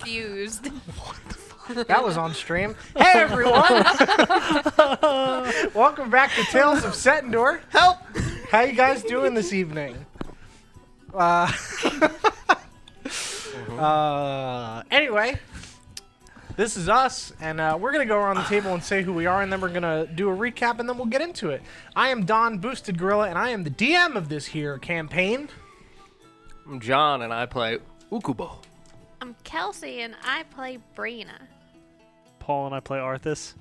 confused. That was on stream. Hey, everyone! Welcome back to Tales of Settandor. Help! How you guys doing this evening? Anyway, this is us, and we're going to go around the table and say who we are, and then we're going to do a recap, and then we'll get into it. I am Don Boosted Gorilla, and I am the DM of this here campaign. I'm John, and I play Ukubo. I'm Kelsey, and I play Brina. Paul and I play Arthas.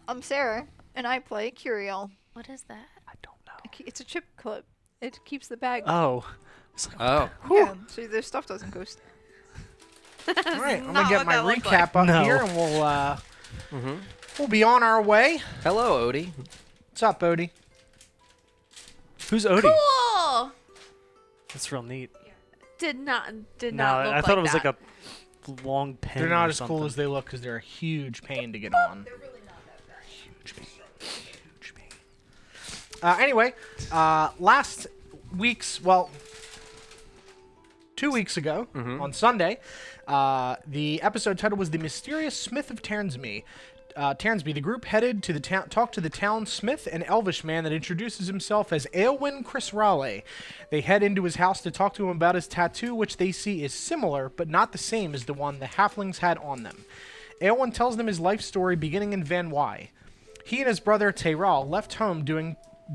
I'm Sarah, and I play Curiel. What is that? I don't know. It's a chip clip. It keeps the bag. Oh. Oh. Yeah, so the stuff doesn't go. All right, I'm going to get my recap up No. here, and we'll be on our way. Hello, Odie. What's up, Odie? Who's Odie? Cool! That's real neat. Did not No, look I thought it was that. like a long pen. They're not or as something. cool as they look because they're a huge pain to get on. They're really not that bad. Huge pain. Huge pain. Anyway, last week's, 2 weeks ago, on Sunday, the episode title was The Mysterious Smith of Taernsby. Taernsby, the group headed to the talk to the town smith, an elvish man that introduces himself as Aelwyn Crisrale. They head into his house to talk to him about his tattoo, which they see is similar, but not the same as the one the halflings had on them. Aelwyn tells them his life story beginning in Van Wy. He and his brother Taeral left home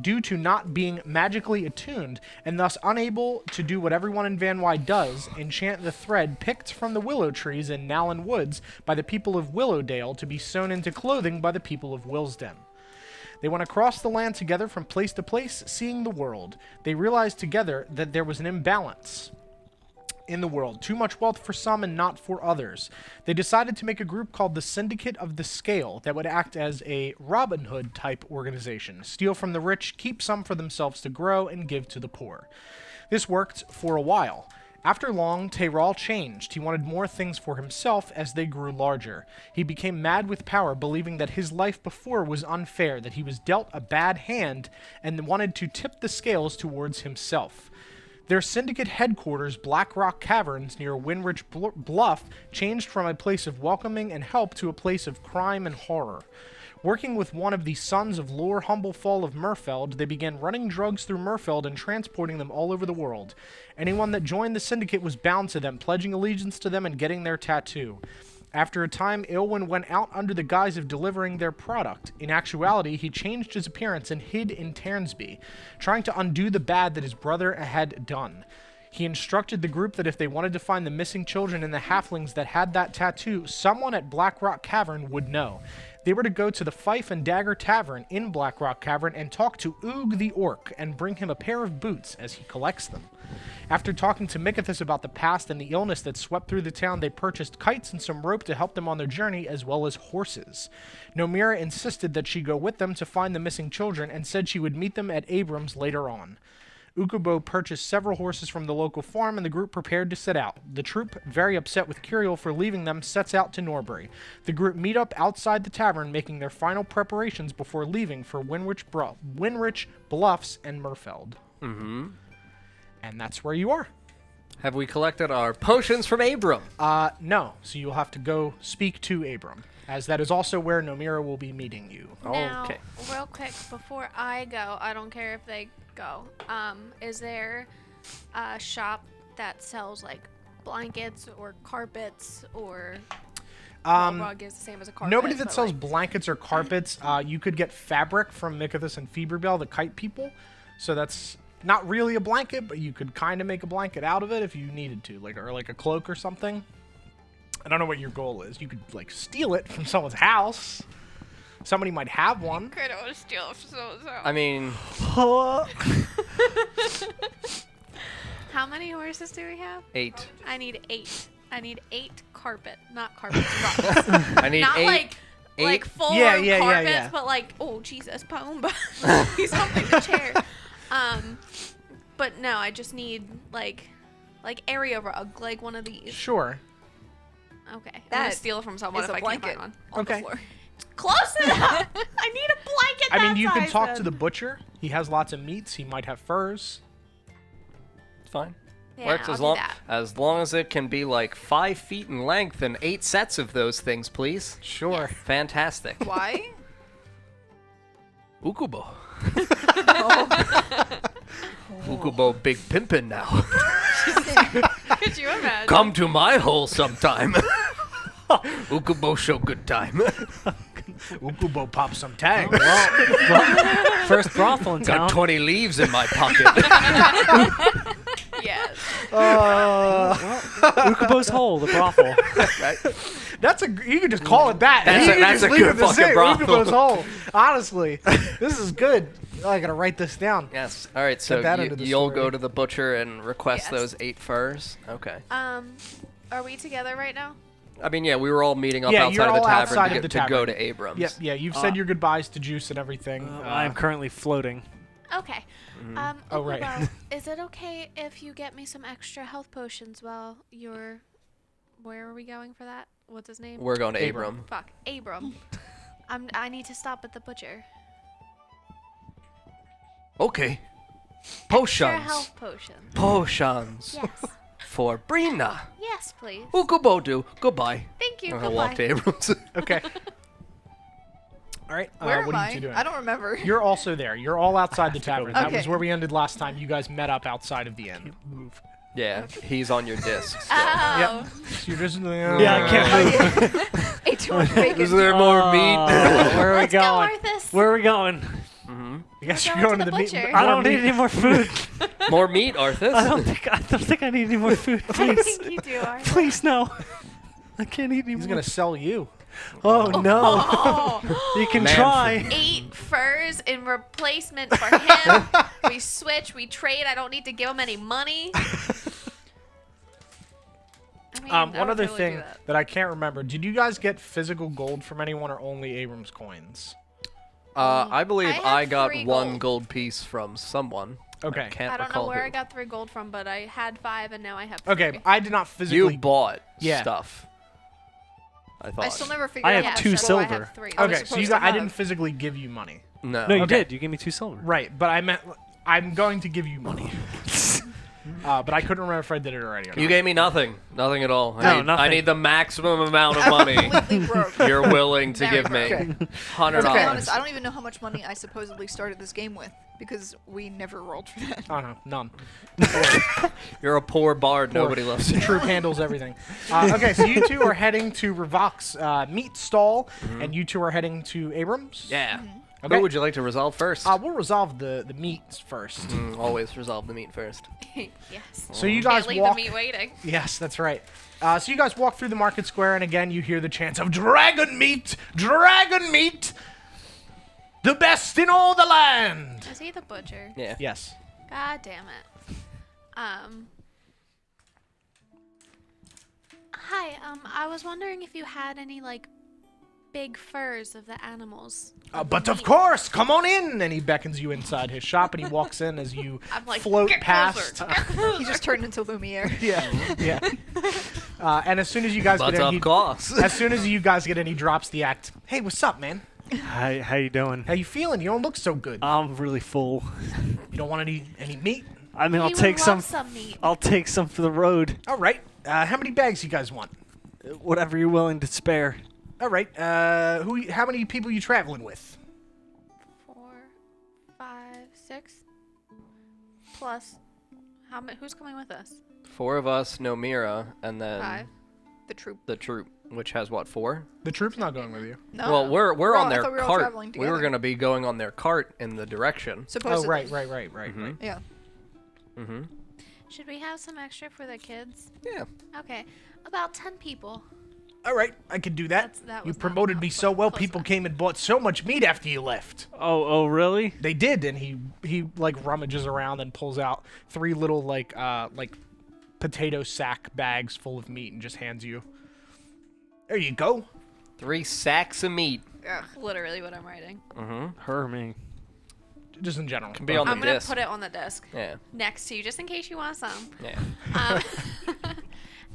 due to not being magically attuned, and thus unable to do what everyone in Van Wy does, enchant the thread picked from the willow trees in Nallen Woods by the people of Willowdale to be sewn into clothing by the people of Willsden. They went across the land together from place to place, seeing the world. They realized together that there was an imbalance in the world, too much wealth for some and not for others. They decided to make a group called the Syndicate of the Scale that would act as a Robin Hood type organization, steal from the rich, keep some for themselves to grow, and give to the poor. This worked for a while. After long, Taeral changed. He wanted more things for himself as they grew larger. He became mad with power, believing that his life before was unfair, that he was dealt a bad hand, and wanted to tip the scales towards himself. Their syndicate headquarters, Blackrock Caverns near Winrich Bluff, changed from a place of welcoming and help to a place of crime and horror. Working with one of the sons of Lord Humblefal of Mirfeld, they began running drugs through Mirfeld and transporting them all over the world. Anyone that joined the syndicate was bound to them, pledging allegiance to them and getting their tattoo. After a time, Aelwyn went out under the guise of delivering their product. In actuality, he changed his appearance and hid in Taernsby, trying to undo the bad that his brother had done. He instructed the group that if they wanted to find the missing children and the halflings that had that tattoo, someone at Blackrock Cavern would know. They were to go to the Fife and Dagger Tavern in Blackrock Cavern and talk to Oog the Orc and bring him a pair of boots as he collects them. After talking to Mikathis about the past and the illness that swept through the town, they purchased kites and some rope to help them on their journey, as well as horses. Nomira insisted that she go with them to find the missing children and said she would meet them at Abrams later on. Ukubo purchased several horses from the local farm, and the group prepared to set out. The troop, very upset with Curiel for leaving them, sets out to Norbury. The group meet up outside the tavern, making their final preparations before leaving for Winrich Bluffs and Mirfeld. Mm-hmm. And that's where you are. Have we collected our potions from Abram? No. So you'll have to go speak to Abram, as that is also where Nomira will be meeting you. Now, Okay. real quick, before I go, I don't care if they go. Is there a shop that sells like blankets or carpets or rug is the same as a carpet? Nobody that but, sells like, blankets or carpets. You could get fabric from Mikathis and Feberbell, the kite people. So that's not really a blanket, but you could kind of make a blanket out of it if you needed to, or like a cloak or something. I don't know what your goal is. You could like steal it from someone's house. Somebody might have one. Could I steal it from someone's house? I mean, How many horses do we have? 8. I need 8. I need 8 carpet, not carpets, rugs. I need Not 8. like full Yeah, carpets, yeah. but like, oh Jesus, Paumba, he's humping the chair. But no, I just need like area rug, like one of these. Sure. Okay, I'm That gonna steal it from someone is if a I can't blanket. find one on Okay. the floor. Close enough. I need a blanket. I mean, that you could size talk then. to the butcher. He has lots of meats. He might have furs. It's fine. Yeah, Works I'll as do long that. as it can be like 5 feet in length and 8 sets of those things, please. Sure. Fantastic. Why? Ukubo. Ukubo big pimpin' now. Could you imagine? Come to my hole sometime. Ukubo show good time. Ukubo pop some tag. First brothel in Got town. 20 leaves in my pocket. Yes. Ukubo's hole, the brothel. Right? You can just call it that. That's You a- can that's just a leave good it the fucking same. brothel. Ukubo's hole. Honestly, this is good. Oh, I gotta write this down. Yes. All right, so that into the you'll story. go to the butcher and request Yes. those 8 furs? Okay. Are we together right now? I mean, yeah, we were all meeting up Yeah, outside you're of the all tavern, outside to, of the to go tavern. to Abrams. Yep. Yeah, you've said your goodbyes to Juice and everything. I'm currently floating. Okay. Oh, right. Ukubo, is it okay if you get me some extra health potions while you're... Where are we going for that? What's his name? We're going to Abram. Abram. Fuck. Abram. I need to stop at the butcher. Okay. Extra Potions. health potions. Potions. Yes. For Brina. Yes, please. Ukubo do. Goodbye. Thank you. I'll walk to Goodbye. Abrams. Okay. All right. Where what am are you I? two doing? I don't remember. You're also there. You're all outside the to go tavern. with That you. was Okay. where we ended last time. You guys met up outside of the inn. Move. Yeah, he's on your disc. still. Oh. So you're just. Yeah, I can't move. Ate too much bacon. Is there more meat? Where are we Let's go, going? Arthas. Where are we going? I guess We're you're going going to to the the meat. butcher. I don't need any more food. More meat, Arthas? I don't think I need any more food. I Please, think you do, Arthas. please no. I can't eat any He's more. gonna sell you. Oh no! Oh. You can Man. try. 8 furs in replacement for him. We switch, we trade. I don't need to give him any money. I mean, I One would other totally thing do that. that I can't remember. Did you guys get physical gold from anyone or only Abrams coins? I believe I have I got 3 1 gold. gold piece from someone. Okay. I can't I don't recall know where who. I got 3 gold from, but I had 5 and now I have 3. Okay, I did not physically. You bought Yeah. stuff. I thought. I still never figured I out have how 2 to so I silver. have 3. I was Okay, so supposed you to got, I have. didn't physically give you money. No. No, you Okay. did. You gave me 2 silver. Right, but I meant I'm going to give you money. But I couldn't remember if I did it already. Or You not. gave me nothing. Nothing at all. No, I need, I nothing. need the maximum amount of money Completely broke. you're willing to Very give me. broke. $100. To be honest, I don't even know how much money I supposedly started this game with because we never rolled for that. Oh no, none. You're a poor bard. Nobody loves The you. troop handles everything. Okay, so you two are heading to Rivok's meat stall, and you two are heading to Abrams. Yeah. Okay. Who would you like to resolve first? We'll resolve the meats first. Always resolve the meat first. Yes. So you guys Can't leave walk. the meat waiting. Yes, that's right. So you guys walk through the market square, and again you hear the chants of "Dragon meat, dragon meat, the best in all the land." Is he the butcher? Yeah. Yes. God damn it. Hi, I was wondering if you had any, like, big furs of the animals. But of course, come on in, and he beckons you inside his shop, and he walks in as you I'm like, float "Get past. closer." He just turned into Lumiere. Yeah, yeah. And as soon as you guys But get in, of he, course. as soon as you guys get in, he drops the act. Hey, what's up, man? Hi, how you doing? How you feeling? You don't look so good. I'm really full. You don't want any meat? I mean, He I'll would take love some. meat. I'll take some for the road. All right. How many bags you guys want? Whatever you're willing to spare. All right. How many people you traveling with? 4, 5, 6. Plus, who's coming with us? 4 of us, Nomira, and then 5. The troop. the troop, which has what, 4? The troop's not going with you. No. Well, we're on I their thought we were all cart. traveling We were together. going to be going on their cart in the direction. Oh, Supposedly. right. Yeah. Mm-hmm. Should we have some extra for the kids? Yeah. Okay, about 10 people. All right, I can do that. That You was not promoted me enough, so but well, close people enough. came and bought so much meat after you left. Oh, really? They did, and he like rummages around and pulls out 3 little like potato sack bags full of meat and just hands you. There you go. 3 sacks of meat. Literally what I'm writing. Her, me. Just in general. Can be on the I'm gonna disc. put it on the desk Yeah. next to you, just in case you want some. Yeah.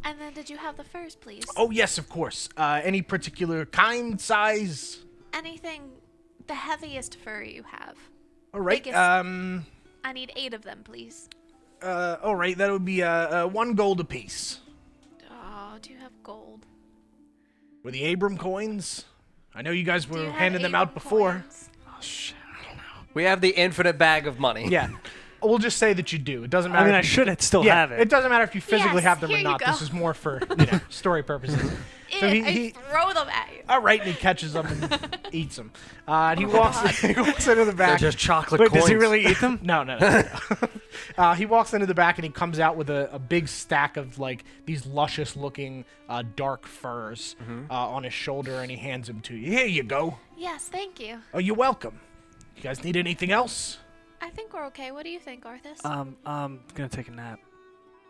And then, did you have the furs, please? Oh yes, of course. Any particular kind, size? Anything, the heaviest fur you have. All right. Biggest. I need 8 of them, please. All right, that would be 1 gold apiece. Oh, do you have gold? With the Abram coins? I know you guys Do were you have handing them out Abram before. coins? Oh shit! I don't know. We have the infinite bag of money. Yeah. We'll just say that you do. It doesn't I matter. mean, I if you- should still yeah, have it. It doesn't matter if you physically Yes, have them or here you not. go. This is more for story purposes. So I throw them at you. all right, and he catches them and eats them. And he walks into the back. They're just chocolate Wait, coins. does he really eat them? No. He walks into the back and he comes out with a big stack of like these luscious-looking dark furs on his shoulder, and he hands them to you. Here you go. Yes, thank you. Oh, you're welcome. You guys need anything else? I think we're okay. What do you think, Arthas? I'm gonna take a nap.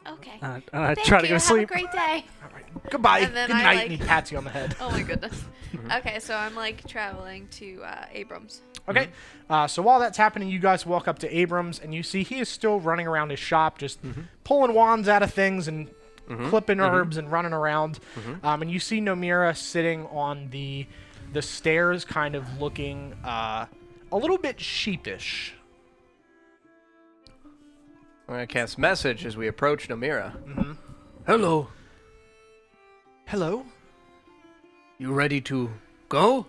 Okay. I Thank try to you. go to Have sleep. a great day. All right. Goodbye. And then Good I, night. like- And he pats you on the head. Oh my goodness. Okay, so I'm like traveling to Abrams. Okay. So while that's happening, you guys walk up to Abrams, and you see he is still running around his shop, just pulling wands out of things and clipping herbs and running around. And you see Nomira sitting on the stairs, kind of looking a little bit sheepish. I'm going to cast message as we approach Nomira. Hello. Hello. You ready to go?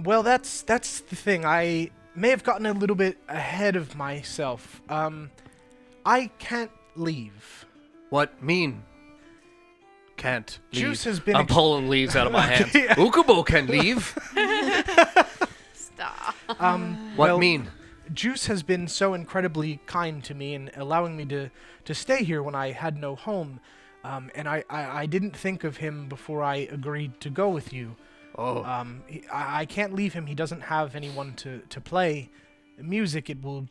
Well, that's the thing. I may have gotten a little bit ahead of myself. I can't leave. What mean? Can't leave. Juice has been I'm pulling leaves out of my hands. Yeah. Ukubo can leave. Stop. What well, mean? Juice has been so incredibly kind to me in allowing me to stay here when I had no home. And I didn't think of him before I agreed to go with you. Oh. I can't leave him. He doesn't have anyone to play music. It will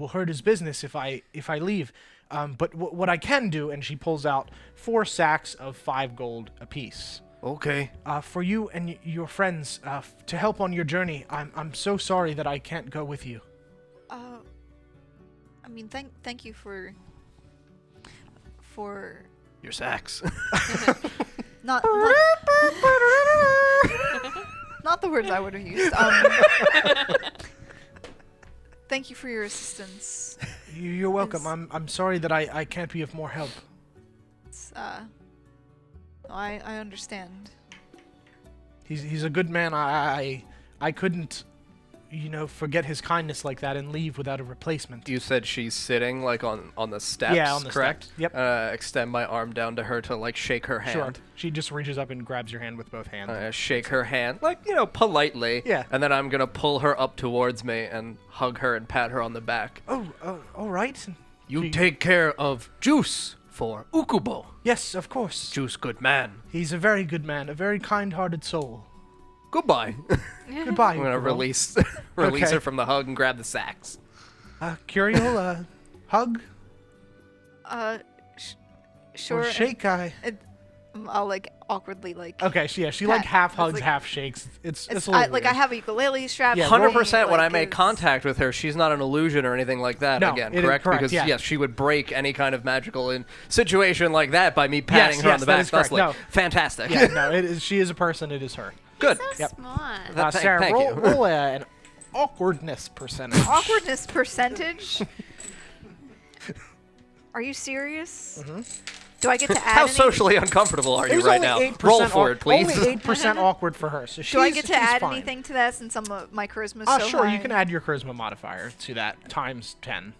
hurt his business if I leave. But what I can do, and she pulls out 4 sacks of 5 gold apiece. Okay. For you and your friends, to help on your journey. I'm so sorry that I can't go with you. I mean, thank you for Your sacks. not not the words I would have used. Thank you for your assistance. You're welcome. I'm sorry that I can't be of more help. It's, I understand. He's a good man. I couldn't, forget his kindness like that and leave without a replacement. You said she's sitting like on the steps, Yeah, on the correct? steps. Yep. Extend my arm down to her to like shake her hand. Sure. She just reaches up and grabs your hand with both hands. Shake her hand, like, politely. Yeah. And then I'm going to pull her up towards me and hug her and pat her on the back. Oh, all right. You She- take care of Juice for Ukubo. Yes, of course. Juice, good man. He's a very good man, a very kind-hearted soul. Goodbye. Goodbye. I'm going to Ukubo. release Okay. her from the hug and grab the sacks. Curiel, hug Sure. or shake. I'll like awkwardly like. Okay, she Pat. like half It's hugs, like- half shakes. It's a It's, little I weird. have a ukulele strapped. Yeah, to me, 100% when I like, make it's- contact with her, she's not an illusion or anything like that No, again, it is correct? correct, Because, yeah. yes, she would break any kind of magical situation like that by me patting her on yes, the that back. is correct. thusly. No. Fantastic. Yeah, no, it is. She is a person. It is her. Good. So Yep. smart. Thank Sarah, you. roll an awkwardness percentage. Awkwardness percentage. Are you serious? Mm-hmm. Do I get to add? How any- socially uncomfortable are It you was right only now? 8% Roll for it, please. Only 8% awkward for her. So Do I get to she's add fine. anything to that since my charisma is so Sure, high? you can add your charisma modifier to that times 10.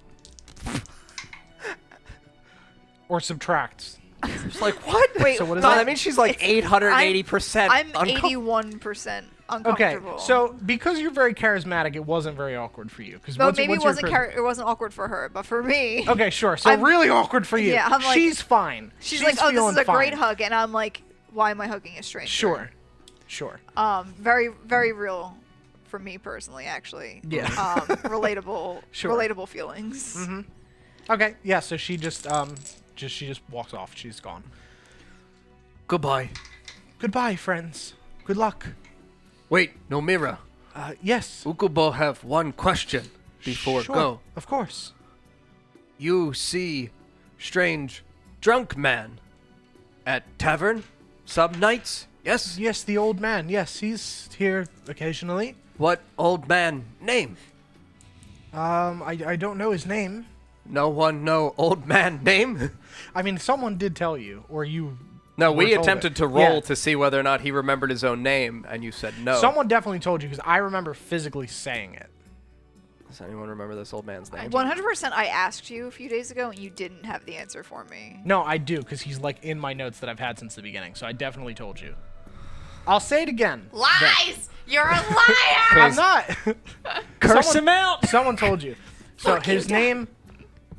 Or subtract. It's like, what? Wait, So what is No, that? that means she's like 880%. I'm 81% Okay, uncomfortable. so because you're very charismatic, it wasn't very awkward for you. Because Well, maybe it wasn't awkward for her, but for me, Okay, sure. So I'm- really awkward for you. Yeah, I'm like- she's fine. she's like, "Oh, this feeling is a great fine. hug," and I'm like, "Why am I hugging a stranger?" Sure. Very, very real for me personally, actually. Yeah. Relatable. Sure. Relatable feelings. Mm-hmm. Okay, yeah. So she just walks off. She's gone. Goodbye. Goodbye, friends. Good luck. Wait, Nomira. Yes. Ukubo have one question before Sure, go. Of course. You see strange drunk man at tavern some nights? Yes? Yes, the old man. Yes, he's here occasionally. What old man name? I don't know his name. No one know old man name? I mean, someone did tell you, or you. No, were we told attempted it. to roll Yeah. to see whether or not he remembered his own name, and you said no. Someone definitely told you because I remember physically saying it. Does anyone remember this old man's name? 100% I asked you a few days ago and you didn't have the answer for me. No, I do because he's like in my notes that I've had since the beginning. So I definitely told you. I'll say it again. Lies! You're a liar! I'm not. Curse him out. Someone told you. So Fuck you, his Dad. name.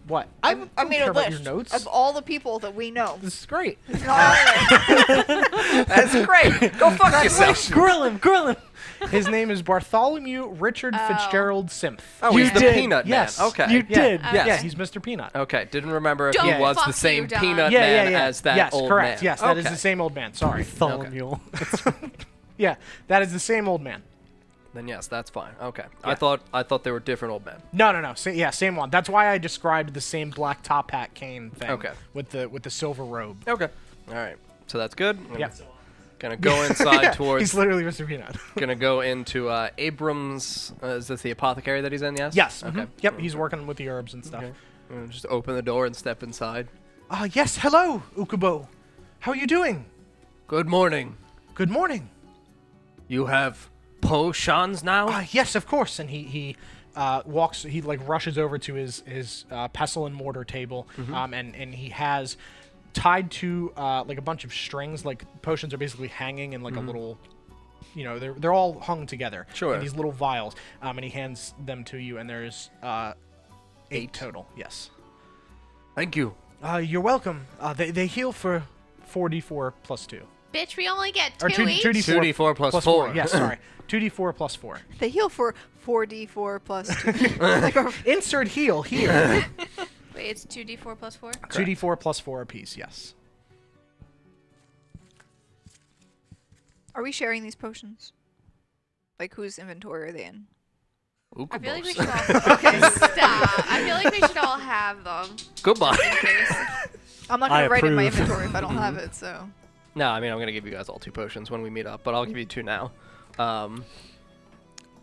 What? I don't made care a about your list notes. of all the people that we know. This is great. It's not on there. That's great. Go fuck yourself. Grill him. Grill him. His name is Bartholomew Richard Fitzgerald Simph. Oh, he's You the did. peanut Yes. man. Okay. You did. Yeah, Yes. he's Mr. Peanut. Okay, didn't remember if Don't he was fuck the same you, Don. peanut Yeah, man yeah. as that yes, old correct. man. Yes, that is Okay. the same old man. Sorry. Bartholomew. Yeah, that is the same old man. Then yes, that's fine. Okay. Yeah. I thought they were different old men. No. Same one. That's why I described the same black top hat cane thing. Okay. With the silver robe. Okay. All right. So that's good. Yeah. Gonna go inside towards. He's literally Mr. Peanut. Gonna go into Abram's. Is this the apothecary that he's in? Yes. Yes. Okay. Yep. He's working with the herbs and stuff. Okay. Just open the door and step inside. Yes. Hello, Ukubo. How are you doing? Good morning. Good morning. You have potions now? Yes, of course. And he walks. He like rushes over to his pestle and mortar table. And he has tied to like a bunch of strings. Like potions are basically hanging in like a little. You know, they're all hung together. Sure. In these little vials. And he hands them to you. And there's 8 total. Yes. Thank you. You're welcome. They heal for 4d4 plus 2. Bitch, we only get Or 2 each. 2d4 plus 4. Yes, sorry. 2d4 plus 4. They heal for 4d4 plus 2. Like a- Insert heal here. Wait, it's 2d4 plus 4? 2d4 plus 4 apiece, yes. Are we sharing these potions? Like, whose inventory are they in? I feel like we Ukubos. should all... Okay, stop. I feel like we should all have them. Goodbye. In case. I'm not I going to write in my approve. inventory if I don't have it, so. No, I mean, I'm going to give you guys all 2 potions when we meet up, but I'll give you 2 now.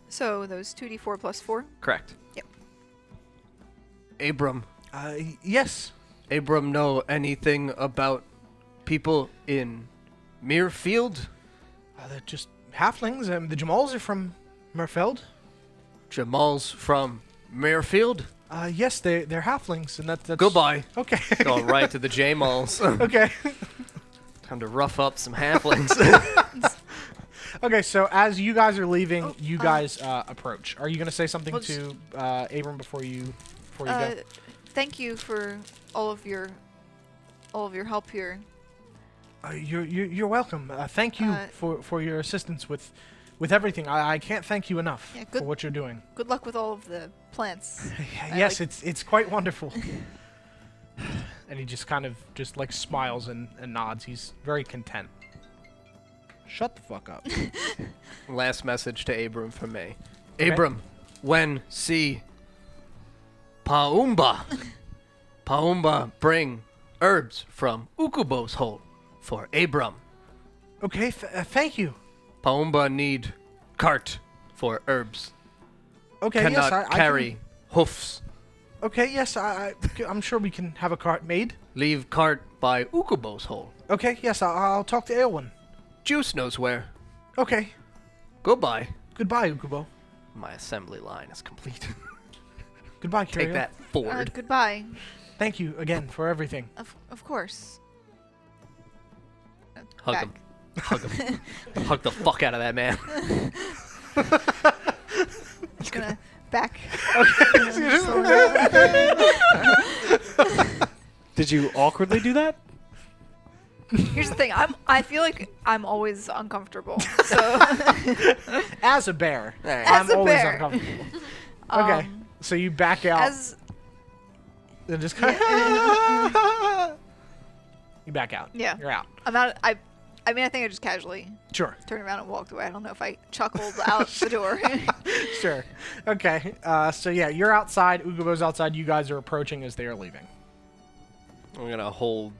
So, those 2d4 plus 4? Correct. Yep. Abram. Yes. Abram know anything about people in Mirfeld? They're just halflings. The Jamals are from Mirfeld. Jamal's from Mirfield? Yes, they're halflings, and that's... Goodbye. Okay. Going right to the J-Malls. Okay. Time to rough up some halflings. Okay, so as you guys are leaving, you guys approach. Are you going to say something Well, to Abram before you go? Thank you for all of your help here. You're welcome. Thank you for your assistance with everything. I can't thank you enough Yeah, for good- what you're doing. Good luck with all of the plants. Yes, like- it's quite wonderful. And he just kind of like smiles and nods. He's very content. Shut the fuck up. Last message to Abram from me. Okay. Abram, when see Paumba. Paumba bring herbs from Ukubo's hole for Abram. Okay, thank you. Paumba need cart for herbs. Okay, Cannot yes, I carry hoofs. can, okay, yes, I'm sure we can have a cart made. Leave cart by Ukubo's hole. Okay, yes, I'll talk to Aelwyn. Juice knows where. Okay, Goodbye. goodbye, Ukubo. My assembly line is complete. Goodbye, Take Kyrio. that forward. Goodbye. Thank you again for everything. Of course. Hug Back. him. Hug him. Hug the fuck out of that man. Just gonna back. Did you awkwardly do that? Here's the thing. I feel like I'm always uncomfortable. So As a bear, As I'm a always bear. uncomfortable. Okay, so you back out as and just kind of... You back out. Yeah. You're out. I'm out. I mean, I think I just casually Sure. turned around and walked away. I don't know if I chuckled out the door. Sure. Okay. So yeah, you're outside. Ukubo's outside. You guys are approaching as they are leaving. I'm gonna hold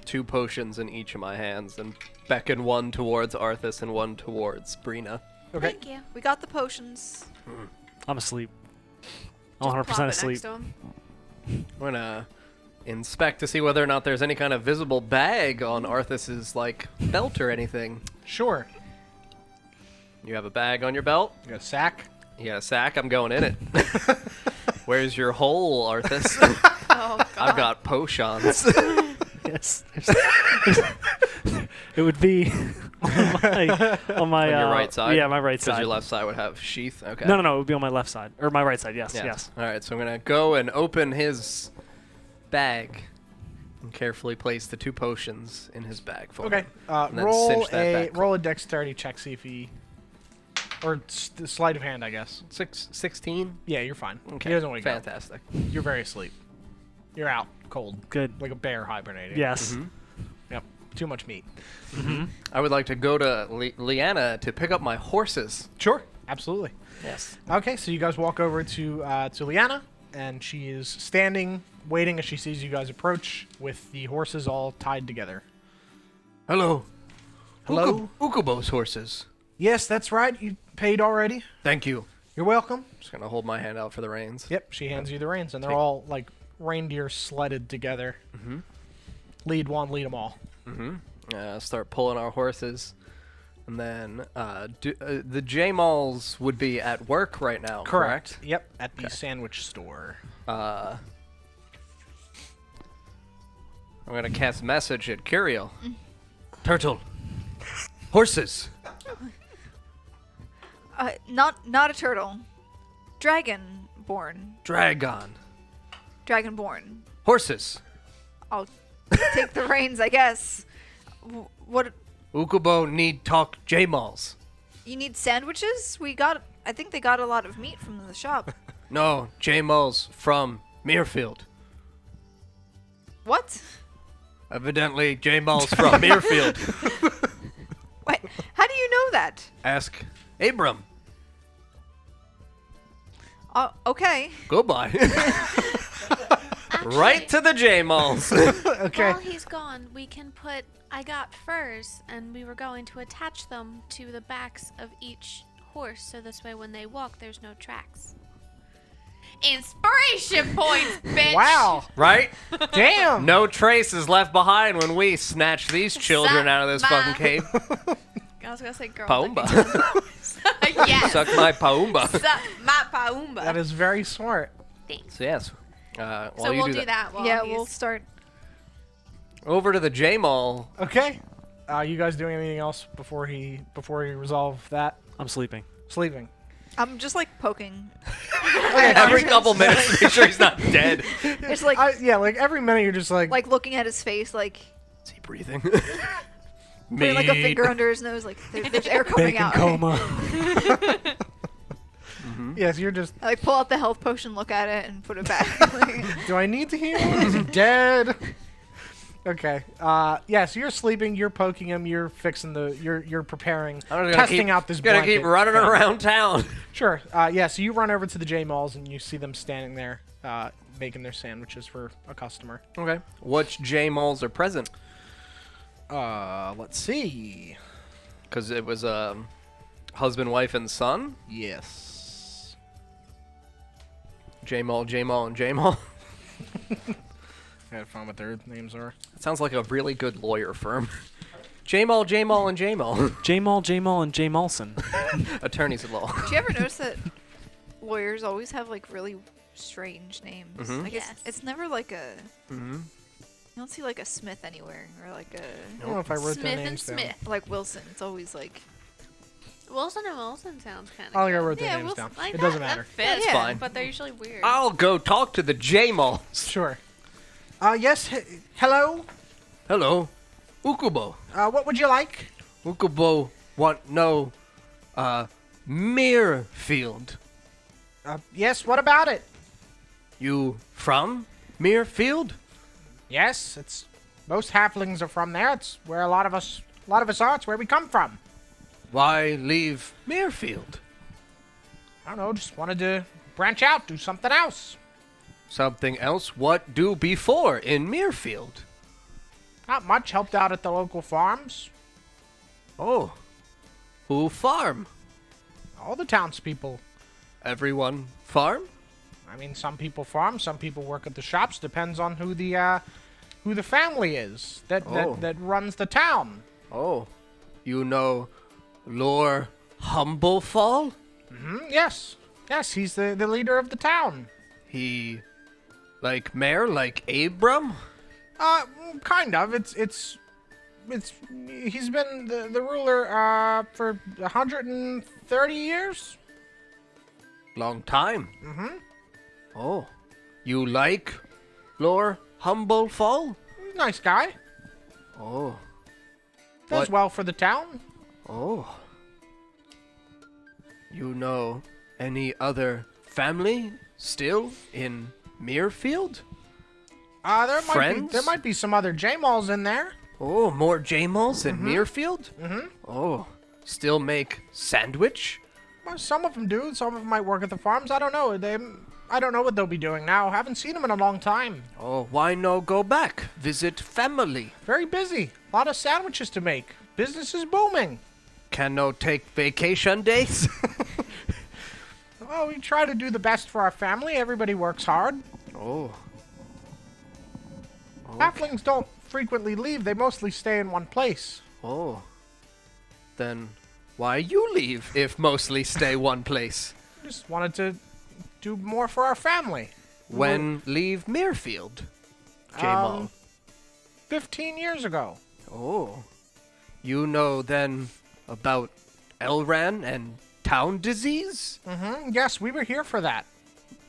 2 potions in each of my hands and beckon one towards Arthas and one towards Brina. Okay. Thank you. We got the potions. I'm asleep. I'm Just 100% plop it asleep. next to him. I'm gonna inspect to see whether or not there's any kind of visible bag on Arthas's, like, belt or anything. Sure. You have a bag on your belt? You got a sack? You got a sack? I'm going in it. Where's your hole, Arthas? Oh, God. I've got potions. Yes. It would be on my On your right side? Yeah, my right Because side. your left side would have sheath. Okay. No, it would be on my left side or my right side. Yes, Yeah. yes. All right, so I'm going to go and open his bag and carefully place the 2 potions in his bag for Okay. him. And then Roll cinch that back. a dexterity check, see if he... Or sleight of hand, I guess. 16? Yeah, you're fine. Okay. He doesn't want to go. Fantastic. You're very asleep. You're out, cold. Good. Like a bear hibernating. Yes. Mm-hmm. Yep. Too much meat. I would like to go to Leanna to pick up my horses. Sure. Absolutely. Yes. Okay, so you guys walk over to Liana, and she is standing, waiting as she sees you guys approach with the horses all tied together. Hello. Hello? Ukubo's horses. Yes, that's right. You paid already. Thank you. You're welcome. Just going to hold my hand out for the reins. Yep, she hands you the reins, and they're Take- all like reindeer sledded together. Mhm. Lead one, lead them all. Start pulling our horses. And then the J-Malls would be at work right now, correct? Yep, at the sandwich store. I'm going to cast message at Curiel. Turtle. Horses. Not a turtle. Dragonborn. Dragon. Dragonborn. Horses. I'll take the reins, I guess. What? Ukubo need talk J-Malls. You need sandwiches? I think they got a lot of meat from the shop. No, J-Malls from Mirfeld. What? Evidently, J-Malls from Mirfeld. Wait, how do you know that? Ask Abram. Okay. Goodbye. Right to the J-Malls. Okay. While he's gone, we can put. I got furs, and we were going to attach them to the backs of each horse, so this way when they walk, there's no tracks. Inspiration points, bitch! Wow. Right? Damn. No trace is left behind when we snatch these children out of this Suck fucking my- cave. I was gonna say girl. Paumba. Yes. Suck my paumba. Suck my paumba. That is very smart. Thanks. So yes. While So you we'll do that while Yeah, he's... we'll start. Over to the J-Mall. Okay. You guys doing anything else before he resolve that? I'm sleeping. Sleeping. I'm just like poking. Every couple minutes to make sure he's not dead. It's like Yeah, like every minute you're just like looking at his face, like Is he breathing? putting like a finger under his nose, like there's air coming Bacon out. coma. yes, you're just. I like pull out the health potion, look at it, and put it back. Like, Do I need to heal? Is he dead? Okay. Yeah. So you're sleeping. You're poking him. You're fixing the. You're preparing. I'm just Testing out this. Gonna keep blanket running thing. around town. Sure. Yeah. So you run over to the J Malls and you see them standing there, making their sandwiches for a customer. Okay. Which J-Malls are present? Let's see. Because it was husband, wife, and son. Yes. J-Mall, J-Mall, and J-Mall. I gotta find what their names are. That sounds like a really good lawyer firm. J-Mall, J-Mall, and J-Mall. J-Mall, J-Mall, and J. Malson. Attorneys at law. do you ever notice that lawyers always have like really strange names? Mhm. Like Yes. it's never like a. Mm-hmm. You don't see like a Smith anywhere or like a I don't know if I wrote their Smith and names down. Smith. like Wilson. It's always like Wilson and Wilson sounds kind of. I think I wrote their Yeah, names Wilson- down. Like It doesn't that matter. fits, Yeah. Fine. but they're usually weird. I'll go talk to the J-Malls. Sure. Yes. Hello. Hello. Ukubo. What would you like? Ukubo want no Mirfield. Yes. What about it? You from Mirfield? Yes. It's most halflings are from there. It's where a lot of us are. It's where we come from. Why leave Mirfield? I don't know. Just wanted to branch out, do something else. Something else? What do before in Mirfield? Not much. Helped out at the local farms. Oh. Who farm? All the townspeople. Everyone farm? I mean, some people farm, some people work at the shops. Depends on who the family is that runs the town. Oh, you know Lord Humblefal? Yes. Yes, he's the leader of the town. He, like mayor, like Abram? Kind of. It's he's been the ruler for 130 years. Long time. Oh, you like Lord Humblefal? Nice guy. Oh. Does What- well for the town. Oh. You know any other family still in Mirfeld? There might be some other J-Malls in there. Oh, more J-Malls in Mirfeld? Oh, still make sandwich? Well, some of them do. Some of them might work at the farms. I don't know. I don't know what they'll be doing now. Haven't seen them in a long time. Oh, why no go back? Visit family. Very busy. A lot of sandwiches to make. Business is booming. Can no take vacation days? Well, we try to do the best for our family. Everybody works hard. Oh. Halflings don't frequently leave. They mostly stay in one place. Oh. Then why you leave if mostly stay one place? Just wanted to do more for our family. When leave Mirfield? J-Mal. 15 years ago. Oh. You know then about Elran and town disease? Yes, we were here for that.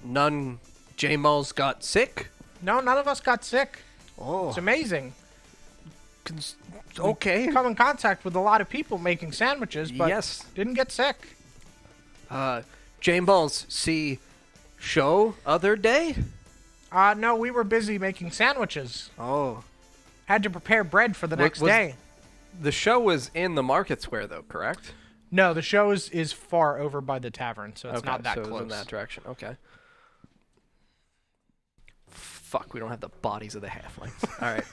None J-Mals got sick? No, none of us got sick. Oh. It's amazing. Okay. Come in contact with a lot of people making sandwiches, but Yes. didn't get sick. J-Mals see show other day? No, we were busy making sandwiches. Oh. Had to prepare bread for the next was- day. The show was in the market square though, correct? No, the show is far over by the tavern, so it's not that so it was close. in that direction. Okay. Fuck, we don't have the bodies of the halflings. All right.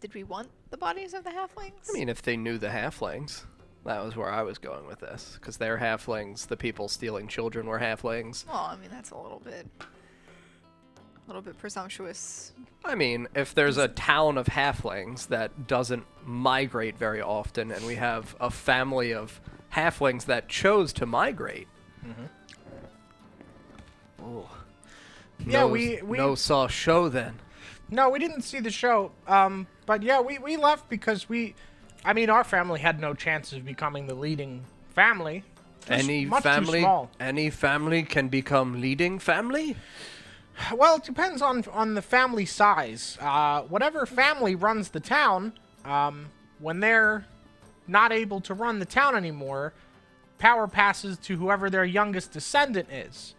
Did we want the bodies of the halflings? I mean, if they knew the halflings, that was where I was going with this. Because they're halflings. The people stealing children were halflings. Well, I mean that's a little bit presumptuous. I mean, if there's a town of halflings that doesn't migrate very often, and we have a family of halflings that chose to migrate. Oh. Yeah, no, we- no saw show then. No, we didn't see the show. But yeah, we left because our family had no chance of becoming the leading family. Just much too small. Any family can become leading family? Well, it depends on the family size. Whatever family runs the town, when they're not able to run the town anymore, power passes to whoever their youngest descendant is.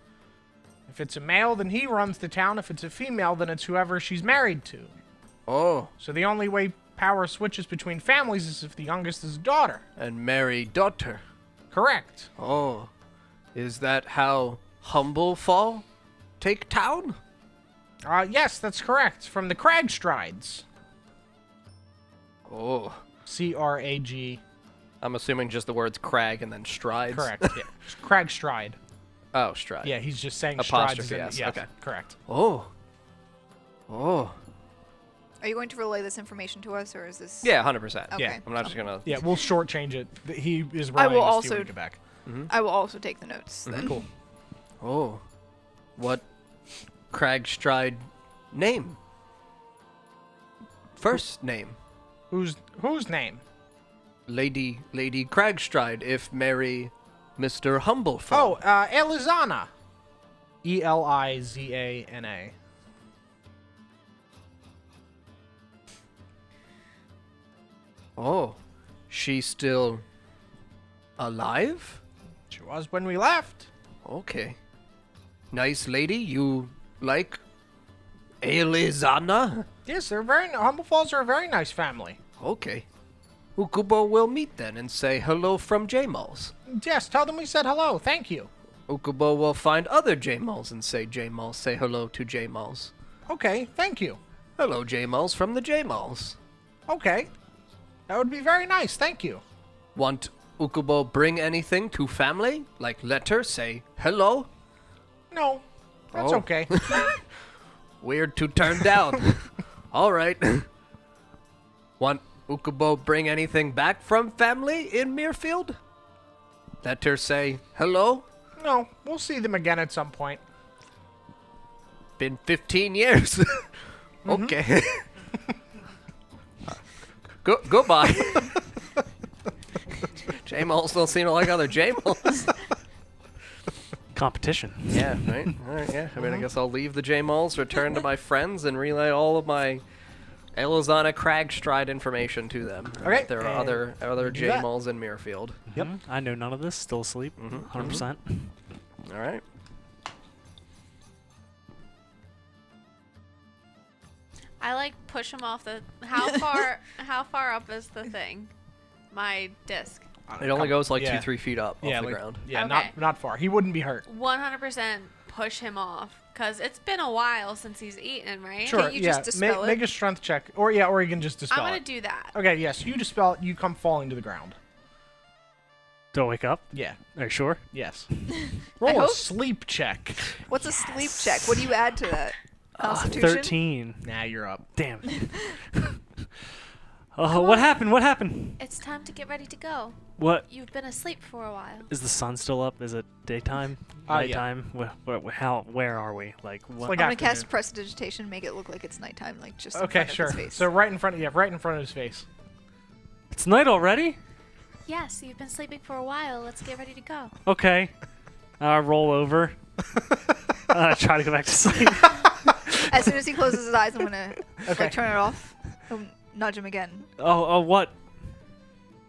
If it's a male, then he runs the town. If it's a female, then it's whoever she's married to. Oh, So the only way power switches between families is if the youngest is a daughter. and marry daughter. Correct. Oh, is that how Humblefal take town? Yes, that's correct. From the Cragstrides. Oh, C-R-A-G. I'm assuming just the words crag and then strides. Correct. Yeah. Cragstride. Oh, stride. Yeah, he's just saying Apostrophe, strides. yes, okay. Correct. Oh. Oh. Are you going to relay this information to us, or is this? Yeah, 100%. Okay. Yeah. I'm not just gonna. Yeah, we'll shortchange it. He is I will relying on also- Stewie to get back. I will also take the notes. Then. Cool. Oh. What Cragstride name? First name. Whose name? Lady Cragstride, if marry Mr. Humblefal. Oh, Elizana. Elizana. Oh. She's still alive? She was when we left. Okay. Nice lady, you like Elizana? Yes, Humblefalls are a very nice family. Okay. Ukubo will meet then and say hello from J-Malls. Yes, tell them we said hello. Thank you. Ukubo will find other J-Malls and say J-Malls, say hello to J-Malls. Okay, thank you. Hello J-Malls from the J-Malls. Okay. That would be very nice. Thank you. Want Ukubo bring anything to family? Like letter, say hello? No, that's Oh. okay. Weird to turn down. All right. Want Ukubo bring anything back from family in Mirfeld? Letter, say hello? No, we'll see them again at some point. Been 15 years. Okay. Goodbye. J-Malls don't seem like other J-Malls. Competition. Yeah, right? All right, yeah. I mean, I guess I'll leave the J-Malls, return to my friends, and relay all of my Elizana Cragstride information to them. Okay. There are other do that. J-Malls in Mirfield. Yep. I know none of this. Still asleep. 100%. All right. I like push him off the. How far up is the thing? My disc. It only goes like yeah. 2-3 feet up Yeah, off the like, ground. Yeah, Okay. not far. He wouldn't be hurt. 100% push him off, cause it's been a while since he's eaten, right? Sure. you yeah. just dispel it? Make a strength check, or you can just dispel I'm gonna it. do that. Okay. Yes. You dispel it. You come falling to the ground. Do I wake up? Yeah. Are you sure? Yes. Roll a hope- sleep check. What's a sleep check? What do you add to that? Constitution? 13. Nah, you're up. Damn. Oh, what happened? What happened? It's time to get ready to go. What? You've been asleep for a while. Is the sun still up? Is it daytime? Yeah. Nighttime? Where are we? Like, what? like I'm gonna afternoon. cast Prestidigitation, make it look like it's nighttime, like just in Okay, front sure. of his face. So right in front of his face. It's night already? Yes, you've been sleeping for a while. Let's get ready to go. Okay. Roll over. Try to go back to sleep. As soon as he closes his eyes, I'm gonna Okay. like turn it off. Nudge him again. Oh, what?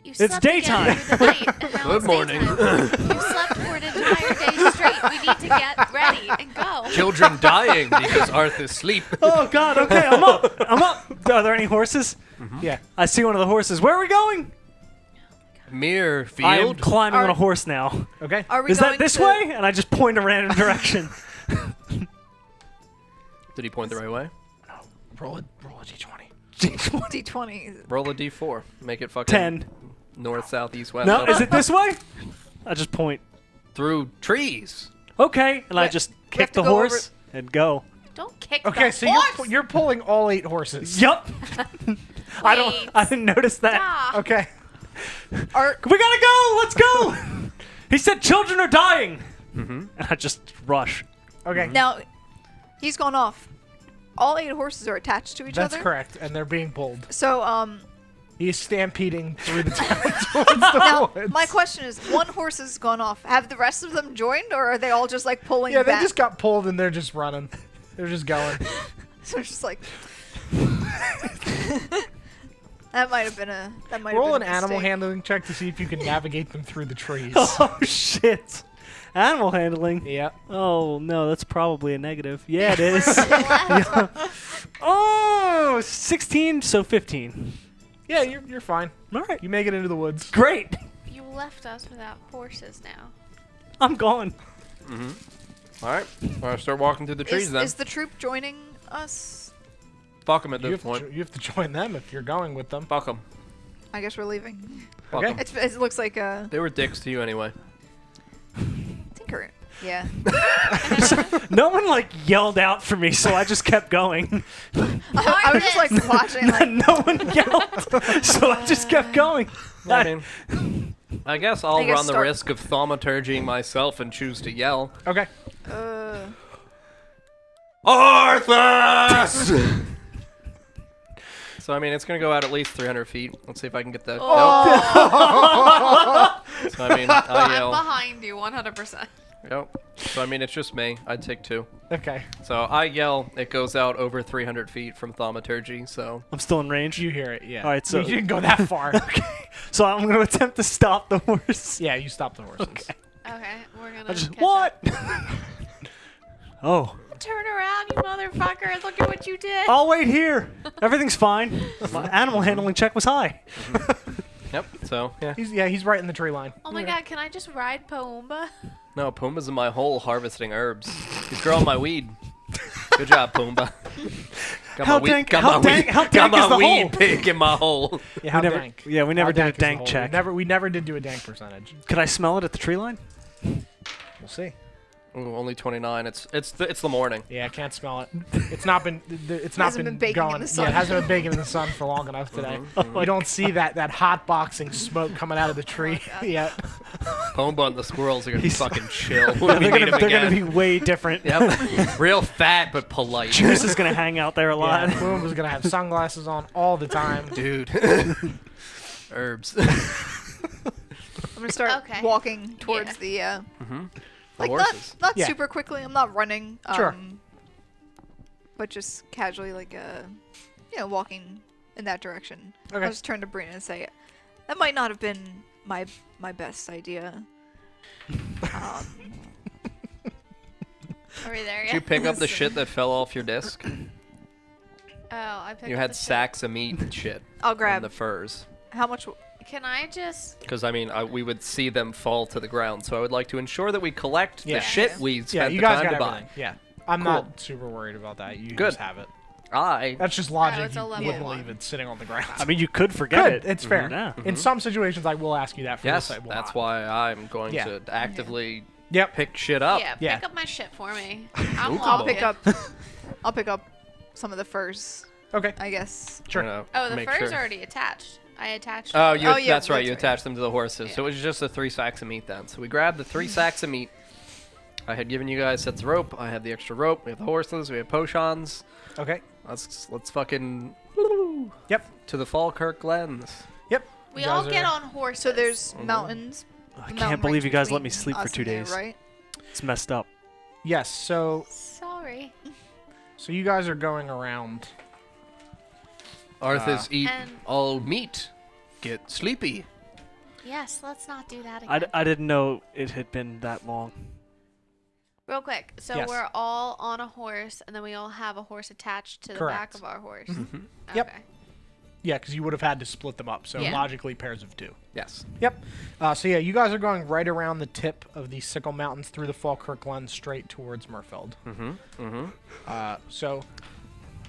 You It's slept again daytime. through the night, and now Good it's morning. daytime. You slept for an entire day straight. We need to get ready and go. Children dying because Arth is asleep. Oh, God. Okay, I'm up. I'm up. Are there any horses? Yeah. I see one of the horses. Where are we going? Mirfield. I am climbing on Are- a horse now. Okay. Are we Is going that this to- way? And I just point a random direction. Did he point the right way? Roll a d20. D20? Roll a d4. Make it fucking 10. north, south, east, west. No, up. is it this way? I just point. Through trees. Okay, and I Wait, just we kick have to the go over- horse and go. Don't kick Okay, the so horse. you're pulling all 8 horses. Yup. I Wait. didn't notice that. Stop. Okay. Are We gotta go. Let's go. He said children are dying. And I just rush. Okay. now he's gone off. All 8 horses are attached to each That's other. correct, and they're being pulled. So He's stampeding through the town towards the now woods. my question is, one horse has gone off. Have the rest of them joined, or are they all just like pulling Yeah, they back? just got pulled and they're just running. They're just going. So it's just like that might have been a Roll an been a animal mistake. handling check to see if you can navigate them through the trees. Oh shit. Animal handling. Yeah. Oh no, that's probably a negative. Yeah, it is. Yeah. Oh, 16, so 15. Yeah, you're fine. All right. You make it into the woods. Great. You left us without horses now. I'm gone. All right. All right, start walking through the trees then. Is the troop joining us? Fuck them at You this have, point. you have to join them if you're going with them. Fuck them. I guess we're leaving. Fuck Okay. 'em. It looks like They were dicks to you anyway. Tinker. Yeah. No one like yelled out for me, so I just kept going. I was just like watching. Like, No one yelled, so I just kept going. I mean, I guess I'll I guess run the start- risk of thaumaturgying myself and choose to yell. Okay. Arthas! So, I mean, it's going to go out at least 300 feet. Let's see if I can get that. Nope. So, I mean, I I'm yell. behind you 100%. Yep. So, I mean, it's just me. I'd take 2. Okay. So, I yell. It goes out over 300 feet from thaumaturgy, so... I'm still in range. You hear it, yeah. All right, so- You didn't go that far. Okay, so I'm gonna attempt to stop the horse. Yeah, you stop the horses. Okay. Okay, we're gonna I just catch what? up. Oh, Turn around, you motherfucker. Look at what you did. I'll wait here. Everything's fine. My animal handling check was high. Yep. So, yeah. He's right in the tree line. Oh my god, can I just ride Poomba? No, Pumbaa's in my hole harvesting herbs. He's growing my weed. Good job, Pumbaa. How dank is the weed hole? pig in my hole. Yeah, how we never, dank? Yeah, we never How did a dank is the dank hole? check. We never did do a dank percentage. Could I smell it at the tree line? We'll see. Ooh, only 29. It's the morning. Yeah, I can't smell it. It's not been. It's not Hasn't been baking in going. the sun. Yeah, it hasn't been baking in the sun for long enough today. You don't see that hot boxing smoke coming out of the tree yet. Pomba and the squirrels are gonna be fucking chill Yeah, when we meet them they're gonna again. be way different. Yep. Real fat but polite. Juice is gonna hang out there a lot. Yeah, Boom was gonna have sunglasses on all the time. Dude. Herbs. I'm gonna start Okay. walking towards the like horses. not Yeah. super quickly. I'm not running. Sure. But just casually, like walking in that direction. Okay. I'll just turn to Brina and say, "That might not have been my best idea." Are we there Did you yet? pick up the shit that fell off your disc? Oh, I picked You up had the shit. sacks of meat and shit. I'll And grab. the furs. How much? Can I just? Because, I mean, we would see them fall to the ground. So I would like to ensure that we collect Yeah. the shit we Yeah, spent you the guys time got to buy. everything. Yeah, I'm Cool. not super worried about that. You Good. just have it. That's just logic. it's a You level wouldn't one. leave it sitting on the ground. I mean, you could forget Good. it. It's fair. Yeah. In some situations, I will ask you that. For Yes, this, I will that's not. why I'm going Yeah. to actively Yep. pick shit up. Yeah, Yeah. pick up my shit for me. I'm Ooh, I'll walking. pick up. I'll pick up some of the furs, Okay. I guess. Sure. You know, Oh, the make fur's sure. already attached. I attached. Oh, it. you, Oh, yeah, that's right. that's You right. attached them to the horses. So it Yeah. was just the 3 sacks of meat then. So we grabbed the 3 sacks of meat. I had given you guys sets of rope. I had the extra rope. We have the horses. We have potions. Okay. Let's fucking Yep. to the Falkirk Glens. Yep. We You all guys get are- on horses. So there's mountains. I mountain can't believe range you guys let me between sleep for us 2 and there, days. right? It's messed up. Yes. So Sorry. you guys are going around. Arthas eat And- all meat. Get sleepy. Yes, let's not do that again. I didn't know it had been that long. Real quick. So Yes. we're all on a horse, and then we all have a horse attached to the Correct. back of our horse. Yep. Okay. Yeah, because you would have had to split them up. So Yeah. logically, pairs of 2. Yes. Yep. So yeah, you guys are going right around the tip of the Sickle Mountains through the Falkirk Glen straight towards Mirfeld. So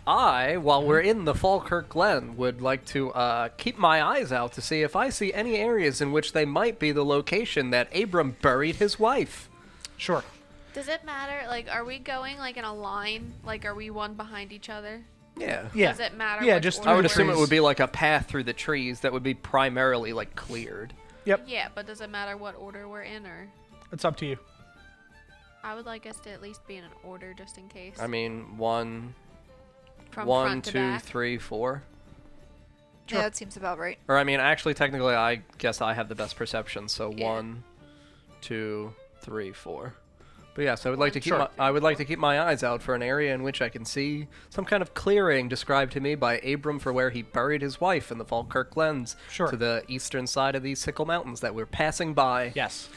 While we're in the Falkirk Glen, would like to keep my eyes out to see if I see any areas in which they might be the location that Abram buried his wife. sure. Does it matter? Like, are we going like in a line? Like, are we one behind each other? Yeah. Yeah. Does it matter? Yeah, which just I order would the we're assume it in? trees. would be like a path through the trees that would be primarily like cleared. Yep. Yeah, but does it matter what order we're in, or? It's up to you. I would like us to at least be in an order just in case. I mean, one, From one, front to 2, back. 3, 4. Sure. Yeah, that seems about right. Or I mean, actually, technically, I guess I have the best perception. So Yeah. 1, 2, 3, 4. But yes, I would like to keep Sure. I would like to keep my eyes out for an area in which I can see some kind of clearing described to me by Abram for where he buried his wife in the Falkirk Glens Sure. to the eastern side of these Sickle Mountains that we're passing by. Yes.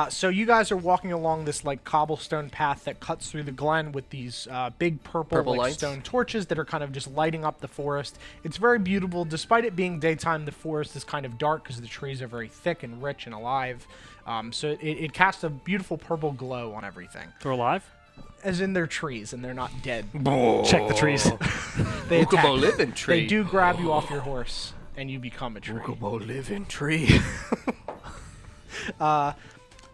So you guys are walking along this like cobblestone path that cuts through the glen with these big purple like, lights. stone torches that are kind of just lighting up the forest. It's very beautiful. Despite it being daytime, the forest is kind of dark because the trees are very thick and rich and alive. So it casts a beautiful purple glow on everything. They're alive? As in they're trees and they're not dead. Check the trees. They Ukubo attack. living tree. They do grab you off your horse and you become a tree. Ukubo living tree.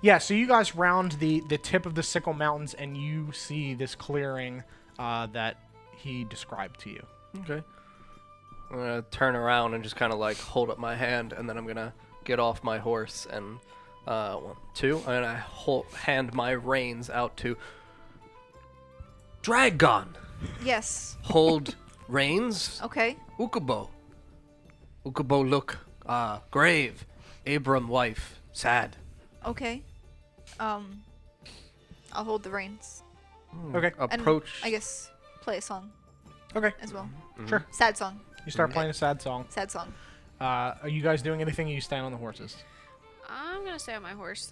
Yeah, so you guys round the tip of the Sickle Mountains and you see this clearing that he described to you. Okay. I'm gonna turn around and just kind of like hold up my hand, and then I'm gonna get off my horse and 1, 2, and I hand my reins out to Dragon. Yes. Hold reins. Okay. Ukubo. Ukubo look grave. Abram wife sad. Okay. I'll hold the reins. Okay. And Approach. I guess play a song Okay. as well. Sure. Sad song. You start playing a sad song. Sad song. Are you guys doing anything? Or you stand on the horses? I'm gonna stay on my horse.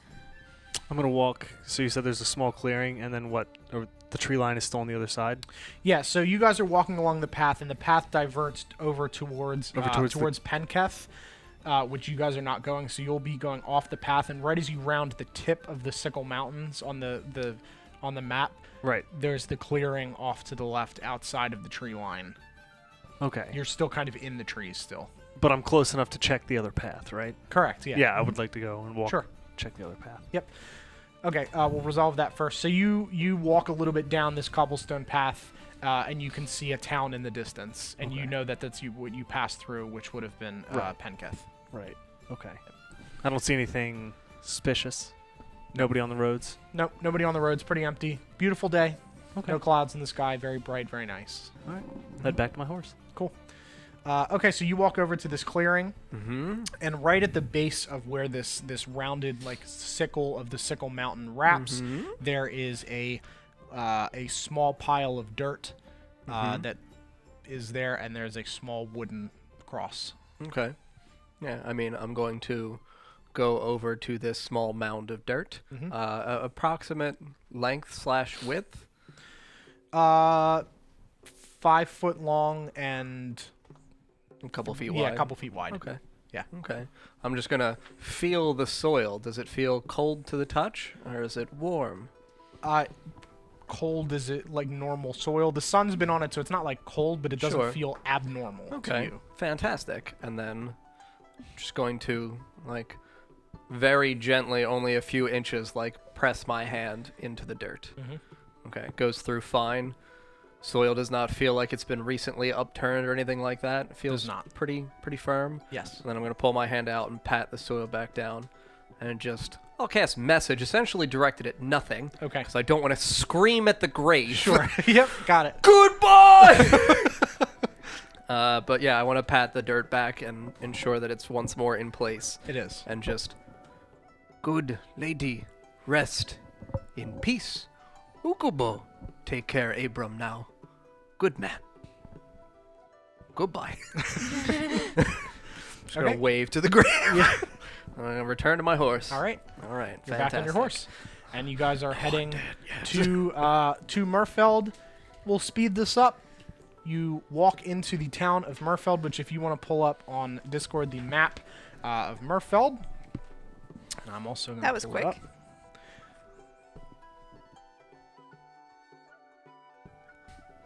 I'm gonna walk. So you said there's a small clearing, and then what? Or the tree line is still on the other side. Yeah. So you guys are walking along the path, and the path diverts over towards towards the- Penketh, which you guys are not going. So you'll be going off the path, and right as you round the tip of the Sickle Mountains on the on the map, Right. there's the clearing off to the left outside of the tree line. Okay. You're still kind of in the trees still. But I'm close enough to check the other path, right? Correct, yeah. Yeah, I would like to go and walk. Sure. Check the other path. Yep. Okay, we'll resolve that first. So you walk a little bit down this cobblestone path, and you can see a town in the distance, and you know that that's what you passed through, which would have been Right. Penketh. Right. Okay. I don't see anything suspicious. Nobody on the roads. Nope, nobody on the roads. Pretty empty. Beautiful day. Okay. No clouds in the sky. Very bright. Very nice. All right. Head back to my horse. Cool. Okay, so you walk over to this clearing, and right at the base of where this rounded like sickle of the Sickle Mountain wraps, there is a small pile of dirt that is there, and there's a small wooden cross. Okay. Yeah, I mean, I'm going to go over to this small mound of dirt. Approximate length/width? 5 foot long and A couple feet wide. yeah, a couple feet wide. Okay. Yeah. Okay. I'm just gonna feel the soil. Does it feel cold to the touch, or is it warm? Cold is it like normal soil? The sun's been on it, so it's not like cold, but it doesn't Sure. feel abnormal to Okay. you. Fantastic. And then just going to like very gently, only a few inches, like press my hand into the dirt. Okay. Goes through fine. Soil does not feel like it's been recently upturned or anything like that. It feels Does not. pretty firm. Yes. And then I'm going to pull my hand out and pat the soil back down and just, I'll cast message, essentially directed at nothing. Okay. Because I don't want to scream at the grave. Sure. Yep. Got it. Goodbye! But yeah, I want to pat the dirt back and ensure that it's once more in place. It is. And just, good lady, rest in peace. Ukubo, take care, Abram, now. Good man. Goodbye. Just Okay. gonna wave to the grave. Yeah. I'm gonna return to my horse. All right. All right. You're Fantastic. back on your horse, and you guys are heading to Mirfeld. We'll speed this up. You walk into the town of Mirfeld, which if you want to pull up on Discord the map of Mirfeld, and I'm also going to That was pull quick. it up.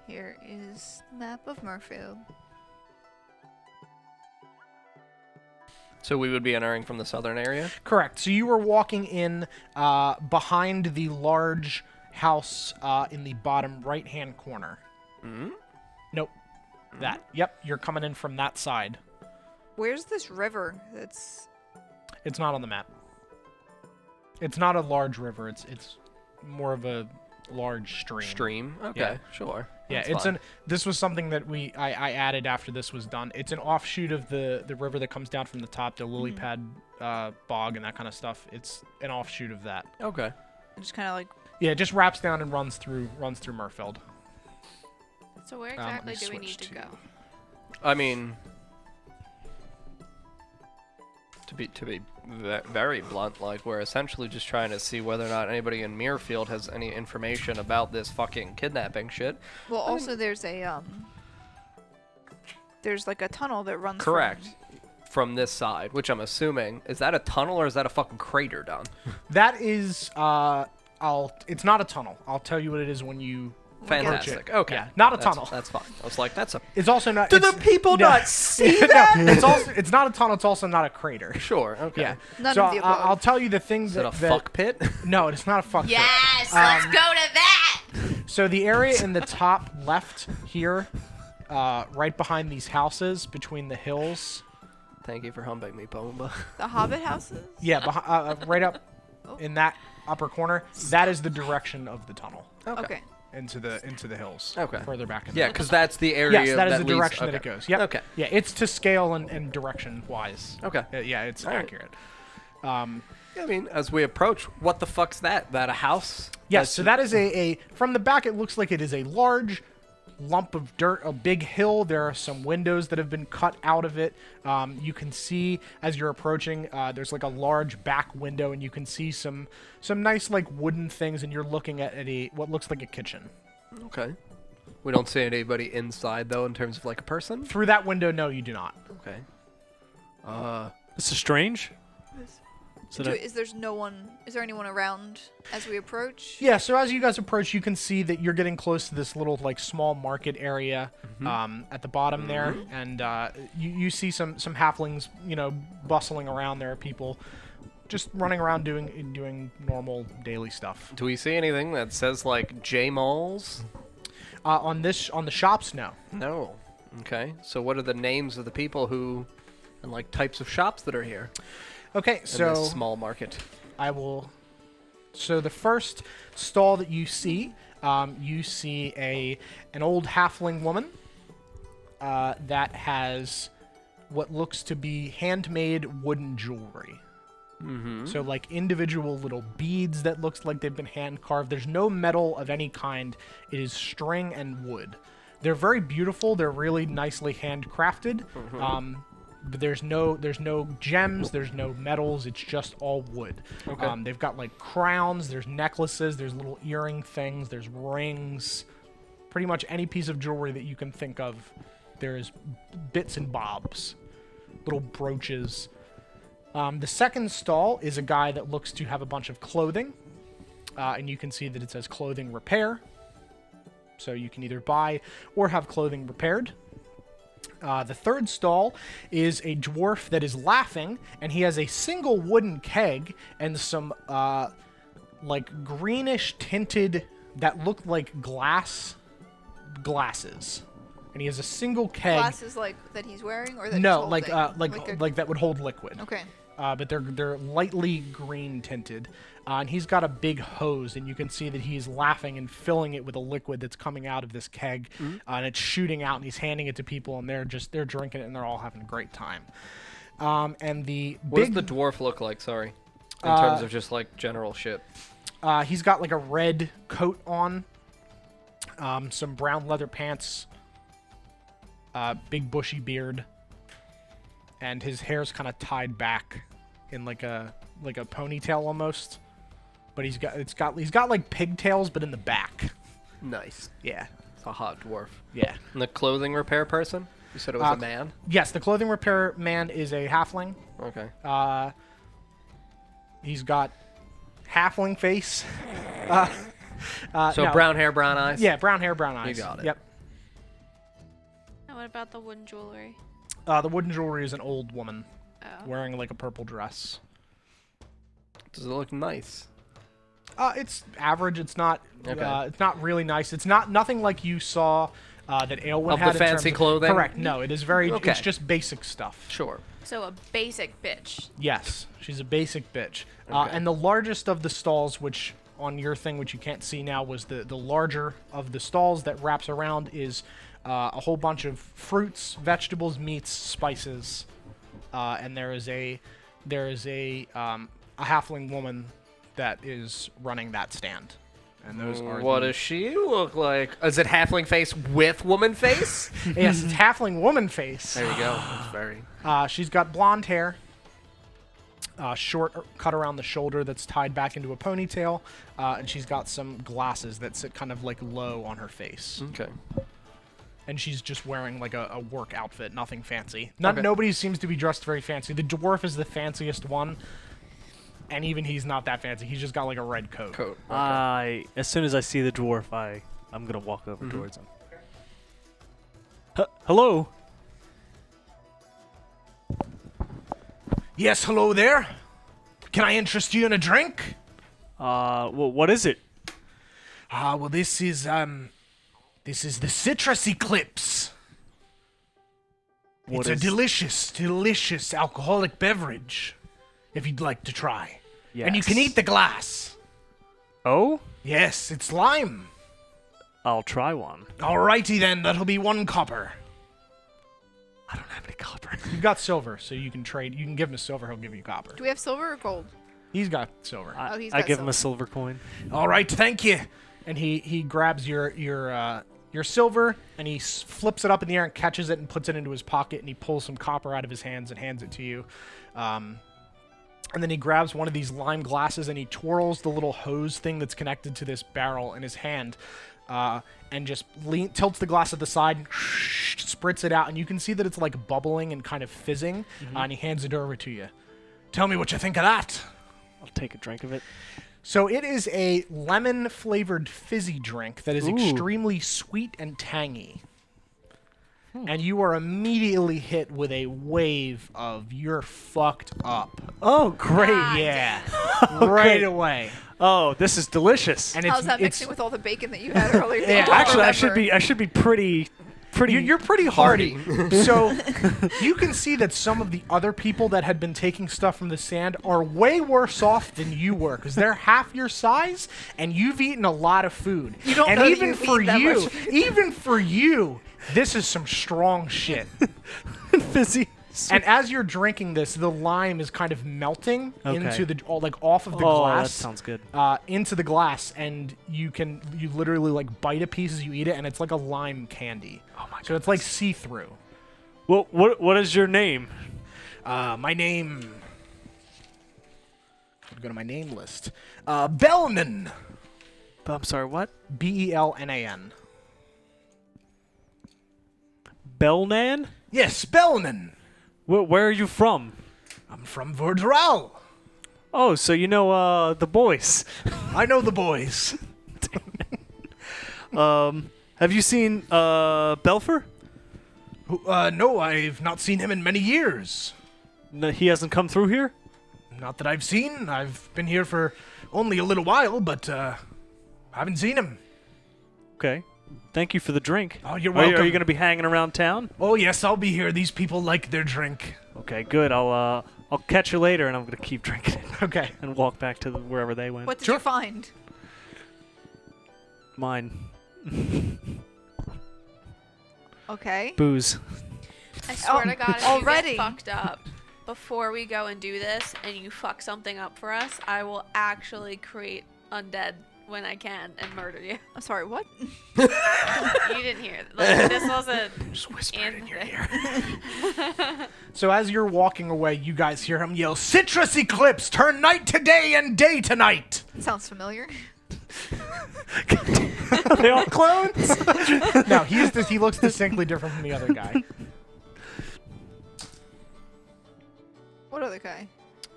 Here is the map of Mirfeld. So we would be entering from the southern area? Correct. So you were walking in behind the large house in the bottom right-hand corner. Mm-hmm. Nope. That. Yep. You're coming in from that side. Where's this river? That's It's not on the map. It's not a large river. It's more of a large stream. Stream? Okay, Yeah. sure. Yeah, That's it's fine. this was something that I added after this was done. It's an offshoot of the river that comes down from the top, the lily pad bog and that kind of stuff. It's an offshoot of that. Okay. just kind of like Yeah, it just wraps down and runs through Mirfeld. So where let exactly me do we switch need to to- go? I mean, to be very blunt, like we're essentially just trying to see whether or not anybody in Mirfield has any information about this fucking kidnapping shit. well. Also, there's a there's like a tunnel that runs. Correct. From this side, which I'm assuming, is that a tunnel or is that a fucking crater down? That is it's not a tunnel. I'll tell you what it is when you Fantastic. it. Okay. Yeah, not a That's- tunnel. That's fine. I was like, that's a It's also not. Do the it's- people yeah. not see No, that? it's not a tunnel. It's also not a crater. Sure. Okay. Yeah. None so of the above. I'll tell you the thing Is it that a fuck pit? No, it's not a fuck pit. Yes, let's go to that. So the area in the top left here, right behind these houses, between the hills. Thank you for humping me, Bomba. The Hobbit houses. Yeah, right up in that upper corner. That is the direction of the tunnel Okay. into the hills. Okay. Further back in. Yeah, the because that's the area. Yes, that is the leads- direction that it okay. goes. Yep. Okay. Yeah, it's to scale and direction wise. Okay. Yeah, it's All right. accurate. Yeah, I mean, as we approach, what the fuck's that? That a house? Yes, so that is a from the back. It looks like it is a large lump of dirt, a big hill. There are some windows that have been cut out of it. You can see as you're approaching, there's like a large back window, and you can see some nice like wooden things, and you're looking at what looks like a kitchen. Okay. We don't see anybody inside though, in terms of like a person. Through that window, no, you do not. Okay. This is strange. So Is there anyone around as we approach? Yeah, so as you guys approach, you can see that you're getting close to this little like small market area at the bottom there, and you see some halflings, bustling around. There are people just running around doing normal daily stuff. Do we see anything that says like J Malls? On the shops, no. No. Okay. So what are the names of the people and like types of shops that are here Okay, in so this small market? I will. So the first stall that you see an old halfling woman that has what looks to be handmade wooden jewelry. Mm-hmm. So like individual little beads that looks like they've been hand carved. There's no metal of any kind. It is string and wood. They're very beautiful. They're really nicely handcrafted. But there's no gems, there's no metals, it's just all wood. Okay. They've got like crowns, there's necklaces, there's little earring things, there's rings. Pretty much any piece of jewelry that you can think of, there's bits and bobs, little brooches. The second stall is a guy that looks to have a bunch of clothing, and you can see that it says clothing repair. So you can either buy or have clothing repaired. The third stall is a dwarf that is laughing, and he has a single wooden keg and some like greenish tinted that look like glasses. And he has a single keg. Glasses like that he's wearing, or that No, he's holding? like that would hold liquid. Okay. But they're lightly green tinted, and he's got a big hose, and you can see that he's laughing and filling it with a liquid that's coming out of this keg, and it's shooting out, and he's handing it to people, and they're drinking it, and they're all having a great time. And the What big, does the dwarf look like? Sorry, in terms of just like general shit. he's got like a red coat on, some brown leather pants, big bushy beard. And his hair's kind of tied back in like a ponytail almost, but he's got like pigtails, but in the back. Nice. Yeah, It's a hot dwarf. yeah. And the clothing repair person? You said it was a man? Yes, the clothing repair man is a halfling. Okay. He's got halfling face. So no. brown hair, brown eyes? Yeah, brown hair, brown eyes. You got it. Yep. And what about the wooden jewelry? The wooden jewelry is an old woman Oh. wearing like a purple dress. Does it look nice? It's average. It's not. Okay. It's not really nice. It's nothing like you saw that Aelwyn Of had. the in fancy terms of- clothing? Correct. No, it is very. Okay. It's just basic stuff. Sure. So a basic bitch. Yes, she's a basic bitch. Okay. And the largest of the stalls, which on your thing, which you can't see now, was the larger of the stalls that wraps around is a whole bunch of fruits, vegetables, meats, spices, and there is a halfling woman that is running that stand. And those are What does she look like? Is it halfling face with woman face? Yes, it's halfling woman face. There you go. That's very... She's got blonde hair, short cut around the shoulder that's tied back into a ponytail, and she's got some glasses that sit kind of like low on her face. Okay. And she's just wearing like a work outfit, nothing fancy. Okay. Nobody seems to be dressed very fancy. The dwarf is the fanciest one, and even he's not that fancy. He's just got like a red coat. Okay. As soon as I see the dwarf, I'm gonna walk over towards him. Hello. Yes, hello there. Can I interest you in a drink? What is it? Well, this is the Citrus Eclipse. What It's a is- delicious alcoholic beverage, if you'd like to try. Yes. And you can eat the glass. Oh, Yes, it's lime. I'll try one. Alrighty then, that'll be 1 copper. I don't have any copper. You've got silver, so you can trade. You can give him a silver, he'll give you copper. Do we have silver or gold? He's got silver. Oh, he's I got give him a silver. silver coin. All right, thank you. And he grabs your silver and he flips it up in the air and catches it and puts it into his pocket and he pulls some copper out of his hands and hands it to you. And then he grabs one of these lime glasses and he twirls the little hose thing that's connected to this barrel in his hand, and just tilts the glass to the side, and spritz it out, and you can see that it's like bubbling and kind of fizzing. And he hands it over to you. Tell me what you think of that. I'll take a drink of it. So it is a lemon-flavored fizzy drink that is Ooh. extremely sweet and tangy. And you are immediately hit with a wave of "you're fucked up." Oh, great. Yeah. Right away. Oh, this is delicious. And How's that mixing with all the bacon that you had earlier? that you Yeah, don't Actually, remember? I should be pretty. You're pretty hardy. So you can see that some of the other people that had been taking stuff from the sand are way worse off than you were because they're half your size and you've eaten a lot of food. You don't and know that even you've for eaten that you, much food. even for you, this is some strong shit. fizzy. And as you're drinking this, the lime is kind of melting into the off of the Oh, glass. that sounds good. Into the glass, and you literally like bite a piece as you eat it, and it's like a lime candy. Oh my god. So it's like see-through. Well, what is your name? My name. I'll go to my name list. Bellman. I'm sorry, what? Belnan. Belnan? Yes, Bellman. Where are you from? I'm from Verdral. Oh, so you know the boys. I know the boys. Have you seen Belfer? No, I've not seen him in many years. No, he hasn't come through here? Not that I've seen. I've been here for only a little while, but haven't seen him. Okay. Thank you for the drink. Oh, you're Are you welcome. going to be hanging around town? Oh, yes, I'll be here. These people like their drink. Okay, good. I'll catch you later, and I'm going to keep drinking it Okay. and walk back to wherever they went. What did Sure. you find? Mine. Okay. Booze. I swear to God, if already? you get fucked up before we go and do this, and you fuck something up for us, I will actually create undead when I can and murder you. I'm sorry, what? You didn't hear it. Like, this wasn't Just whisper it in your thing. ear. So as you're walking away, you guys hear him yell, "Citrus eclipse! Turn night to day and day to night!" Sounds familiar. Are they all clones? No, he looks distinctly different from the other guy. What other guy?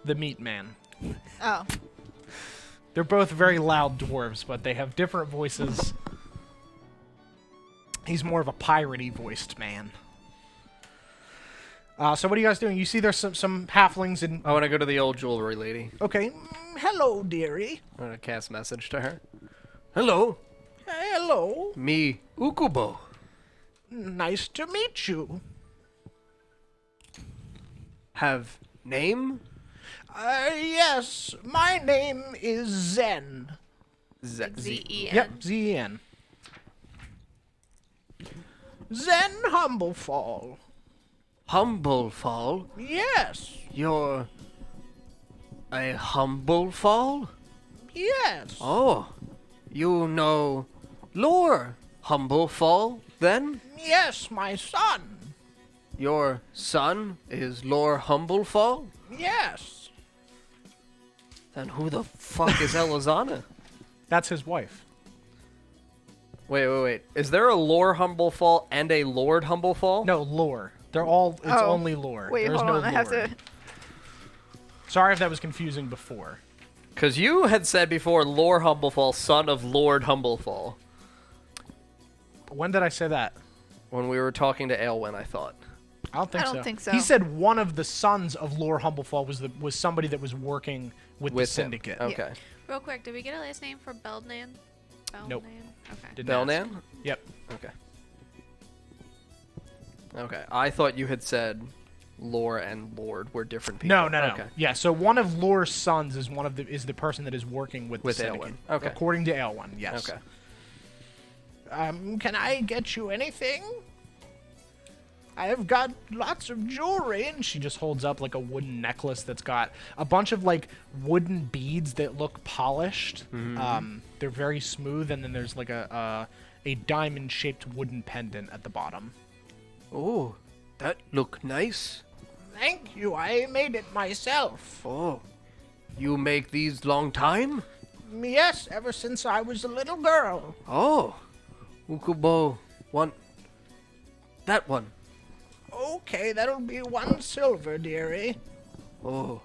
The meat man. Oh. They're both very loud dwarves, but they have different voices. He's more of a piratey voiced man. So what are you guys doing? You see there's some halflings and... I want to go to the old jewelry lady. Okay. Hello, dearie. I'm going to cast message to her. Hello, Hello. me Ukubo. Nice to meet you. Have name? Yes, my name is Zen. Z-E-N. Yep, Z-E-N. Zen Humblefal. Humblefal? Yes, You're a Humblefal? yes. Oh, you know Lore Humblefal, then? Yes, my son. Your son is Lore Humblefal? Yes. Then who the fuck is Elizana? That's his wife. Wait. Is there a Lore Humblefal and a Lord Humblefal? No, lore. They're all, it's Oh. only lore. Wait, There's hold no on. I have lord. to. Sorry if that was confusing before. Because you had said before Lore Humblefal, son of Lord Humblefal. When did I say that? When we were talking to Aelwyn, I thought. I don't think I so. don't think so. He said one of the sons of Lord Humblefall was somebody that was working with the With him. syndicate. Okay. Real quick, did we get a last name for Beldnan? Nope. Okay. Didn't ask. Belnan? Yep. Okay. Okay. I thought you had said Lore and Lord were different people. No. Okay. Yeah, so one of Lore's sons is the person that is working with With the syndicate. Aelwyn. Okay. According to Aelwyn, yes. Okay. Can I get you anything? I have got lots of jewelry, and she just holds up like a wooden necklace that's got a bunch of like wooden beads that look polished. They're very smooth, and then there's like a diamond-shaped wooden pendant at the bottom. Oh, that look nice. Thank you. I made it myself. Oh, you make these long time? Yes, ever since I was a little girl. Oh, Ukubo, want that one? Okay, that'll be 1 silver, dearie. Oh,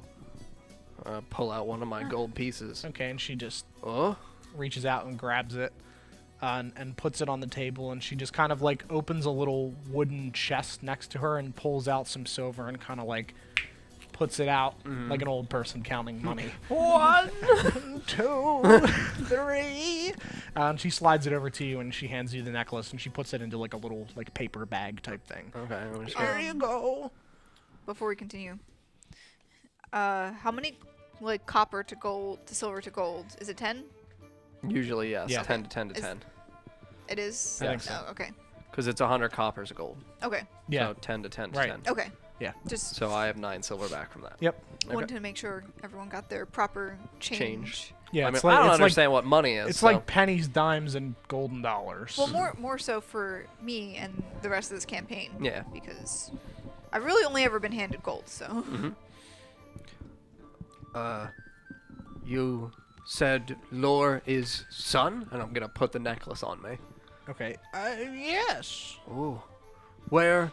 Pull out one of my gold pieces. Okay, and she just Oh? reaches out and grabs it and puts it on the table, and she just kind of like opens a little wooden chest next to her and pulls out some silver and kind of like puts it out like an old person counting money. 1, 2, 3. And she slides it over to you, and she hands you the necklace, and she puts it into like a little like paper bag type thing. Okay, I'm just There you go. Before we continue, how many like copper to gold to silver to gold? Is it 10? Usually, yes. Yeah. 10 to 10 to Is- 10. It is. I think so. Oh, okay. Because it's 100 coppers of gold. Okay. Yeah. So 10 to 10 to Right. 10. Okay. Yeah. Just So I have 9 silver back from that. Yep. wanted to make sure everyone got their proper change. Yeah. I mean, it's like, I don't it's understand what money is. Like, it's so. like pennies, dimes, and golden dollars. Well, more so for me and the rest of this campaign. Yeah. Because I've really only ever been handed gold, so. Mm-hmm. You said Lore is son? And I'm going to put the necklace on me. Okay. Yes. Ooh. Where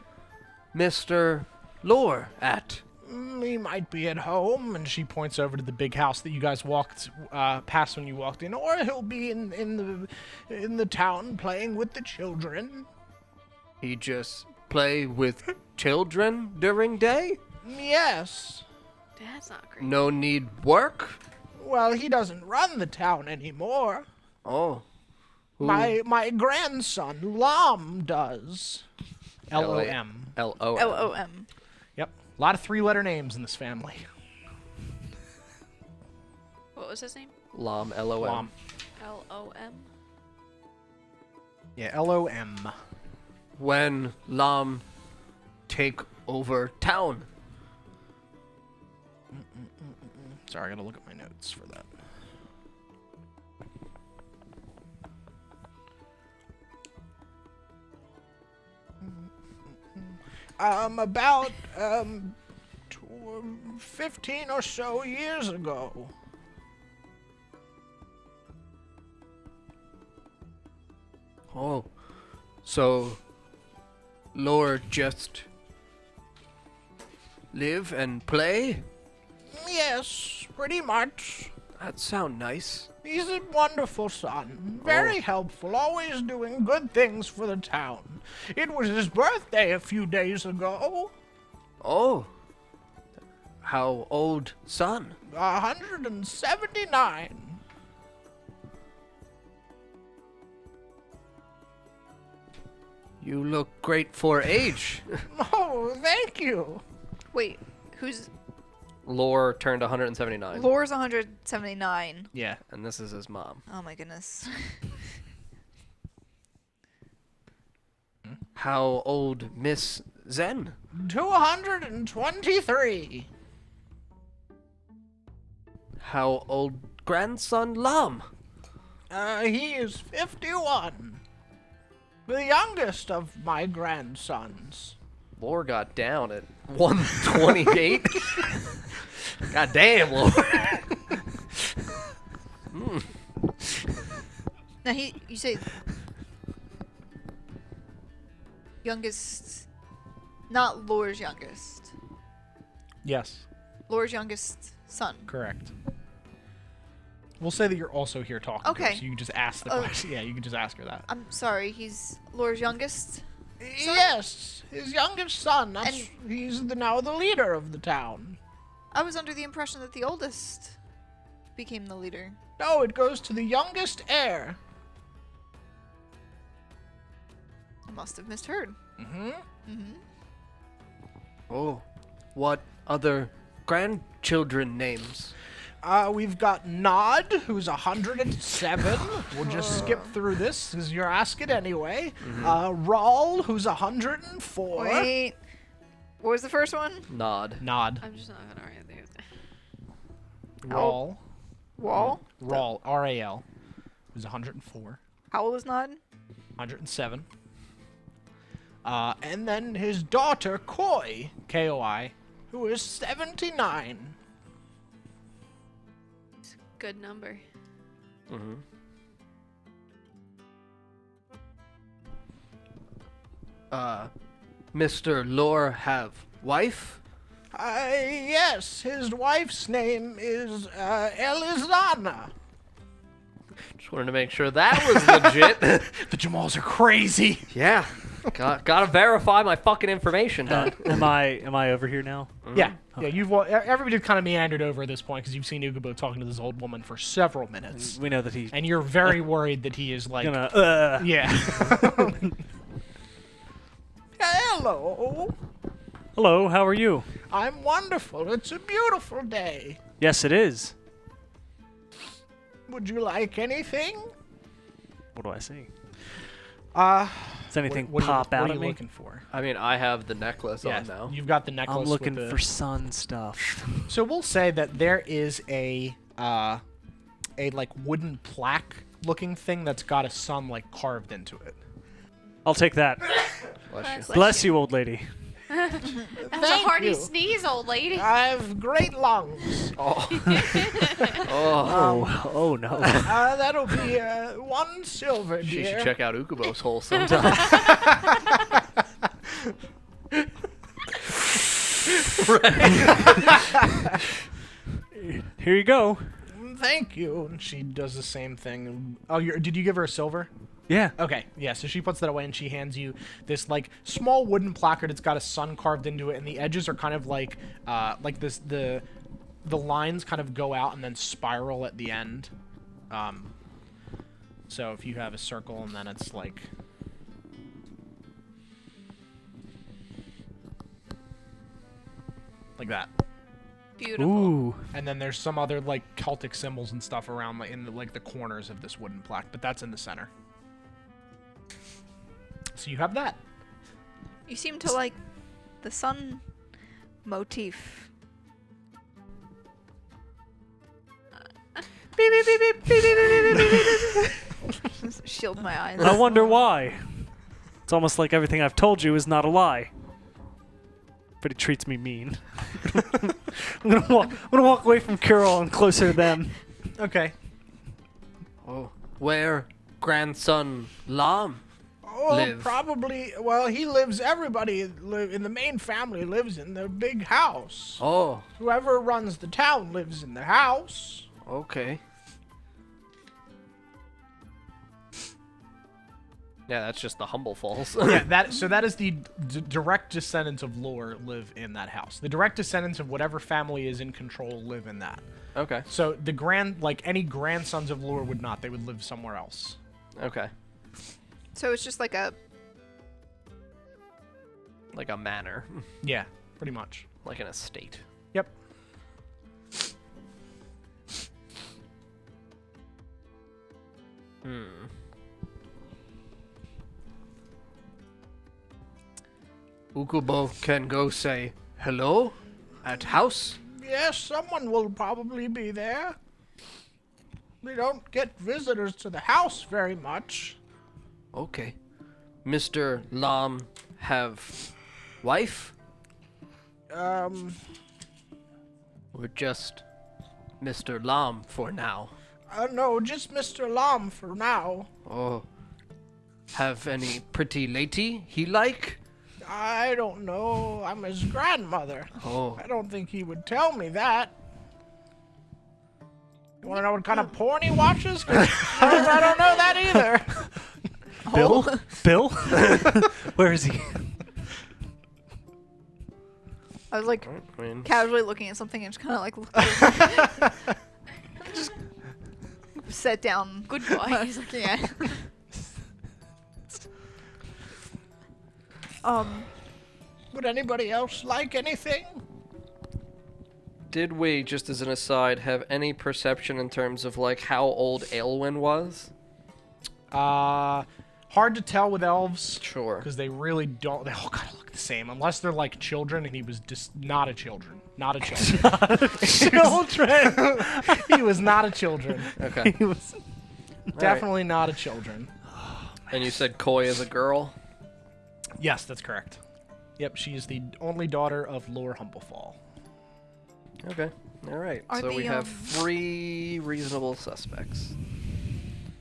Mr. Lore at? He might be at home, and she points over to the big house that you guys walked past when you walked in, or he'll be in the town playing with the children. He just play with children during day? Yes. That's not great. No need work? Well, he doesn't run the town anymore. Oh. Who- My grandson Lom does. Lom. L-O-M. LOM. Yep. A lot of 3-letter names in this family. What was his name? Lom, L-O-M. Lom. Lom. Yeah, Lom. When Lom take over town? Sorry, I gotta look at my notes for that. About 15 or so years ago. Oh. So, Lore just live and play? Yes, pretty much. That sound nice. He's a wonderful son. Very helpful, always doing good things for the town. It was his birthday a few days ago. Oh. How old son? 179. You look great for age. Oh, thank you. Wait, who's. Lore turned 179. Lore's 179. Yeah. And this is his mom. Oh my goodness. How old Miss Zen? 223. How old grandson Lam? He is 51. The youngest of my grandsons. Lore got down at 128. God damn, Lore. Now you say youngest, not Lore's youngest. Yes, Lore's youngest son. correct. We'll say that you're also here talking to her, Okay. so you can just ask the question. Yeah, you can just ask her that. I'm sorry, he's Lore's youngest. Yes, his youngest son. He's now the leader of the town. I was under the impression that the oldest became the leader. No, it goes to the youngest heir. I must have misheard. Oh. What other grandchildren names? We've got Nod, who's 107. We'll just skip through this, because you're asking anyway. Rawl, who's 104. Wait, what was the first one? Nod. Nod. I'm just not gonna write these. Rawl. Wall. Rawl, R-A-L, who's 104. How old is Nod? 107. And then his daughter, Koi, K-O-I, who is 79. It's a good number. Mm-hmm. Mr. Lore have wife? Yes, his wife's name is Elizana. Just wanted to make sure that was legit. The Jamals are crazy. Yeah. Gotta verify my fucking information, Doug. Am I over here now? Yeah, everybody kind of meandered over at this point because you've seen Ukubo talking to this old woman for several minutes. We know that he's And you're very worried that he is like... gonna. Yeah. Hello. Hello, how are you? I'm wonderful. It's a beautiful day. Yes, it is. Would you like anything? What do I see? Does anything pop out what are at you me? looking for? I mean, I have the necklace Yeah, on now. you've got the necklace. I'm looking with the... for sun stuff. So we'll say that there is a like wooden plaque looking thing that's got a sun like carved into it. I'll take that. Bless you. Bless you, old lady. That's a Thank hearty you. sneeze, old lady. I've great lungs. Oh. Oh no. That'll be 1 silver, She dear. should check out Ukubo's hole sometime. Here you go. Thank you. And she does the same thing. Oh, did you give her a silver? Yeah. Okay, yeah, so she puts that away and she hands you this, like, small wooden placard. It's got a sun carved into it, and the edges are kind of like this, the lines kind of go out and then spiral at the end. So if you have a circle and then it's like... like that. Beautiful. Ooh. And then there's some other, like, Celtic symbols and stuff around, like, in the, like, the corners of this wooden plaque, but that's in the center. So you have that. You seem to like the sun motif. Shield my eyes. I wonder why. It's almost like everything I've told you is not a lie. But it treats me mean. I'm gonna walk away from Carol and closer to them. Okay. Oh. Where grandson Lam? Oh, Live. probably. Well, he lives. Everybody in the main family lives in the big house. Oh, Whoever runs the town lives in the house. okay. Yeah, that's just the Humblefalls. Yeah, so that is the direct descendants of Lore live in that house. The direct descendants of whatever family is in control live in that. Okay. So any grandsons of Lore would not. They would live somewhere else. Okay. So it's just like a manor. Yeah, pretty much. Like an estate. Yep. Ukubo can go say hello at house. Yes, someone will probably be there. We don't get visitors to the house very much. Okay. Mr. Lam have wife? Or just Mr. Lam for now? No, just Mr. Lam for now. Oh. Have any pretty lady he like? I don't know. I'm his grandmother. Oh. I don't think he would tell me that. You want to know what kind of porn he watches? 'Cause I don't know that either. Bill? Bill? Where is he? I was like I mean, casually looking at something and just kind of like looking. Just sat down. Good boy. I was looking at. Would anybody else like anything? did we, just as an aside, have any perception in terms of like how old Aelwyn was? Hard to tell with elves. Sure. Because they really don't. They all kind of look the same, unless they're like children, and he was just not a children. Not a children. Children. He was not a children. Okay. He was. Definitely not a children. And you said Koi is a girl? Yes, that's correct. Yep, she is the only daughter of Lord Humblefal. Okay. All right. Are So we the, have 3 reasonable suspects.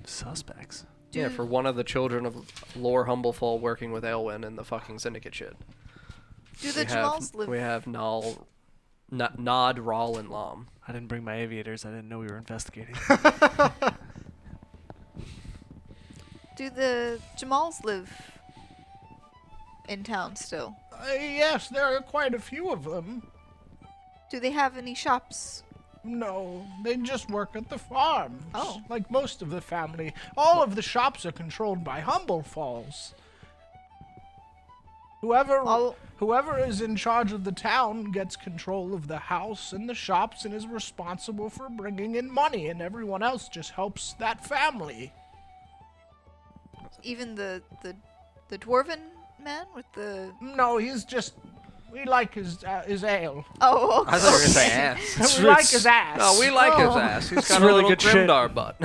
Suspects. Yeah, for one of the children of Lore Humblefall working with Aelwyn and the fucking syndicate shit. Do the We have- Jamals live? We have Nal Nod, Rawl, and Lom. I didn't bring my aviators. I didn't know we were investigating. Do the Jamals live in town still? Yes, there are quite a few of them. Do they have any shops? No, they just work at the farms. Oh. Like most of the family. All of the shops are controlled by Humblefals. Whoever is in charge of the town gets control of the house and the shops and is responsible for bringing in money, and everyone else just helps that family. Even the dwarven man with the... No, he's just... We like his ale. Oh, okay. I thought you were going to say ass. We like his ass. No, we like his ass. He's got a really little good shit. Grimdar butt.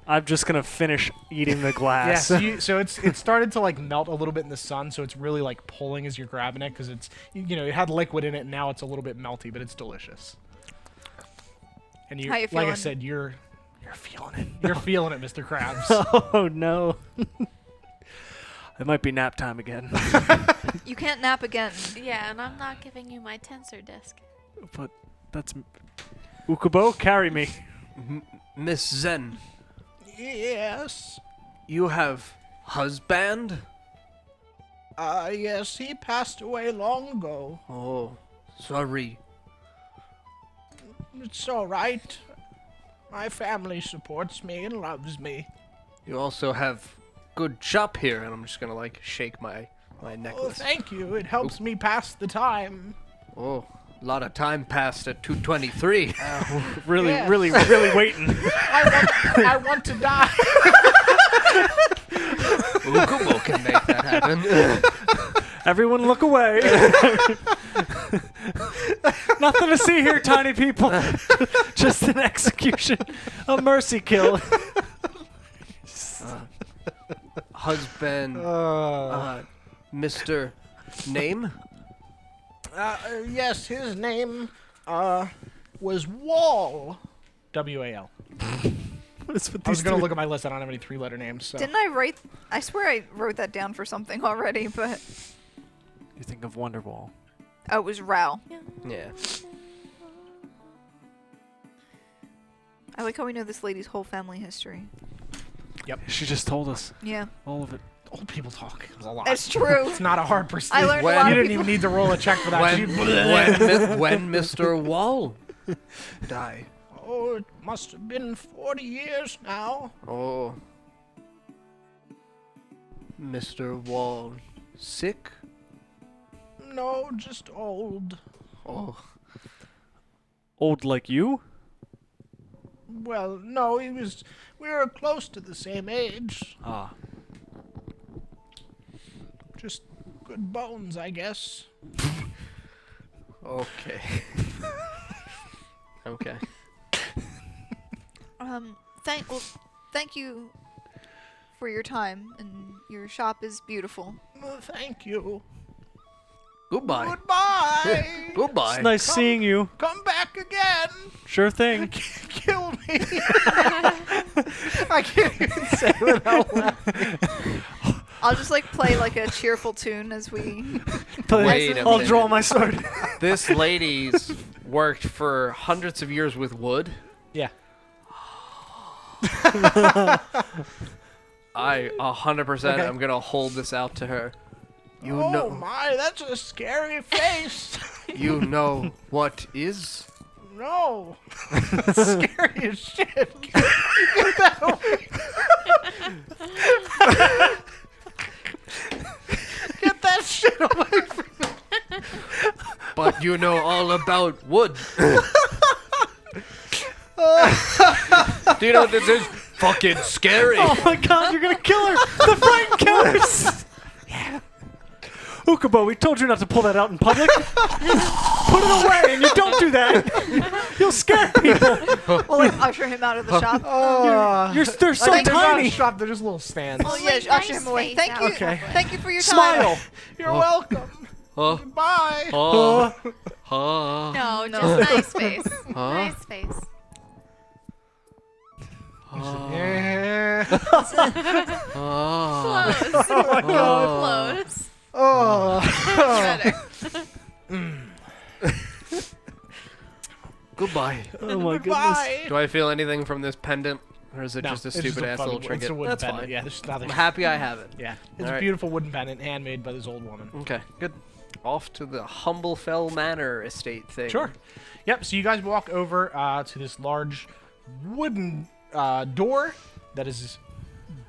I'm just gonna finish eating the glass. Yeah, so it started to like melt a little bit in the sun, so it's really like pulling as you're grabbing it because it's it had liquid in it and now it's a little bit melty, but it's delicious. And you, How you like I feeling? said, you're feeling it. You're feeling it, Mr. Krabs. Oh no. It might be nap time again. You can't nap again. Yeah, and I'm not giving you my tensor disc. But that's Ukubo, carry me. Miss Zen, Yes. you have husband? Yes, he passed away long ago. Oh, sorry. It's all right. My family supports me and loves me. You also have good shop here, and I'm just gonna like shake my Oh, necklace. thank you. It helps me pass the time. Oh, a lot of time passed at 2:23. Really, Yes. really waiting. I want to die. Ukubo can make that happen. Everyone look away. Nothing to see here, tiny people. Just an execution. A mercy kill. Husband, Mr. Name? Yes, his name was Wall. W-A-L. What is with I was these going to three- look at my list. I don't have any three-letter names. So. Didn't I write... I swear I wrote that down for something already, but... You think of Wonderwall. Oh, it was Rao. Yeah. I like how we know this lady's whole family history. She just told us Yeah. all of it. Old people talk a lot. It's true. It's not a hard procedure. I learned When- a lot You of didn't people... even need to roll a check for that. When Mr. Wall died? Oh, it must have been 40 years now. Oh. Mr. Wall sick? No, just old. Oh. Old like you? Well, no, we were close to the same age. Ah. Just good bones, I guess. Okay. Okay. Thank you for your time, and your shop is beautiful. Well, thank you. Goodbye. Goodbye. Goodbye. It's nice seeing you. Come back again. Sure thing. Kill me. I can't even say it out loud. I'll just like play like a cheerful tune as we... Wait a I'll minute. draw my sword. This lady's worked for hundreds of years with wood. Yeah. I 100% Okay. am gonna hold this out to her. You Oh know, my, that's a scary face. you know what is? No. That's scary as shit. Get that away. Get that shit away from me. But you know all about wood. Do you know what this is? Fucking scary. Oh my god, you're gonna kill her! The frightened killers! Yeah. Ukubo, we told you not to pull that out in public. Put it away, and you don't do that. You'll scare people. We'll like usher him out of the shop. They're so They're not a tiny. shop, they're just little stands. Oh Like, yeah, usher nice him away. face Thank you. out. Okay. Thank you for your time. Smile. You're welcome. Oh, Goodbye. oh, oh, No, No. just nice face. Huh? Nice face. Yeah. oh. Close. Oh my god. Close. Oh. Better. Goodbye. Oh my goodness. Bye. Do I feel anything from this pendant? Or is it No, just a it's stupid ass fun little wo- trinket? It's a wooden That's pendant. fine. Yeah, there's nothing. I'm happy I have it. Yeah, it's a Alright. beautiful wooden pendant handmade by this old woman. Okay, good. Off to the Humblefell Manor estate thing. Sure. Yep. So you guys walk over to this large wooden door that is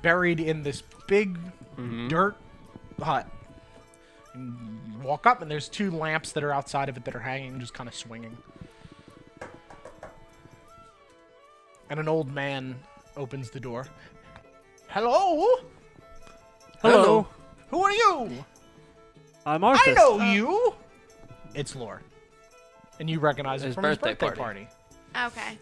buried in this big dirt hut. And you walk up, and there's 2 lamps that are outside of it that are hanging, just kind of swinging. And an old man opens the door. Hello? Hello. Who are you? I'm Arthur. I know you. It's Lore. And you recognize it His from his birthday birthday party. party. Okay.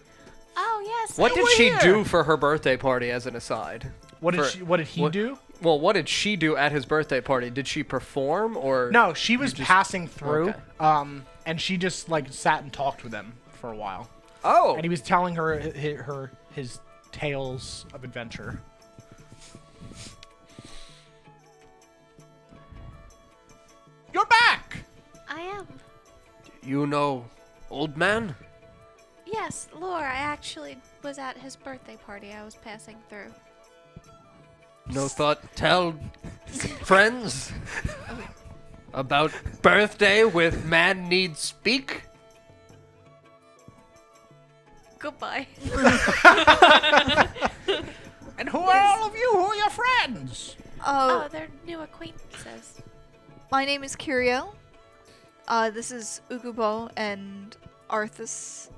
Oh yes. What I- did we're she here. do for her birthday party as an aside? What did For- what did he what- do? Well, what did she do at his birthday party? Did she perform or No, she was passing through. Okay. And she just like sat and talked with him for a while. Oh, And he was telling her his tales of adventure. You're back. I am. you know, old man? Yes, Laura. I actually was at his birthday party. I was passing through. No thought tell friends about birthday with man needs speak? Goodbye. And who are all of you? Who are your friends? Oh, they're new acquaintances. My name is Curiel. This is Ukubo and Arthas.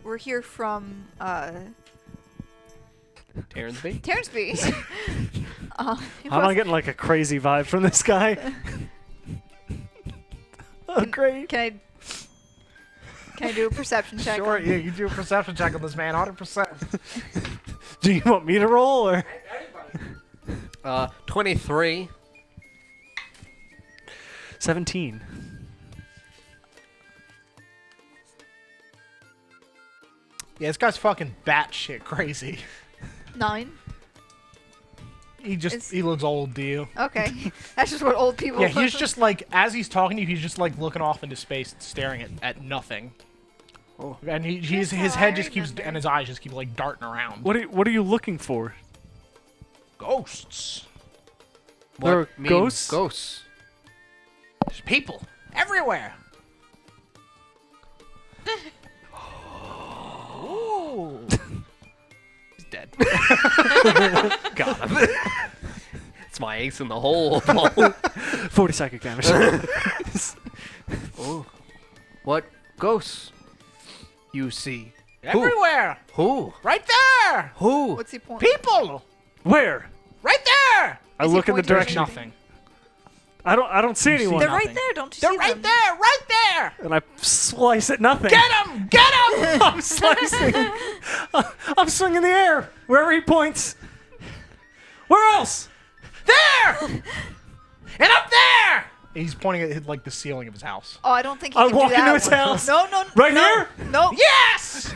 We're here from Taernsby? Taernsby. I'm not getting like a crazy vibe from this guy. Oh, great. Can I do a perception check? Sure, yeah, you do a perception check on this man, 100%. Do you want me to roll or? 23. 17. Yeah, this guy's fucking batshit crazy. 9. He looks old to you. Okay, that's just what old people. Yeah, he's just like, as he's talking to you, he's just like looking off into space, staring at nothing. Oh. And his That's how head I just keeps, remember. and his eyes just keep like darting around. What are you looking for? Ghosts. There are What mean ghosts? Ghosts. There's people everywhere. Ooh. He's dead. Got him. It's my ace in the hole. 40 psychic damage. Oh. What ghosts you see? Everywhere. Who? Right there. Who? What's he point? People. Where? Right there. I Is he look in the pointing at direction. Nothing. I don't see You see anyone. They're nothing. right there. Don't you They're see right them? there. Right there. And I slice at nothing. Get him. Get him. I'm slicing. I'm swinging the air wherever he points. Where else? There. And up there. He's pointing at like the ceiling of his house. Oh, I don't think he I can walk do that into his one. house. No, no, Right no, here? No. Yes.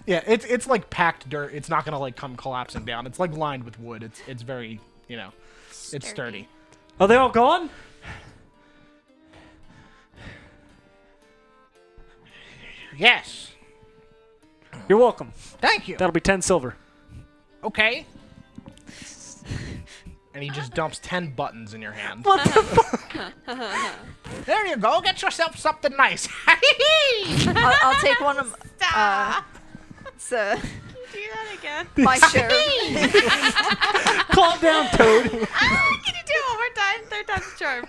Yeah, it's like packed dirt. It's not gonna like come collapsing down. It's like lined with wood. It's very, it's sturdy. Are they all gone? Yes. You're welcome. Thank you. That'll be 10 silver. Okay. And he just dumps 10 buttons in your hand. What the There you go. Get yourself something nice. I'll take one of it's Do that again. my share. Calm down, Toad. Can you do it one more time? Third time's the charm.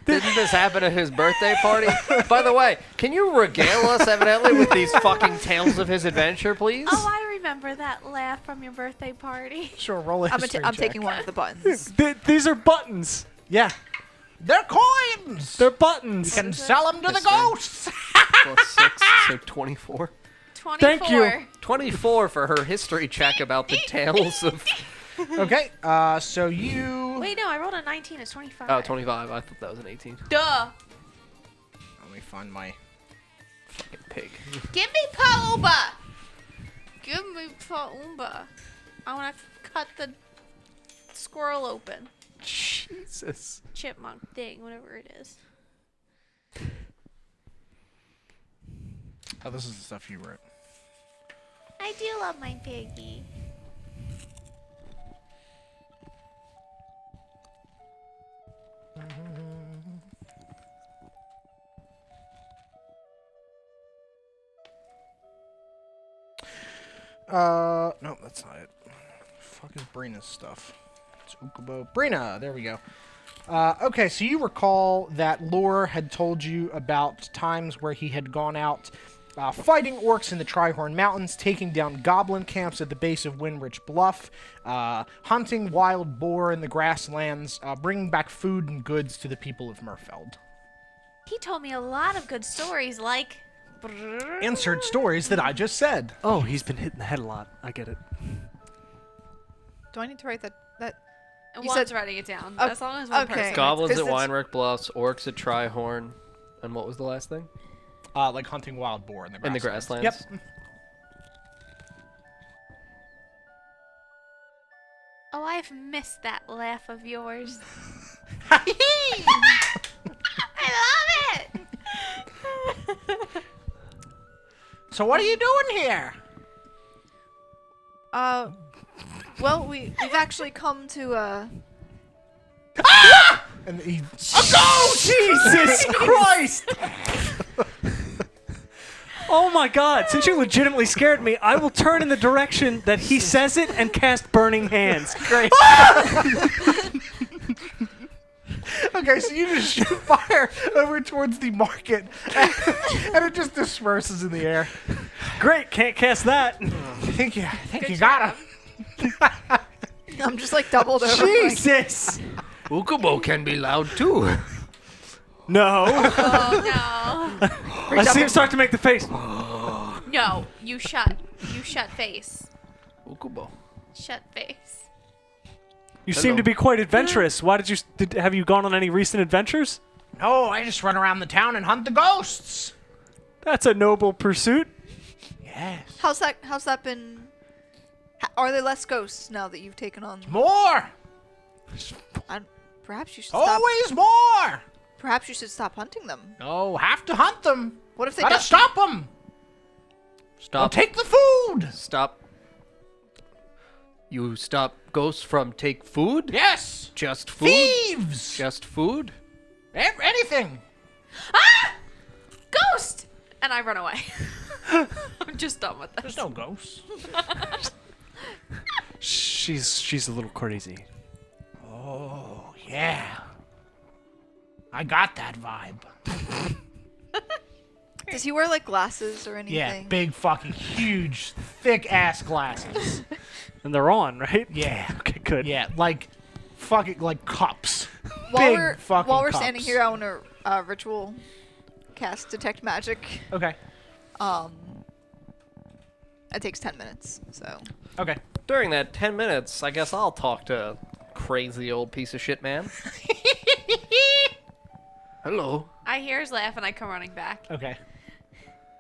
Didn't this happen at his birthday party? By the way, can you regale us evidently with these fucking tales of his adventure, please? Oh, I remember that laugh from your birthday party. Sure, roll a I'm history I'm check. taking one of the buttons. These are buttons. Yeah. They're coins. They're buttons. You can sell them to the History. ghosts. Plus 6, so 24. 24. Thank you. 24 for her history check about the tales of... Okay, so you... Wait, no, I rolled a 19. It's 25. Oh, 25. I thought that was an 18. Duh. Let me find my... Fucking pig. Give me Paumba. Give me Paumba. I want to cut the squirrel open. Jesus. Chipmunk thing, whatever it is. Oh, this is the stuff you wrote. I do love my piggy. No, that's not it. Fuck is Brina's stuff? It's Ukubo. Brina, there we go. Okay, so you recall that Lore had told you about times where he had gone out fighting orcs in the Trihorn Mountains, taking down goblin camps at the base of Windrich Bluff, hunting wild boar in the grasslands, bringing back food and goods to the people of Mirfeld. He told me a lot of good stories, like... Insert stories that I just said. Oh, he's been hit in the head a lot. I get it. Do I need to write that? You One's said- writing it down. Oh, As long as one okay. person. Goblins at 'Cause that's- Weinreich Bluffs, orcs at Trihorn, and what was the last thing? Like hunting wild boar in the In the grasslands. grasslands. Yep. Oh, I've missed that laugh of yours. I I love it! So what are you doing here? Well, we've actually come to And he Jesus Christ! Oh my God! Since you legitimately scared me, I will turn in the direction that he says it and cast Burning Hands. Great. Okay, so you just shoot fire over towards the market, and it just disperses in the air. Great. Can't cast that. I think you Good got him. I'm just like doubled over. Jesus. Ukubo can be loud too. No. Oh, no. I see him start to make the face. No, you shut. You shut face. Ukubo. Shut face. You seem to be quite adventurous. Why have you gone on any recent adventures? No, I just run around the town and hunt the ghosts. That's a noble pursuit. Yes. How's that been? Are there less ghosts now that you've taken on? More. Perhaps you should stop. Always more. Perhaps you should stop hunting them. No, have to hunt them. What if they Gotta don't? stop them. They'll Stop. take the food. Stop. You stop ghosts from take food? Yes. Just food? Thieves. Just food? Anything. Ah! Ghost! And I run away. I'm just done with There's this. no ghosts. She's a little crazy. Oh, yeah. I got that vibe. Does he wear like glasses or Yeah, anything? big fucking huge, thick ass glasses. And they're on, right? Yeah. Okay, good. Yeah, like fucking like cups. While Big we're fucking while we're cups. standing here, I want to ritual cast detect magic. Okay. It takes 10 minutes, so. Okay. During that 10 minutes, I guess I'll talk to crazy old piece of shit man. Hello. I hear his laugh and I come running back. Okay.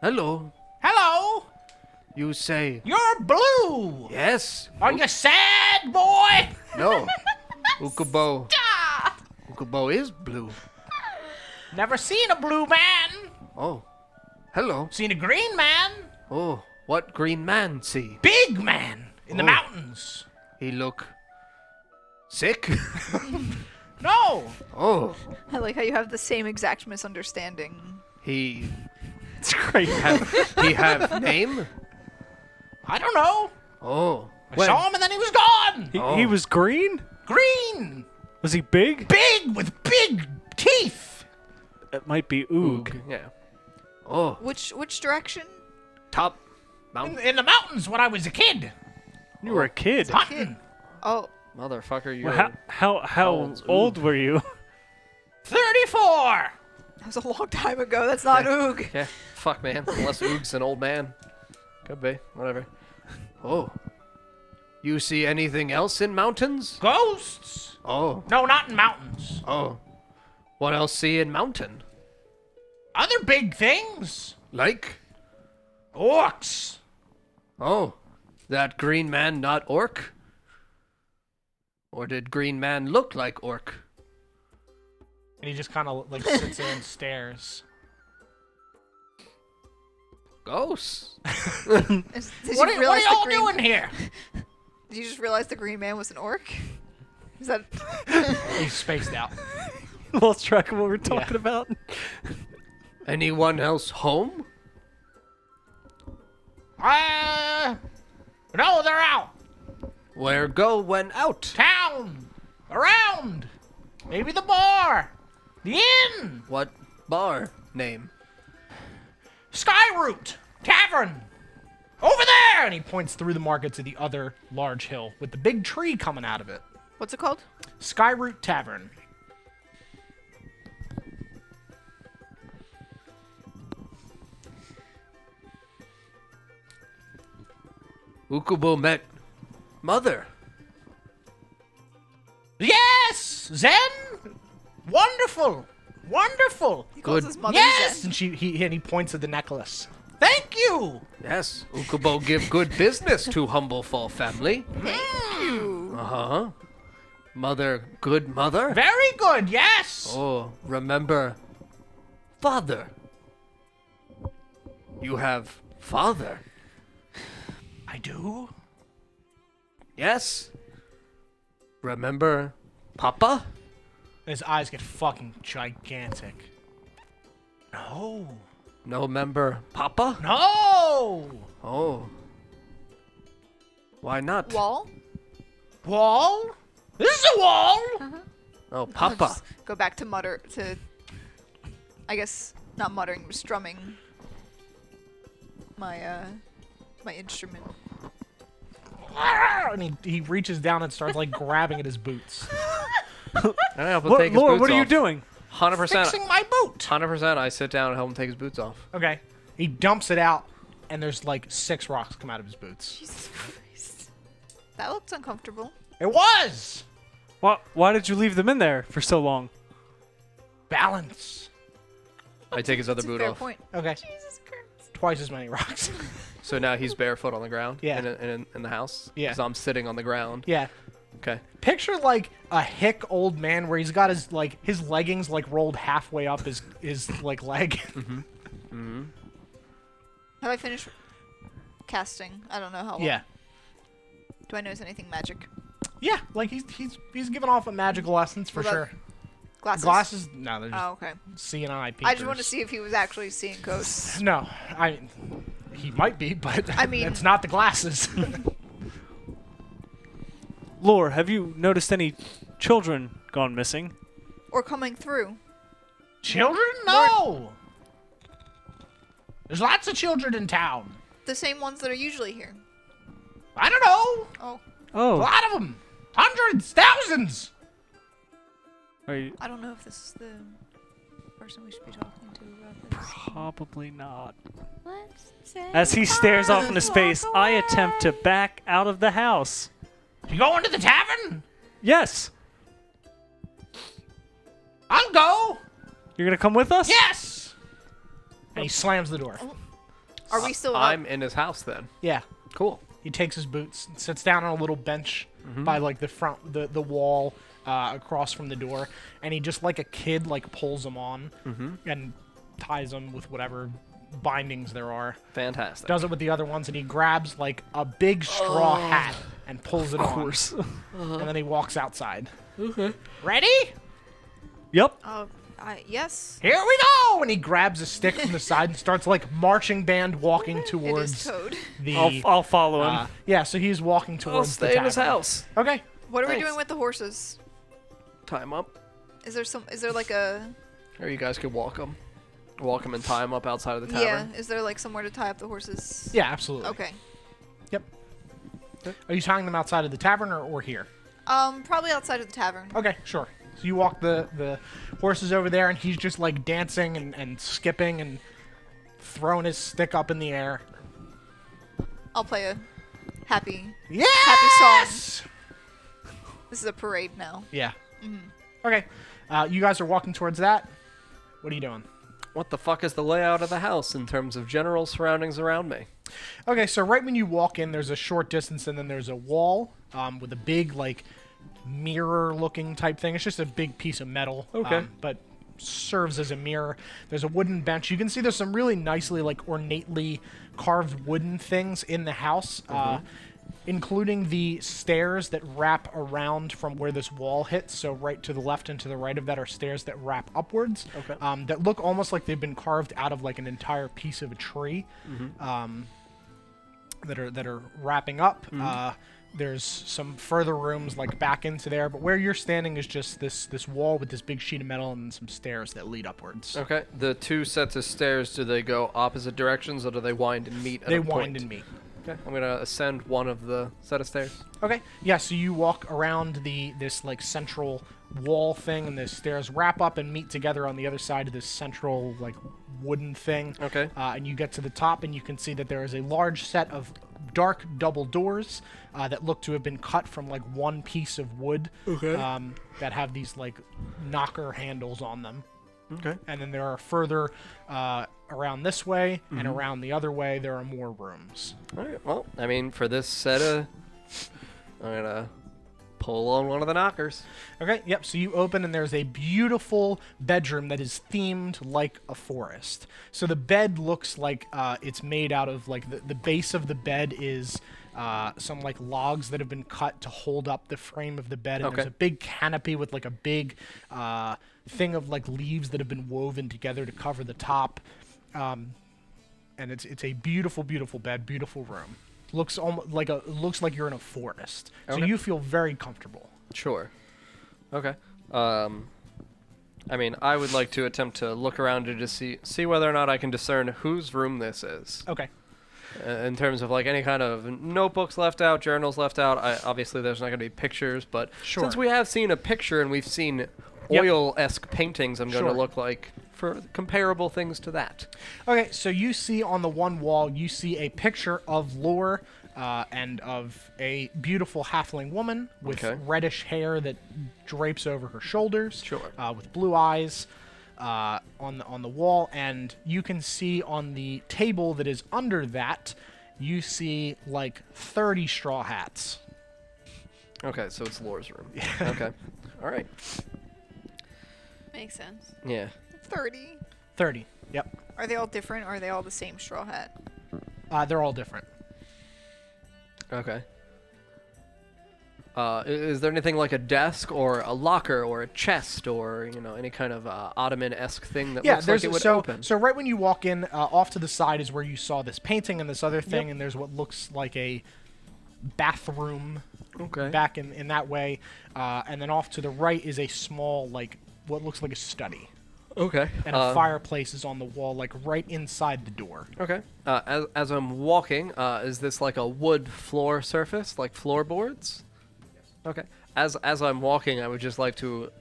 Hello. Hello. You say You're blue. yes? Are you sad, boy? No. Ukubo. Ah! Ukubo is blue. Never seen a blue man. Oh. Hello. Seen a green man. Oh, what green man see? Big man in the Oh. mountains. He look sick? No. Oh. I like how you have the same exact misunderstanding. He It's great. he have name? I don't know. Oh. I saw him and then he was gone. He was green? Green. Was he big? Big with big teeth. It might be Oog. Yeah. Oh. Which direction? Top In, mountain. in the mountains when I was a kid. You were a kid. Hunting. Oh, Motherfucker, you're Well, how old's old Oog? were you? 34. that was a long time ago. That's not Oog. Yeah, fuck, man. Unless Oog's an old man. Could be. Whatever. Oh. You see anything else in mountains? Ghosts. Oh. No, not in mountains. Oh. What else see in mountain? Other big things. Like? Orcs. Oh. That green man not orc? Or did Green Man look like orc? And he just kind of like sits there and stares. Ghosts. Did What you are realize y'all the green, doing here? Did you just realize the Green Man was an orc? Is that? He's spaced out. Lost track of what we're talking about. Anyone else home? No, they're out. Where go when out? Town. Around. Maybe the bar. The inn. What bar name? Skyroot Tavern. Over there. And he points through the market to the other large hill with the big tree coming out of it. What's it called? Skyroot Tavern. Ukubo met mother. Yes, Zen. Wonderful, wonderful. He calls Good. his mother Yes, Zen. and he points at the necklace. Thank you. Yes, Ukubo give good business to Humblefal family. Ooh. Uh-huh. Mother, good mother? Very good. Yes. Oh, remember, father. You have father. I do. Yes. Remember, Papa? His eyes get fucking gigantic. No. No member, Papa? No. Oh. Why not? Wall. Wall. This is a wall. Oh, I'll Papa. just go back to I guess not muttering, but strumming my my instrument. And he reaches down and starts like grabbing at his boots. I don't know if What, take his Lord, boots what are you off. doing? 100%. Fixing my boot. 100% I sit down and help him take his boots off. Okay. He dumps it out, and there's like 6 rocks come out of his boots. Jesus Christ. That looked uncomfortable. It was Why did you leave them in there for so long? balance. I take his other That's a boot fair off. point. Okay. Jesus Christ. Twice as many rocks. So now he's barefoot on the ground Yeah. in the house? Yeah. Because I'm sitting on the ground. Yeah. Okay. Picture like a hick old man where he's got his like his leggings like rolled halfway up his like leg. Have I finished casting? I don't know how long. Yeah. Do I notice anything magic? Yeah, like he's giving off a magical essence for What about sure. Glasses? Glasses? No, they're just Oh, okay. seeing eye peepers. I just want to see if he was actually seeing ghosts. No, he might be, but I mean- it's not the glasses. Lore, have you noticed any children gone missing? Or coming through. Children? No. There's lots of children in town. The same ones that are usually here. I don't know. Oh, A Oh, lot of them. Hundreds, thousands. are you, I don't know if this is the person we should be talking to about this. probably not. Let's say As he stares off into walk space, I away. attempt to back out of the house. You going to the tavern? Yes. I'll go. You're gonna come with us? Yes. And he slams the door. Are we still I'm in his house then. Yeah. Cool. He takes his boots and sits down on a little bench by like the front, the wall across from the door, and he just like a kid like pulls them on and ties them with whatever bindings there are. Fantastic. Does it with the other ones, and he grabs like a big straw hat and pulls it Of on. course. And then he walks outside. Okay. Ready? Yep. yes. Here we go! And he grabs a stick from the side and starts like marching band walking It is towards Toad. the. I'll follow him. Yeah, so he's walking I'll towards the stay in his tavern. house. Okay. What are we Thanks. doing with the horses? Tie him up. Is there like a Or you guys could walk him. Walk him and tie him up outside of the yeah? tavern. Is there like somewhere to tie up the horses? Yeah, absolutely. Okay. Yep. Are you tying them outside of the tavern or here? Probably outside of the tavern. Okay, sure. So you walk the horses over there, and he's just like dancing and skipping and throwing his stick up in the air. I'll play a happy. Yes! This is a parade now. Yeah. Okay. You guys are walking towards that. What are you doing? What the fuck is the layout of the house in terms of general surroundings around me? Okay, so right when you walk in, there's a short distance, and then there's a wall with a big like mirror-looking type thing. It's just a big piece of metal. Okay. But serves as a mirror. There's a wooden bench. You can see there's some really nicely, like, ornately carved wooden things in the house, including the stairs that wrap around from where this wall hits. So right to the left and to the right of that are stairs that wrap upwards. Okay. That look almost like they've been carved out of, like, an entire piece of a tree. That are wrapping up. There's some further rooms like back into there, but where you're standing is just this wall with this big sheet of metal and some stairs that lead upwards. Okay. The two sets of stairs, do they go opposite directions or do they wind and meet at They a point? wind and meet. Okay. I'm gonna ascend one of the set of stairs. Okay. Yeah, so you walk around this like central wall thing, and the stairs wrap up and meet together on the other side of this central like wooden thing. Okay. And you get to the top, and you can see that there is a large set of dark double doors that look to have been cut from like one piece of wood. Okay. That have these like knocker handles on them. Okay. And then there are further around this way and around the other way, there are more rooms. All right. Well, I mean, for this set of, I'm gonna pull on one of the knockers. Okay, yep, so you open and there's a beautiful bedroom that is themed like a forest. So the bed looks like it's made out of, like, the base of the bed is some, like, logs that have been cut to hold up the frame of the bed. And there's a big canopy with, like, a big thing of, like, leaves that have been woven together to cover the top. And it's a beautiful, beautiful bed, beautiful room. Looks like you're in a forest. So you feel very comfortable. Sure. Okay. I mean, I would like to attempt to look around to just see whether or not I can discern whose room this is. Okay. In terms of like any kind of notebooks left out, journals left out. Obviously, there's not going to be pictures, but since we have seen a picture and we've seen oil-esque paintings, I'm going to look like for comparable things to that. Okay, so you see on the one wall, you see a picture of Lore and of a beautiful halfling woman with reddish hair that drapes over her shoulders, with blue eyes on the wall, and you can see on the table that is under that, you see like 30 straw hats. Okay, so it's Lore's room. Okay, all right. Makes sense. Yeah. 30. Yep. Are they all different, or are they all the same straw hat? They're all different. Okay. Is there anything like a desk or a locker or a chest or, you know, any kind of Ottoman-esque thing that looks like it would open? So right when you walk in, off to the side is where you saw this painting and this other thing, and there's what looks like a bathroom back in that way. And then off to the right is a small, like, what looks like a study. Okay. And a fireplace is on the wall, like, right inside the door. Okay. As I'm walking, is this like a wood floor surface, like floorboards? Okay. As I'm walking, I would just like to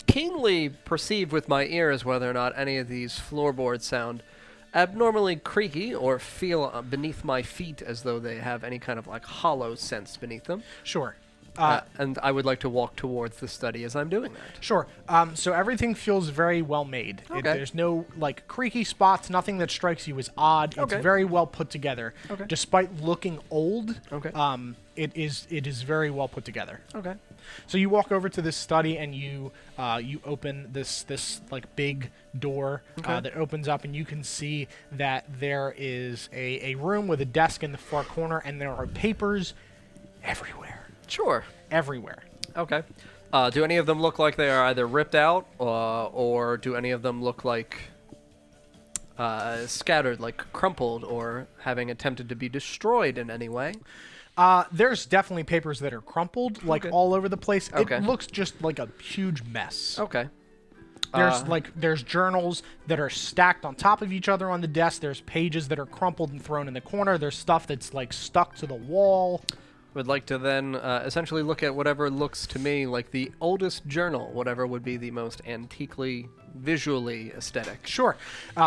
keenly perceive with my ears whether or not any of these floorboards sound abnormally creaky or feel beneath my feet as though they have any kind of like hollow sense beneath them. Sure. And I would like to walk towards the study as I'm doing that. Sure. So everything feels very well made. Okay. There's no like creaky spots, nothing that strikes you as odd. It's very well put together. Okay. Despite looking old, it is very well put together. Okay. So you walk over to this study and you open this like big door that opens up, and you can see that there is a room with a desk in the far corner, and there are papers everywhere. Sure. Everywhere. Okay. Do any of them look like they are either ripped out, or do any of them look like scattered, like crumpled, or having attempted to be destroyed in any way? There's definitely papers that are crumpled, like all over the place. It looks just like a huge mess. Okay. There's journals that are stacked on top of each other on the desk. There's pages that are crumpled and thrown in the corner. There's stuff that's like stuck to the wall. Would like to then essentially look at whatever looks to me like the oldest journal, whatever would be the most antiquely, visually aesthetic. Sure.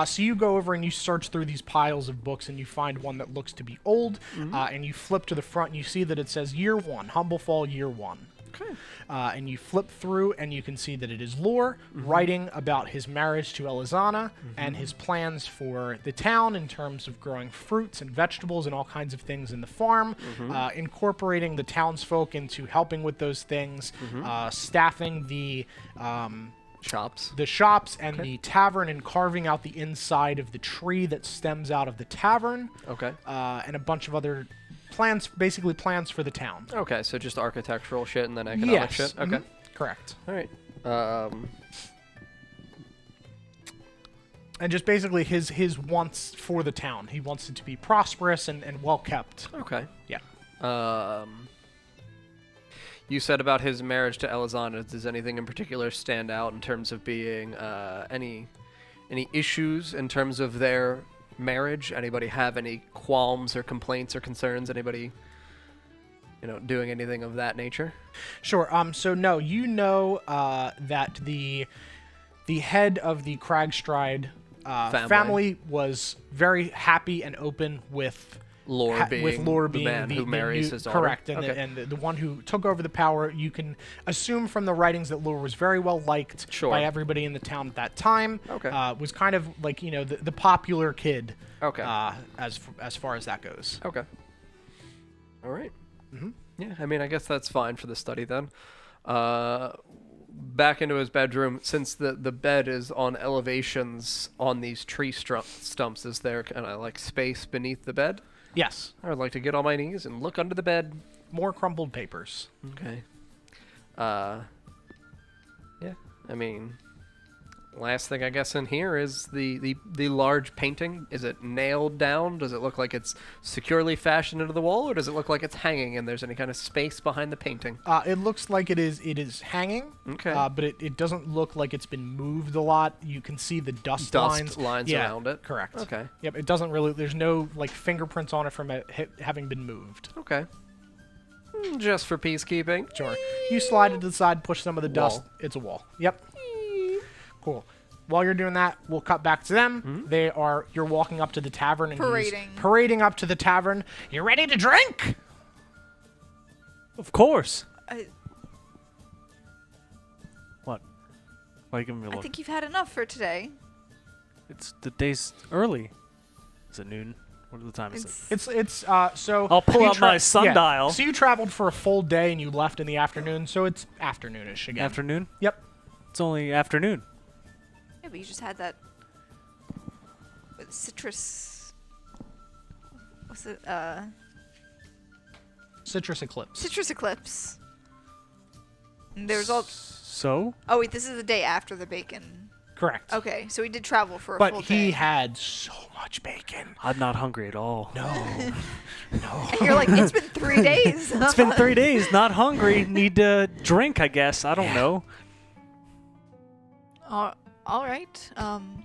So you go over and you search through these piles of books, and you find one that looks to be old, and you flip to the front and you see that it says Year 1, Humblefal Year 1. Okay. And you flip through, and you can see that it is Lore writing about his marriage to Elizana and his plans for the town in terms of growing fruits and vegetables and all kinds of things in the farm, incorporating the townsfolk into helping with those things, staffing the shops and the tavern, and carving out the inside of the tree that stems out of the tavern. Okay. And a bunch of other plans, basically plans for the town. Okay, so just architectural shit and then economic shit? Okay. Correct. All right. And just basically his wants for the town. He wants it to be prosperous and well kept. Okay. Yeah. You said about his marriage to Elizana. Does anything in particular stand out in terms of being any issues in terms of their marriage? Anybody have any qualms or complaints or concerns? Anybody, doing anything of that nature? Sure. So no, that the head of the Cragstride family was very happy and open with Lore being the man who marries his daughter. Correct, and the one who took over the power. You can assume from the writings that Lore was very well liked by everybody in the town at that time. Okay. Was kind of like the popular kid. Okay. As far as that goes. Okay. All right. Yeah, I mean, I guess that's fine for the study then. Back into his bedroom, since the bed is on elevations on these tree stumps, is there kind of like space beneath the bed? Yes. I would like to get on my knees and look under the bed. More crumpled papers. Okay. Yeah, I mean, last thing I guess in here is the large painting. Is it nailed down? Does it look like it's securely fashioned into the wall, or does it look like it's hanging and there's any kind of space behind the painting? It looks like it is hanging. Okay. But it doesn't look like it's been moved a lot. You can see the dust lines around it. Correct. Okay. Yep. It doesn't really. There's no like fingerprints on it from it having been moved. Okay. Just for peacekeeping. Sure. You slide it to the side, push some of the dust. It's a wall. Yep. Cool. While you're doing that, we'll cut back to them. You're walking up to the tavern and parading up to the tavern. You ready to drink? Of course. What? Why are you giving me a look? I think you've had enough for today. It's the day's early. Is it noon? What the time is it? It's so I'll pull out my sundial. Yeah. So you traveled for a full day and you left in the afternoon, so it's afternoonish again. Afternoon? Yep. It's only afternoon. Yeah, but you just had that with citrus. What's it? Citrus Eclipse. Citrus Eclipse. And there's all. So? Oh wait, this is the day after the bacon. Correct. Okay, so we did travel for a full day. But he had so much bacon. I'm not hungry at all. No. No. And you're like, it's been 3 days. It's been 3 days. Not hungry. Need to drink, I guess. I don't know. All right. And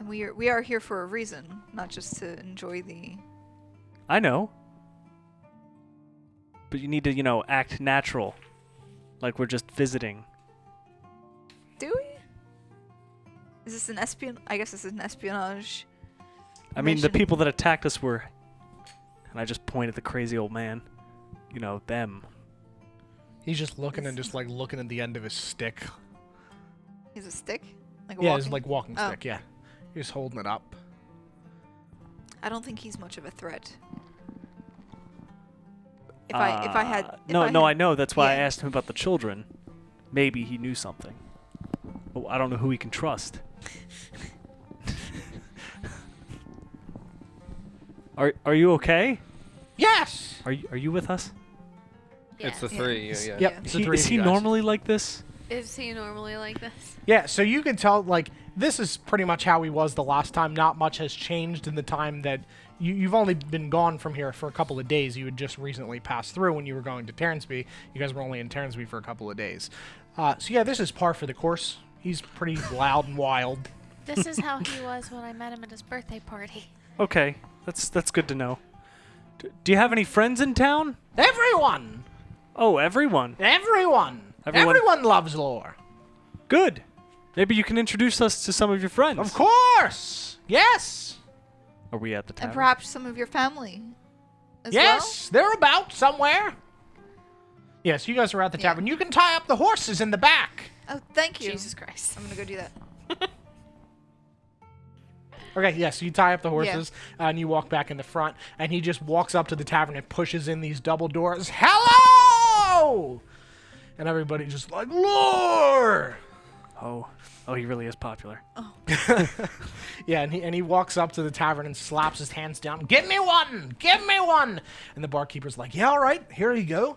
we are here for a reason, not just to enjoy the. I know. But you need to, act natural, like we're just visiting. Do we? Is this an I guess this is an espionage. I mean, the people that attacked us were, and I just point at the crazy old man. Them. He's just looking and just like looking at the end of his stick. He's a stick? Like it's like walking stick, yeah. He's holding it up. I don't think he's much of a threat. If I had I know. That's why I asked him about the children. Maybe he knew something. But I don't know who we can trust. Are you okay? Yes. Are you with us? Yeah. It's the three. Yeah. Yep. It's the three Is of he you guys. normally like this? Is he normally like this? Yeah, so you can tell, like, this is pretty much how he was the last time. Not much has changed in the time that you've only been gone from here for a couple of days. You had just recently passed through when you were going to Taernsby. You guys were only in Taernsby for a couple of days. So yeah, this is par for the course. He's pretty loud and wild. This is how he was when I met him at his birthday party. Okay, that's good to know. Do you have any friends in town? Everyone! Oh, everyone. Everyone loves Lore. Good. Maybe you can introduce us to some of your friends. Of course! Yes! Are we at the tavern? And perhaps some of your family as yes, they're about somewhere. Yeah, so you guys are at the tavern. You can tie up the horses in the back. Oh, thank you. Jesus Christ. I'm gonna go do that. Okay, yeah, so you tie up the horses, and you walk back in the front, and he just walks up to the tavern and pushes in these double doors. Hello! And everybody just like, Lore! Oh, he really is popular. Yeah, and he walks up to the tavern and slaps his hands down. Give me one! Give me one! And the barkeeper's like, yeah, all right, here you go.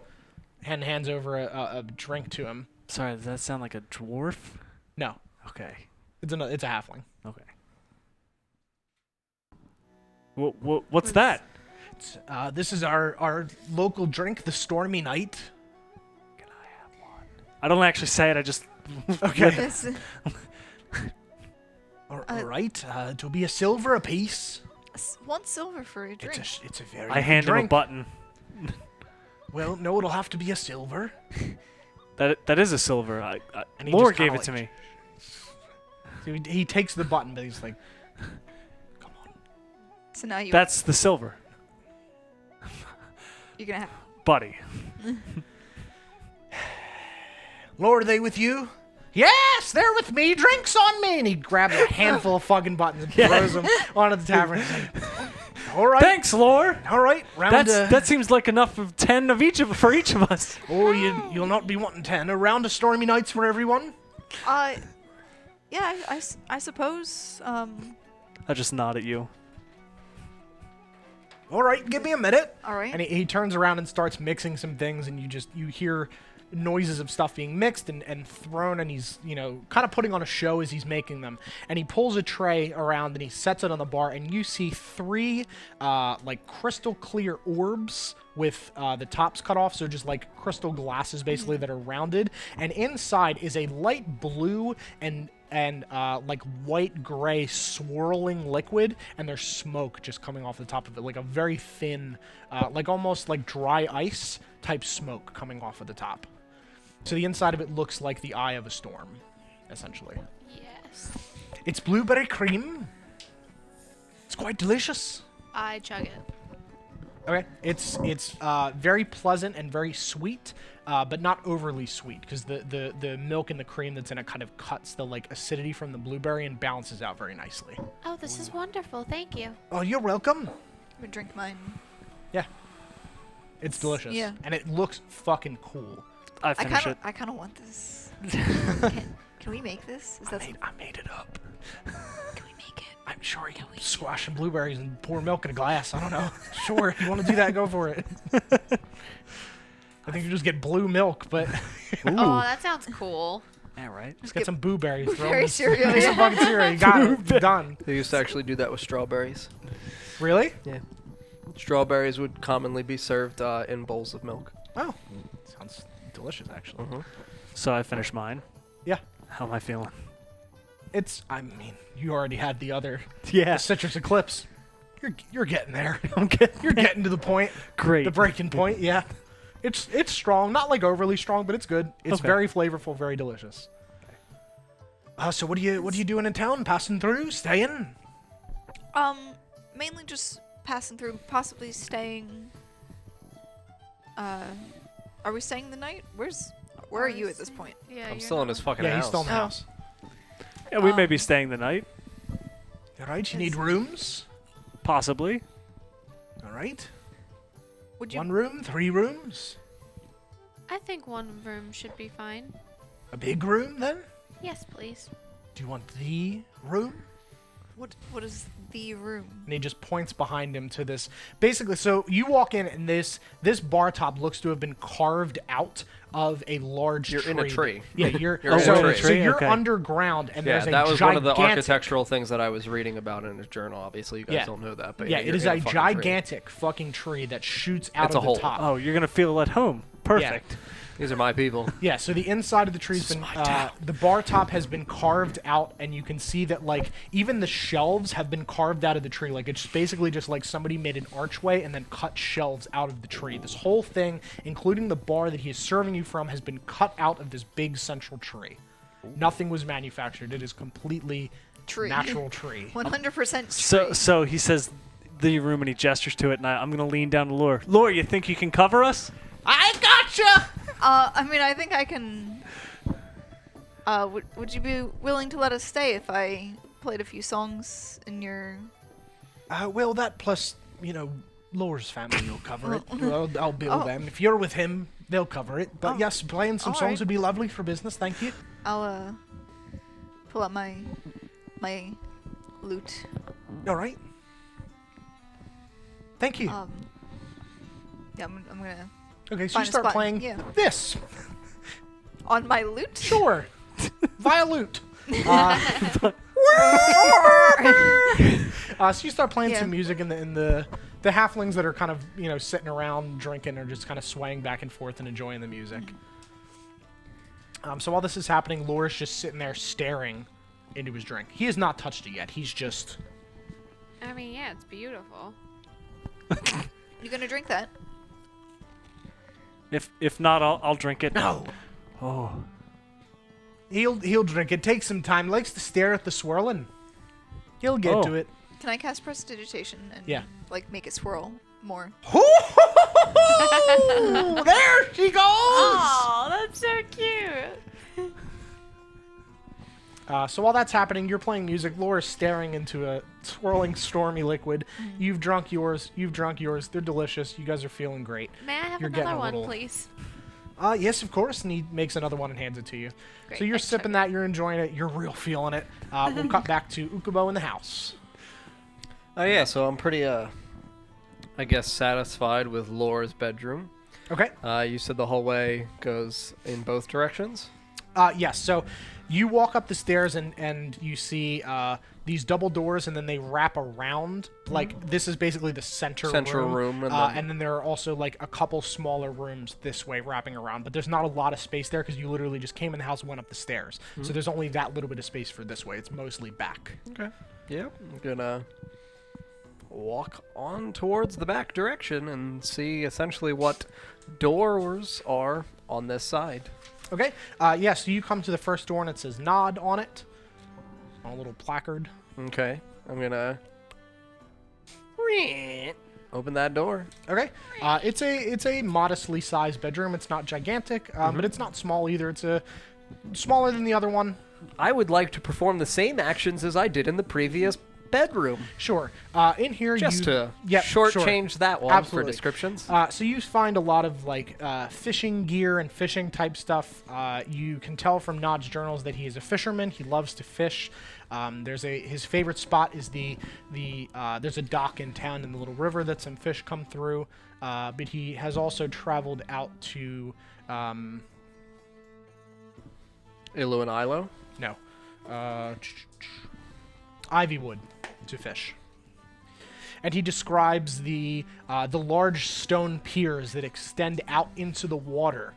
And hands over a drink to him. Sorry, does that sound like a dwarf? No, Okay. it's a halfling. Okay. What's that? This is our local drink, the Stormy Night. I don't actually say it. I just. Okay. This- All right, it'll be a silver apiece. 1 silver for a drink. It's a very I good hand him a drink. button. Well, no, it'll have to be a silver. That is a silver. And he Lore just kinda gave it to like- me. So he takes the button, but he's like, come on. So now That's the silver, you're gonna have. buddy. Lord, are they with you? Yes, they're with me. Drinks on me. And he grabs a handful of fucking buttons and throws them onto the tavern. He's like, all right. Thanks, Lore. All right. That seems like enough of 10 of each for each of us. Oh, you'll not be wanting 10. A round of Stormy Nights for everyone? Yeah, I suppose. I just nod at you. All right, give me a minute. All right. And he turns around and starts mixing some things, and you hear noises of stuff being mixed and thrown, and he's, kind of putting on a show as he's making them. And he pulls a tray around and he sets it on the bar, and you see 3 like crystal clear orbs with the tops cut off, so just like crystal glasses basically that are rounded. And inside is a light blue and like white gray swirling liquid, and there's smoke just coming off the top of it, like a very thin, like almost like dry ice type smoke coming off of the top. So the inside of it looks like the eye of a storm, essentially. Yes. It's blueberry cream. It's quite delicious. I chug it. Okay, it's very pleasant and very sweet, but not overly sweet, because the milk and the cream that's in it kind of cuts the like acidity from the blueberry and balances out very nicely. Oh, this is wonderful. Thank you. Oh, you're welcome. I'm gonna drink mine. Yeah, it's delicious. Yeah. And it looks fucking cool. I finish it. I kind of want this. Can we make this? Is that I made it up. Can we make it? I'm sure you can squash some blueberries and pour milk in a glass. I don't know. Sure, if you want to do that, go for it. I think you just get blue milk, but Oh, that sounds cool. Yeah, right. just get some blueberries. Throw 'em Blueberry in- cereal, Make some yeah. fucking cereal. You got it. Done. They used to actually do that with strawberries. Really? Yeah. Strawberries would commonly be served in bowls of milk. Oh, sounds delicious, actually. So I finished mine. Yeah. How am I feeling? I mean, you already had the other Yeah. the citrus eclipse. You're getting there. Okay. You're getting to the point. Great. The breaking point. Yeah. It's strong, not like overly strong, but it's good. It's Okay. very flavorful, very delicious. So what are you doing in town? Passing through? Staying? Mainly just passing through, possibly staying. Are we staying the night? Where are you at this point? Yeah, I'm you're still in not- his fucking Yeah, house. he's still in the Oh. house. Yeah, we may be staying the night. All right. You need rooms? Possibly. All right. Would you? 1 room, 3 rooms, I think 1 room should be fine. a big room then? Yes, please. Do you want the room? What is the room? And he just points behind him to this. Basically, so you walk in and this bar top looks to have been carved out of a large You're tree. in a tree. Yeah, you're, You're in a so, tree. so you're Okay. underground and Yeah, there's a that was one of the gigantic- architectural things that I was reading about in his journal. Obviously, you guys Yeah. don't know that, but Yeah, you're it is in a fucking tree. gigantic fucking tree that shoots out It's a of the hole. top. Oh, you're gonna feel at home. Perfect. These are my people. Yeah, so the inside of the tree's been, the bar top has been carved out, and you can see that, like, even the shelves have been carved out of the tree. Like, it's basically just like somebody made an archway and then cut shelves out of the tree. This whole thing, including the bar that he is serving you from, has been cut out of this big central tree. Nothing was manufactured. It is completely Tree. natural tree. 100% So he says the room and he gestures to it, and I'm gonna lean down to Lore. Lore, you think you can cover us? I gotcha! I mean, I think I can. Would you be willing to let us stay if I played a few songs in your? Well, that plus, Laura's family will cover it. I'll bill them. If you're with him, they'll cover it. But yes, playing some songs would be lovely for business. Thank you. I'll pull out my lute. All right. Thank you. Yeah, I'm gonna. Okay, so find you a start spot. playing Yeah. this. On my lute. Sure. Via lute. So you start playing some music, and the halflings that are kind of sitting around drinking are just kind of swaying back and forth and enjoying the music. So while this is happening, Loris just sitting there staring into his drink. He has not touched it yet. He's just. I mean, yeah, it's beautiful. You gonna drink that? If not, I'll drink it. No. Oh. He'll drink it. Take some time. Likes to stare at the swirling. He'll get to it. Can I cast prestidigitation and make it swirl more? There she goes. Oh, that's so cute. So while that's happening, you're playing music. Laura's staring into a swirling, stormy liquid. You've drunk yours. They're delicious. You guys are feeling great. May I have You're another getting a one, little- please? Yes, of course. And he makes another one and hands it to you. Great, So you're thanks, sipping that. You're enjoying it. You're real feeling it. We'll cut back to Ukubo in the house. Oh yeah, so I'm pretty I guess satisfied with Laura's bedroom. Okay. You said the hallway goes in both directions? Yes. So you walk up the stairs and you see these double doors, and then they wrap around. Like, this is basically the central room, and then there are also like a couple smaller rooms this way wrapping around. But there's not a lot of space there because you literally just came in the house and went up the stairs. So there's only that little bit of space for this way. It's mostly back. Okay. Yep. I'm gonna walk on towards the back direction and see essentially what doors are on this side. Okay. So you come to the first door and it says "Nod" on it, on a little placard. Okay. I'm gonna open that door. Okay. It's a modestly sized bedroom. It's not gigantic, but it's not small either. It's smaller than the other one. I would like to perform the same actions as I did in the previous bedroom. Sure. In here, Just to sure. shortchange that one Absolutely. for descriptions. So you find a lot of fishing gear and fishing type stuff. You can tell from Nod's journals that he is a fisherman. He loves to fish. His favorite spot is there's a dock in town in the little river that some fish come through. But he has also traveled out to Ilu and Ilo. no, Ivywood to fish. And he describes the large stone piers that extend out into the water,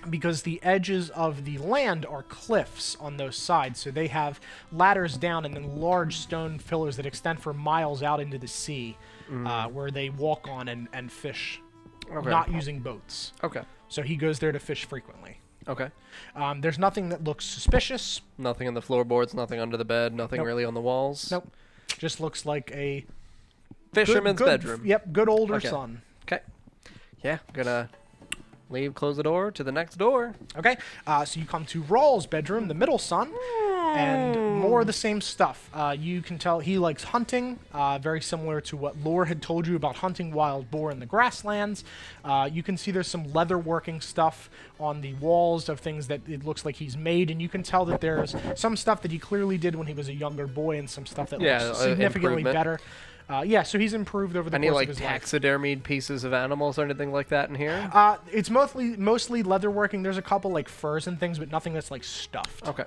because the edges of the land are cliffs on those sides. So they have ladders down and then large stone pillars that extend for miles out into the sea, where they walk on and fish, not using boats. Okay. So he goes there to fish frequently. Okay. There's nothing that looks suspicious. Nothing on the floorboards, nothing under the bed, nothing Nope. really on the walls. Nope. Just looks like a Fisherman's good, bedroom. Yep, good older Okay. son. Okay. Yeah, I'm gonna leave, close the door to the next door. Okay, so you come to Rawl's bedroom, the middle son, and more of the same stuff. You can tell he likes hunting, very similar to what Lore had told you about hunting wild boar in the grasslands. You can see there's some leatherworking stuff on the walls of things that it looks like he's made, and you can tell that there's some stuff that he clearly did when he was a younger boy and some stuff that looks significantly improvement. better. So he's improved over the Any course like of his life. taxidermied pieces of animals or anything like that in here? It's mostly leatherworking. There's a couple like furs and things, but nothing that's like stuffed. Okay.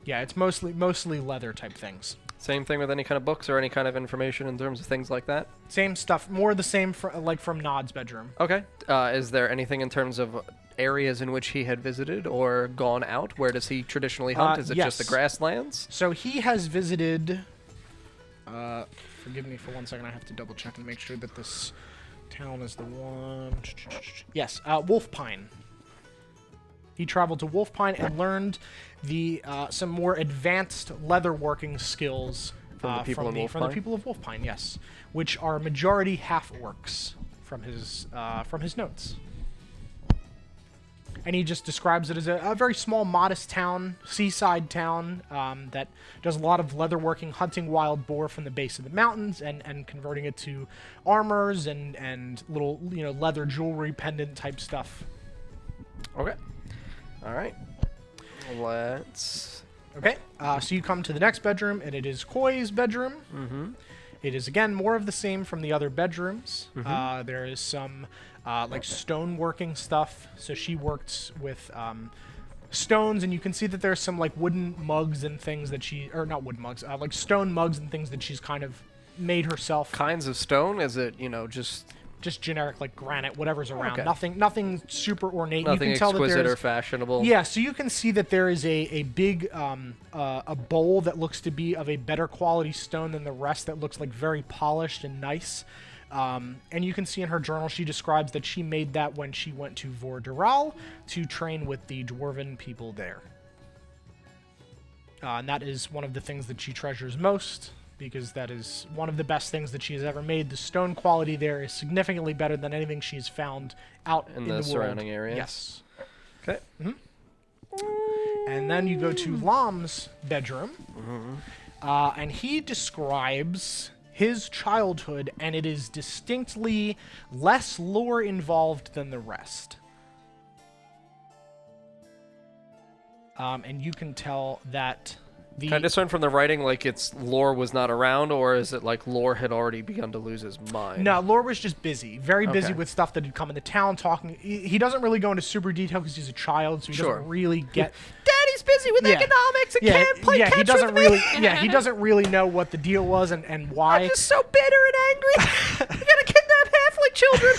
Yeah, it's mostly leather type things. Same thing with any kind of books or any kind of information in terms of things like that? Same stuff, more the same like from Nod's bedroom. Okay. Is there anything in terms of areas in which he had visited or gone out? Where does he traditionally hunt? Is it just the yes. grasslands? So he has visited. Forgive me for 1 second. I have to double check and make sure that this town is the one. Yes, Wolfpine. He traveled to Wolfpine and learned some more advanced leatherworking skills From the people in from the Wolfpine? people of Wolfpine. Yes, which are majority half orcs from his notes. and he just describes it as a very small, modest town, seaside town that does a lot of leatherworking, hunting wild boar from the base of the mountains, and converting it to armors and little leather jewelry, pendant type stuff. Okay. All right. Let's. Okay, so you come to the next bedroom, and it is Koi's bedroom. Mm-hmm. It is, again, more of the same from the other bedrooms. Mm-hmm. There is some, like, stoneworking stuff. So she works with stones, and you can see that there's some, like, wooden mugs and things that she... Or not wooden mugs, like stone mugs and things that she's kind of made herself. Kinds of stone? Is it, just... Just generic, like, granite, whatever's around. Okay. Nothing super ornate. Nothing you can tell that exquisite there's, or fashionable? Yeah, so you can see that there is a big a bowl that looks to be of a better quality stone than the rest that looks like very polished and nice. And you can see in her journal she describes that she made that when she went to Vorderal to train with the dwarven people there. And that is one of the things that she treasures most, because that is one of the best things that she has ever made. The stone quality there is significantly better than anything she's found out in the world. Surrounding area? Yes. Okay. And then you go to Lam's bedroom, and he describes his childhood, and it is distinctly less lore involved than the rest. And you can tell that Can I discern from the writing, like, it's lore was not around, or is it like lore had already begun to lose his mind? No, Lore was just busy. Very busy Okay. with stuff that had come into town, talking. He doesn't really go into super detail because he's a child, so he Sure. doesn't really get... Daddy's busy with economics and can't play catch he doesn't with me. really... Yeah, he doesn't really know what the deal was and why. I'm just so bitter and angry. I gotta kidnap halfling children.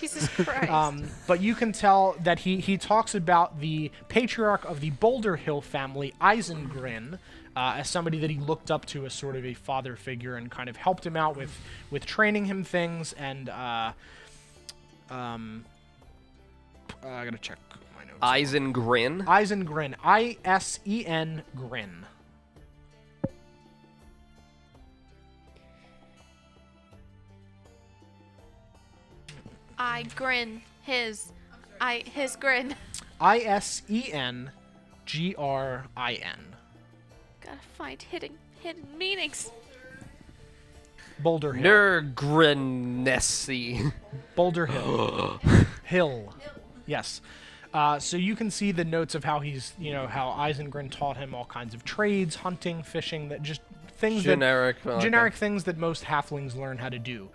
Jesus Christ. But you can tell that he talks about the patriarch of the Boulder Hill family, Eisengrin, as somebody that he looked up to as sort of a father figure and kind of helped him out with training him things. And I gotta check my notes. Eisengrin. Eisengrin. I-S-E-N Grin. I grin his grin. I-S-E-N-Grin. Gotta find hidden meanings. Boulder Hill. Nergrinessi. Boulder Hill. Hill. Yes. So you can see the notes of how he's, how Eisengrin taught him all kinds of trades, hunting, fishing, that just things Generic. generic things that most halflings learn how to do.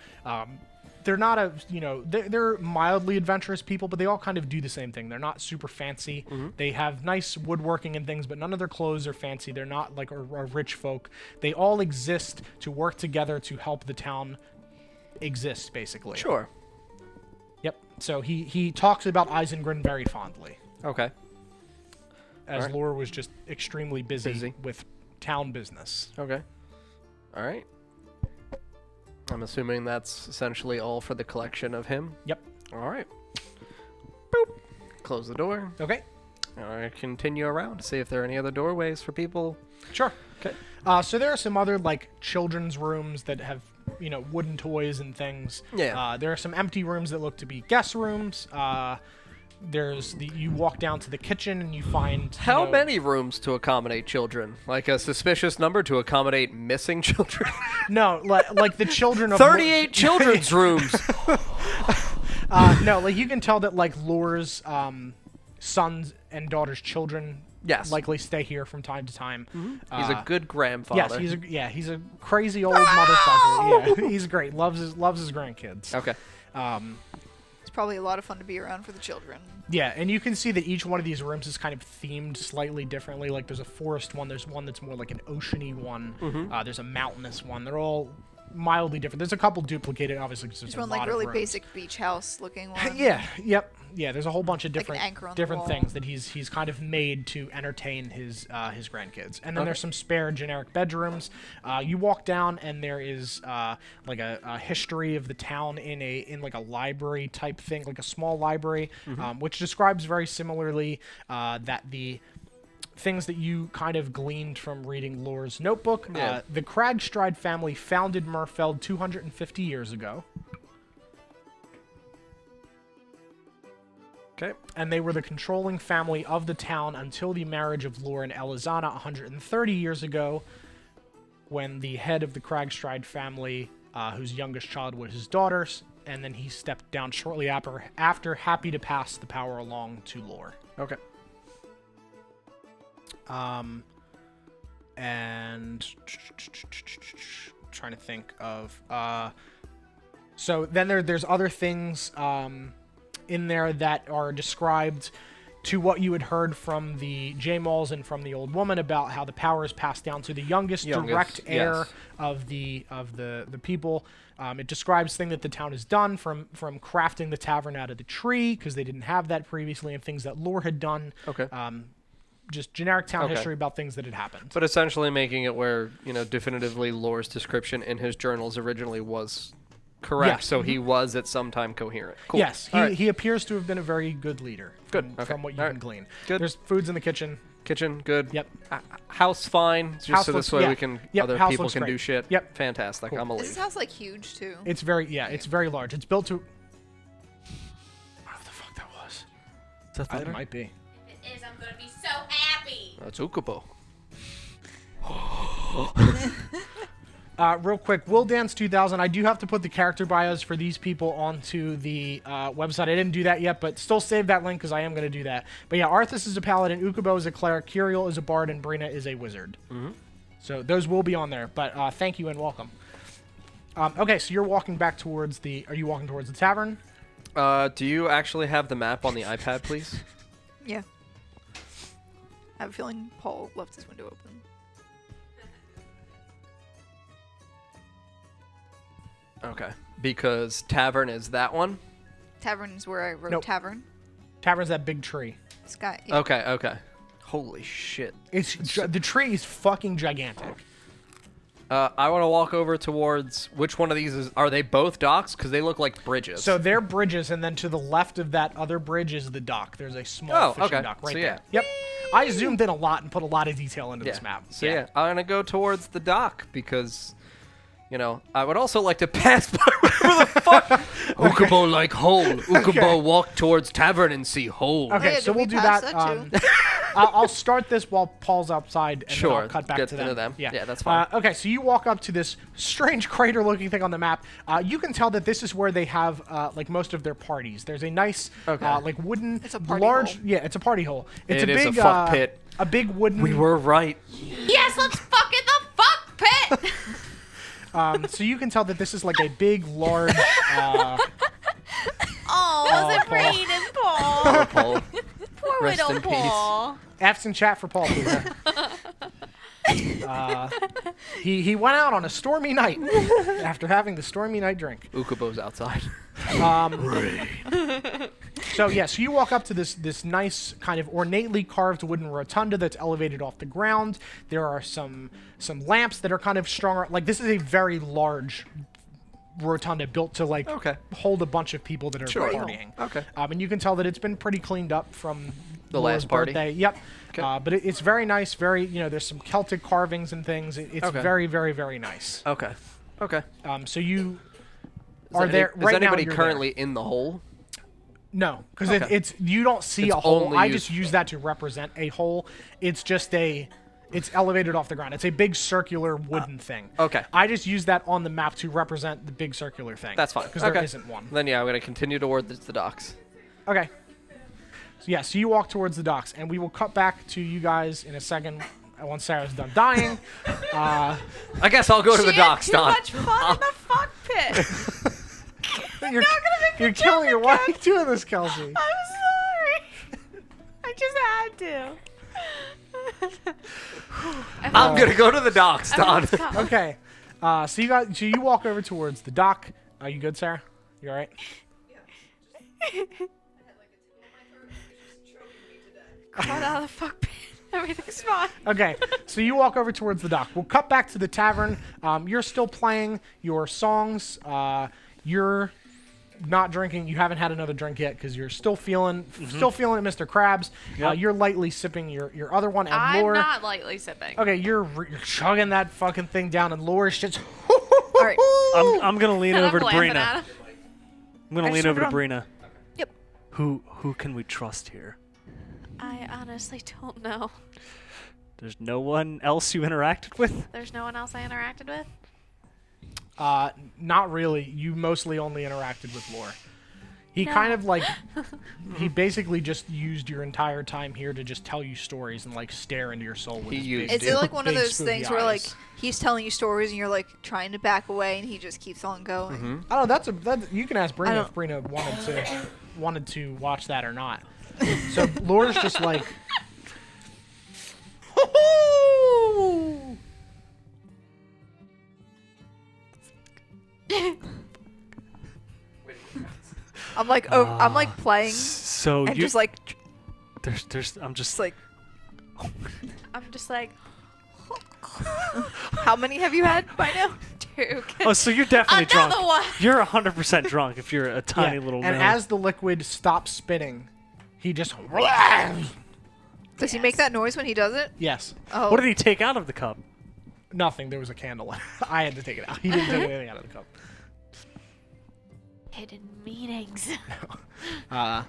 They're not they're mildly adventurous people, but they all kind of do the same thing. They're not super fancy. They have nice woodworking and things, but none of their clothes are fancy. They're not like a rich folk. They all exist to work together to help the town exist, basically. Sure. Yep. So he talks about Eisengrin very fondly, Okay. as Alright. Lore was just extremely busy with town business. Okay. All right. I'm assuming that's essentially all for the collection of him. Yep. All right. Boop. Close the door. Okay. All right. Continue around to see if there are any other doorways for people. Sure. Okay. So there are some other like children's rooms that have wooden toys and things. Yeah. There are some empty rooms that look to be guest rooms. You walk down to the kitchen and you find How many rooms to accommodate children? Like a suspicious number to accommodate missing children? No, like the children of 38 children's rooms. No, like you can tell that like Lore's sons and daughters' children Yes. likely stay here from time to time. He's a good grandfather. Yes, he's a crazy old motherfucker. Yeah, he's great. Loves his grandkids. Okay. It's probably a lot of fun to be around for the children. Yeah, and you can see that each one of these rooms is kind of themed slightly differently. Like there's a forest one, there's one that's more like an oceany one, there's a mountainous one. They're all mildly different. There's a couple duplicated, obviously, because there's There's a one lot like really of rooms. basic beach house looking one. Yeah, yep. Yeah, there's a whole bunch of Like an different anchor on the different wall. things that he's kind of made to entertain his grandkids. And then there's some spare generic bedrooms. You walk down and there is like a history of the town in like a library type thing, like a small library, which describes very similarly that the things that you kind of gleaned from reading Lore's notebook. Yeah. The Cragstride family founded Mirfeld 250 years ago. Okay. And they were the controlling family of the town until the marriage of Lore and Elizana 130 years ago, when the head of the Cragstride family, whose youngest child was his daughter's, and then he stepped down shortly after, happy to pass the power along to Lore. Okay. And trying to think of so then there's other things in there that are described to what you had heard from the J-Malls and from the old woman about how the power is passed down to the youngest direct heir yes. of the people. It describes things that the town has done, from crafting the tavern out of the tree, because they didn't have that previously, and things that Lore had done. Okay. Just generic town Okay. history about things that had happened. But essentially making it where, definitively Lore's description in his journals originally was correct. Yes. So he was at some time coherent. Cool. Yes, All right. he appears to have been a very good leader. Good. From, Okay. from what you All can right. glean. Good. There's foods in the kitchen. Kitchen, good. Yep. House, fine. Just House so looks- this way yeah. we can, Yep, other house people looks can great. do shit. Yep. Fantastic. Cool. I'm a This leave. house like huge too. It's very it's very large. It's built to. What the fuck that was? Is that It thunder? might be. If it is, I'm gonna be so happy. That's Ukubo. Real quick, Will Dance 2000. I do have to put the character bios for these people onto the website. I didn't do that yet, but still save that link because I am going to do that. But yeah, Arthas is a paladin, Ukubo is a cleric, Curiel is a bard, and Brina is a wizard. Mm-hmm. So those will be on there. But thank you and welcome. Okay, so you're walking back towards the. Are you walking towards the tavern? Do you actually have the map on the iPad, please? Yeah. I have a feeling Paul left his window open. Okay. Because tavern is that one? Tavern is where I wrote Nope. tavern. Tavern's that big tree. Sky. Yeah. Okay. Holy shit. The tree is fucking gigantic. I want to walk over towards which one of these is. Are they both docks? Because they look like bridges. So they're bridges, and then to the left of that other bridge is the dock. There's a small fishing okay. dock right So, there. yeah. Yep. I zoomed in a lot and put a lot of detail into yeah. this map. So yeah, I'm gonna go towards the dock because, I would also like to pass by whatever the fuck. Ukubo like hole. Ukubo walk towards tavern and see hole. Okay, yeah, so did we'll we do pass that. that too? I'll start this while Paul's outside, and then Sure, I'll cut back get to into them. them. Yeah, that's fine. Okay, so you walk up to this strange crater-looking thing on the map. You can tell that this is where they have like most of their parties. There's a nice like wooden, It's a party large. hole. Yeah, it's a party hole. It's It a is big a fuck pit. A big wooden. We were right. Yes, let's fuck in the fuck pit. So you can tell that this is like a big, large. Oh, was it Paul. Brayden, Paul? Paul. Poor Rest widow in peace. Paul. F's in chat for Paul, please. He went out on a stormy night after having the stormy night drink. Ukubo's outside. So you walk up to this nice kind of ornately carved wooden rotunda that's elevated off the ground. There are some lamps that are kind of stronger. Like this is a very large rotunda built to like hold a bunch of people that are partying. Okay. And you can tell that it's been pretty cleaned up from The Laura's last party? birthday. Yep. Okay. But it's very nice. Very there's some Celtic carvings and things. It's Okay. very very very nice. Okay. So you Is are there Is right now. anybody You're currently there. in the hole? No, because Okay. it's you don't see It's a hole. only I used- just use that to represent a hole. It's just it's elevated off the ground. It's a big circular wooden thing. Okay. I just use that on the map to represent the big circular thing. That's fine. Because okay. there isn't one. Then I'm gonna continue toward the docks. Okay. So you walk towards the docks, and we will cut back to you guys in a second once Sarah's done dying. I guess I'll go to the She docks, had too Don. much fun in the fuck pit. You're killing her. Why are you doing this, Kelsey? I'm sorry. I just had to. I'm gonna go to the docks, Don. Okay. So you walk over towards the dock. Are you good, Sarah? You all right? Cut out of the fuck pit. Everything's fine. Okay, so you walk over towards the dock. We'll cut back to the tavern. You're still playing your songs. You're not drinking. You haven't had another drink yet because you're still feeling it, Mr. Krabs. Yep. You're lightly sipping your other one, and I'm Lore. not lightly sipping. Okay, you're chugging that fucking thing down, and Lore's just. All right. I'm gonna lean And over I'm to laughing Brina. at him. I'm gonna I lean just over to turned Brina. Yep. Who can we trust here? I honestly don't know. There's no one else you interacted with? There's no one else I interacted with? Not really. You mostly only interacted with Lore. He kind of like, he basically just used your entire time here to just tell you stories and like stare into your soul with his big, Is it like one of big those spooky things where like eyes. he's telling you stories and you're like trying to back away and he just keeps on going? I don't know. That's you can ask I Brina don't- if Brina wanted to watch that or not. So Lore's just like, I'm like, oh, I'm like playing So and you just like, I'm just just like, I'm just like, how many have you had by now? dude. Oh, so you're definitely drunk. Another one. You're 100% drunk if you're a tiny yeah. little And gnome. as the liquid stops spinning, he just Does he make that noise when he does it? yes. Oh, What did he take out of the cup? Nothing. There was a candle. I had to take it out. He didn't take anything out of the cup. Hidden meanings. Are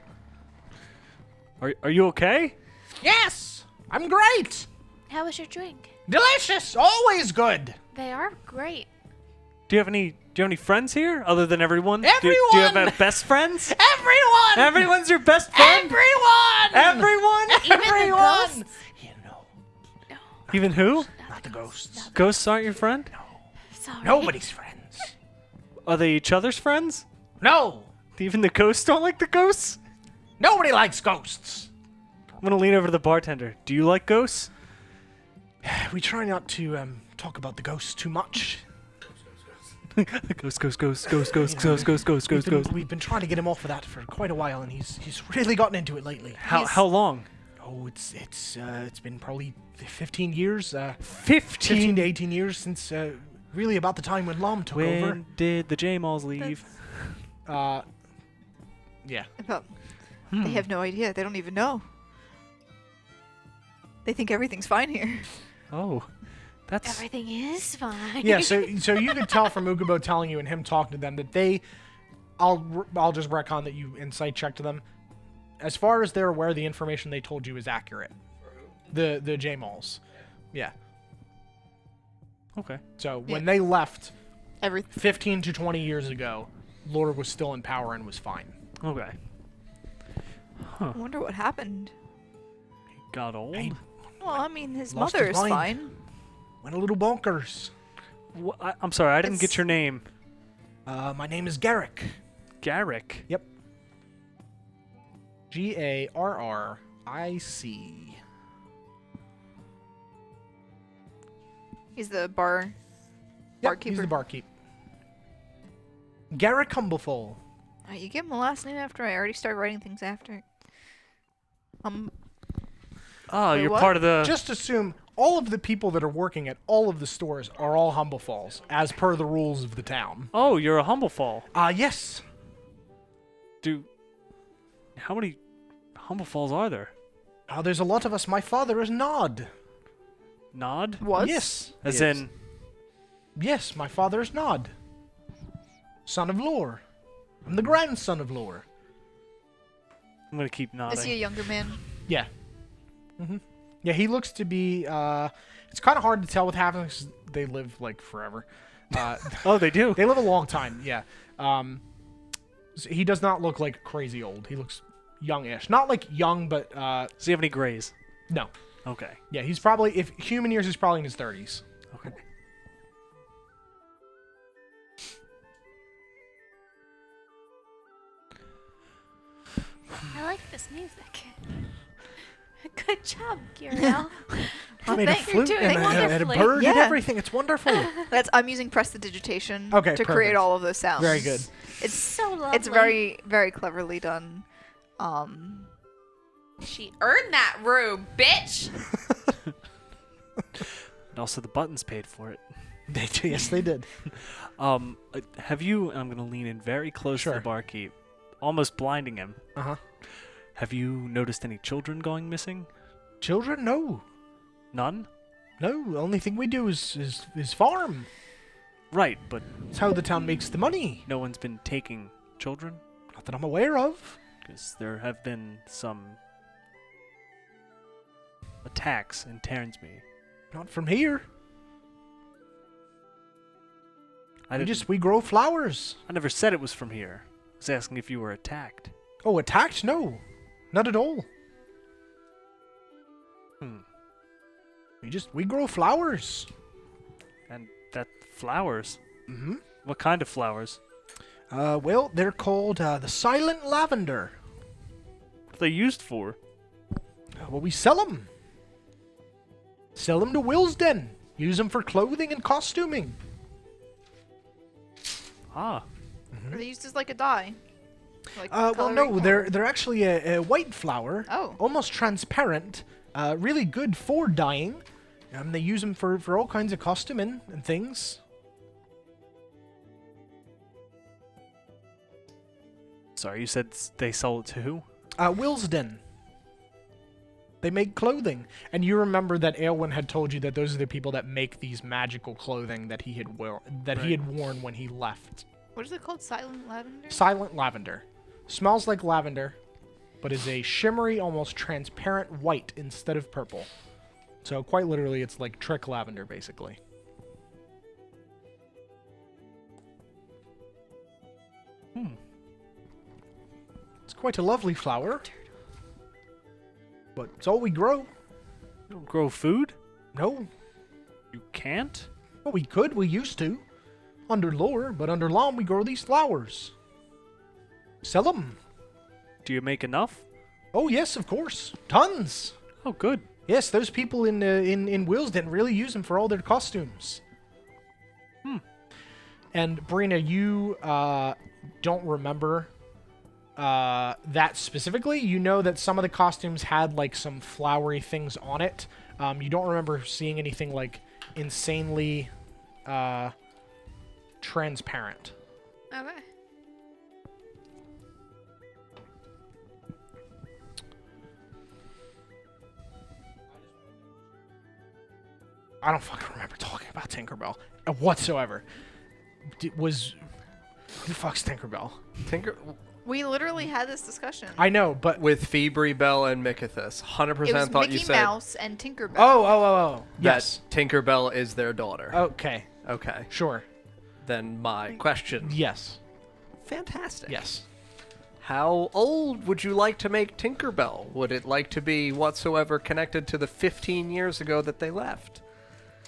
you okay? Yes, I'm great. How was your drink? Delicious. Always good. They are great. Do you have any friends here other than everyone? Do you Everyone! have best friends? Everyone. Everyone's your best friend? Everyone. Everyone? Even the Everyone. ghosts? You know, No, Even who? not the ghosts. Ghosts aren't your friend? sorry. Nobody's friends. Are they each other's friends? No. Even the ghosts don't like the ghosts? Nobody likes ghosts. I'm gonna lean over to the bartender. Do you like ghosts? We try not to talk about the ghosts too much. Ghost. We've been trying to get him off of that for quite a while, and he's really gotten into it lately. How long? Oh, it's been probably 15 years. 15 to 18 years since really about the time when Lom took over. When did the J-Malls leave? Yeah. But they have no idea. They don't even know. They think everything's fine here. Oh, that's Everything is fine. Yeah, so you could tell from Ukubo telling you and him talking to them that I'll just retcon that you insight check to them. As far as they're aware, the information they told you is accurate. The J-Malls. Yeah. okay. So when they left Everything. 15 to 20 years ago, Lord was still in power and was fine. Okay. I wonder what happened. Got old. Hey, Well, I mean, his Lost mother his is mind. fine. went a little bonkers. I'm sorry, I didn't get It's- your name. My name is Garrick. Garrick. Yep. Garric. He's the Yep, barkeeper. he's the barkeep. Garrick Humblefal. You give him a last name after I already started writing things after. Oh, Wait, you're what? part of the. Just assume all of the people that are working at all of the stores are all Humblefalls, as per the rules of the town. Oh, you're a Humblefal. Yes. How many Humblefalls are there? There's a lot of us. My father is Nod. Nod? Was? Yes. As Yes. in, Yes, my father is Nod. Son of Lore. I'm the grandson of Lore. I'm gonna keep nodding. Is he a younger man? Yeah. Yeah, he looks to be, it's kind of hard to tell with having, 'cause they live, like, forever. Oh, they do. They live a long time, yeah. So he does not look, like, crazy old. He looks youngish. Not, like, young, but, Does he have any grays? no. Okay. Yeah, he's probably, if human years, he's probably in his 30s. Okay. I like this music. Good job, Guriel. He made a thank you, flute doing and a wonderfully. bird and Yeah. everything. It's wonderful. I'm using prestidigitation Okay, to create perfect. all of those sounds. Very good. It's So lovely. It's very, very cleverly done. She earned that room, bitch. And also, the buttons paid for it. Yes, they did. Have you? I'm gonna lean in very close to Sure. the barkeep, almost blinding him. Uh-huh. Have you noticed any children going missing? Children? No. None. No, the only thing we do is farm. Right, but That's how the town makes the money. no one's been taking children. Not that I'm aware of. Because there have been some attacks in Taernsby. Not from here. I We grow flowers. I never said it was from here. I was asking if you were attacked. Oh, attacked? No. Not at all. We grow flowers. And that flowers? Mm-hmm. What kind of flowers? Well, they're called the silent lavender. What are they used for? Well, we sell them. Sell them to Willsden. Use them for clothing and costuming. Ah. Are they used as like a dye? Like Well, coloring no, color? they're actually a white flower. Oh. Almost transparent. Really good for dyeing. They use them for all kinds of costuming and things. Sorry, you said they sell it to who? Willsden. They make clothing. And you remember that Aelwyn had told you that those are the people that make these magical clothing that he had he had worn when he left. What is it called? Silent lavender? Silent lavender. Smells like lavender, but is a shimmery, almost transparent white instead of purple. So quite literally, it's like trick lavender, basically. It's quite a lovely flower. But it's all we grow. You don't grow food? No. You can't? Well, we could. We used to. Under lore, but under law, we grow these flowers. Sell them. Do you make enough? Oh, yes, of course. Tons. Oh, good. Yes, those people in Willsden really use them for all their costumes. And Brina, you don't remember that specifically. You know that some of the costumes had like some flowery things on it. You don't remember seeing anything like insanely transparent. Okay. I don't fucking remember talking about Tinkerbell whatsoever. Who the fuck's Tinkerbell? We literally had this discussion. I know, but With Feebri Bell and Mikathis. 100% It was thought Mickey you said Mouse and Tinkerbell. oh, that yes. Tinkerbell is their daughter. Okay, Okay. sure. Then my question. Yes, Fantastic. yes. How old would you like to make Tinkerbell? Would it like to be whatsoever connected to the 15 years ago that they left?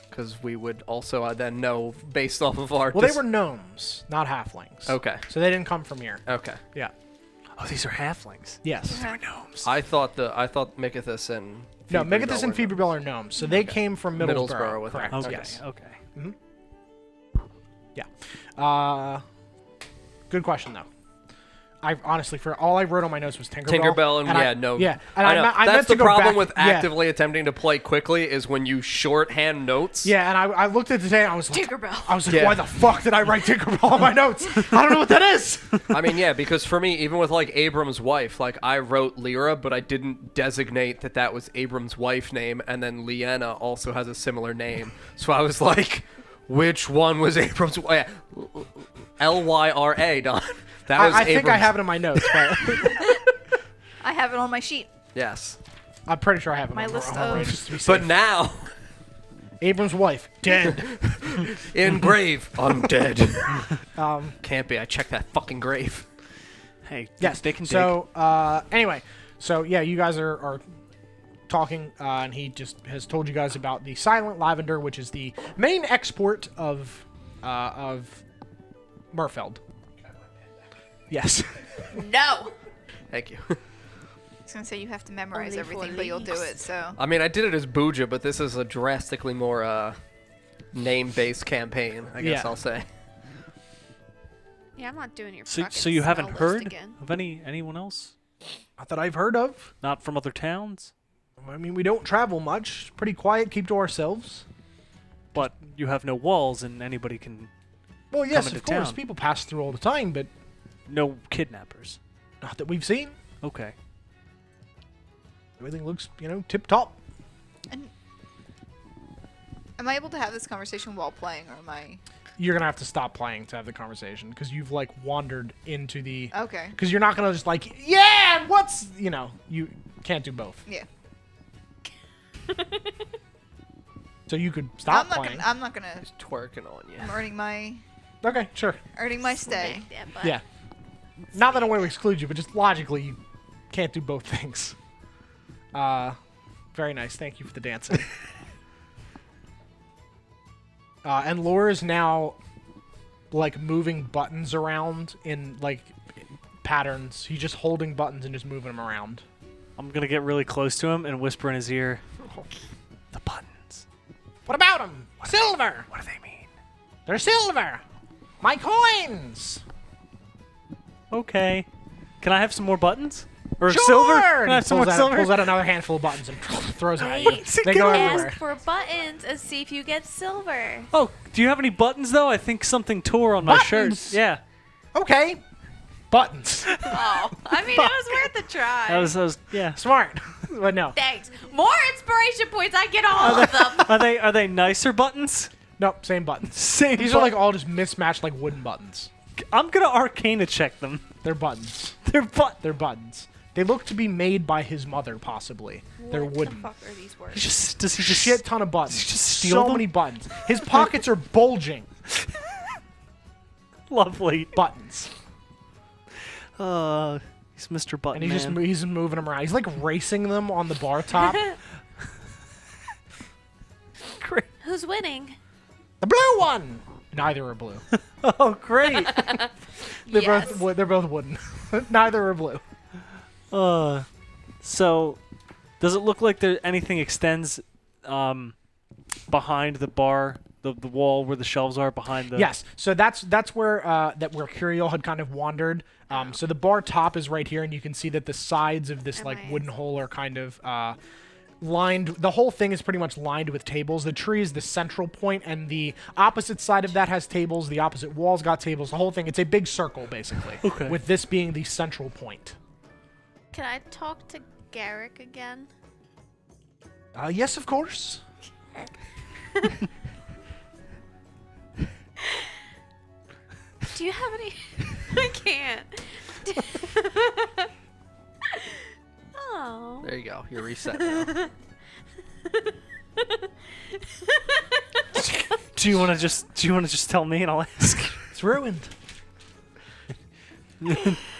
Because we would also then know based off of our... Well, they were gnomes, not halflings. Okay. So they didn't come from here. Okay. Yeah. Oh, these are halflings. Yes. Okay. Gnomes. I thought Mikathis and... No, Feebri Megathus Bell and were Phoebe Bell are gnomes, so they came from Middlesbrough. Middlesbrough with correct? them. Okay, Yes. okay. Yeah. Good question though. I honestly, for all I wrote on my notes was Tinkerbell. Tinkerbell and I know. I That's meant the to go problem back- with yeah. actively attempting to play quickly is when you shorthand notes. Yeah, and I looked at it today and I was like, Tinkerbell. Yeah. why the fuck did I write Tinkerbell on my notes? I don't know what that is. I mean, yeah, because for me, even with like Abram's wife, like I wrote Lyra, but I didn't designate that was Abram's wife name, and then Leanna also has a similar name. So I was like, which one was Abram's wife? Lyra, Don. That was I think I Abram's- have it in my notes, but I have it on my sheet. Yes. I'm pretty sure I have it. My on list my of- just to be But safe. now, Abram's wife dead. in grave, undead. Can't I checked that fucking grave. Hey, Yes. they can dig. So anyway, so yeah, you guys are talking, and he just has told you guys about the silent lavender, which is the main export of Mirfeld. Yes. No. Thank you. I was gonna say you have to memorize Only 4 everything, but you'll do leaves. it. So I mean, I did it as Booja, but this is a drastically more name-based campaign, I guess Yeah. I'll say. Yeah, I'm not doing your So, fucking so you haven't spell heard list again. of anyone else? Not that I've heard of. Not from other towns? I mean, we don't travel much. Pretty quiet. Keep to ourselves. But you have no walls and anybody can... Well, yes, into of course. town. People pass through all the time, but No kidnappers. not that we've seen. Okay. Everything looks, tip top. and am I able to have this conversation while playing, or am I? You're gonna have to stop playing to have the conversation because you've wandered into the. Okay. Because you're not gonna just yeah, Dad, what's you can't do both. Yeah. So you could stop I'm playing. not gonna. He's twerking on you. I'm earning my stay. Smack that butt. Yeah. Not that I want to exclude you, but just logically, you can't do both things. Very nice. Thank you for the dancing. And Laura is now, like, moving buttons around in, like, patterns. He's just holding buttons and just moving them around. I'm gonna get really close to him and whisper in his ear, "The buttons. What about them? Silver! What do they mean?" They're silver! My coins! Okay. Can I have some more buttons? Or Sure! silver? Can And I he have some more silver? pulls out another handful of buttons and throws them at you. Wait, They go ask everywhere. for buttons and see if you get silver. Oh, do you have any buttons though? I think something tore on my shirt. Buttons? Yeah. Okay. Buttons. Oh, I mean, it was worth a try. That was yeah. Smart. But no. Thanks. More inspiration points. I get all of them. Are they nicer buttons? Nope, same buttons. Same. These are like all just mismatched like wooden buttons. I'm gonna Arcana check them. They're buttons. They're They're buttons. They look to be made by his mother, possibly. They're What wooden. the fuck are these words? Does he just Shit ton of buttons. Does he just steal so them? many buttons. His pockets are bulging. Lovely. Buttons. He's Mr. Button And Man. he's moving them around. He's like racing them on the bar top. Great. Who's winning? The blue one. Neither are blue. Oh, great. Yes. They're both wooden. Neither are blue. So, does it look like there anything extends behind the bar, the wall where the shelves are behind the? Yes. So that's where where Curiel had kind of wandered. So the bar top is right here, and you can see that the sides of this like wooden hole are kind of lined. The whole thing is pretty much lined with tables. The tree is the central point, and the opposite side of that has tables. The opposite wall's got tables. The whole thing, it's a big circle basically. Okay. With this being the central point. Can I talk to Garrick again? Yes, of course. Do you have any? I can't. Oh. There you go. You're reset now. Do you want to just tell me and I'll ask? It's ruined.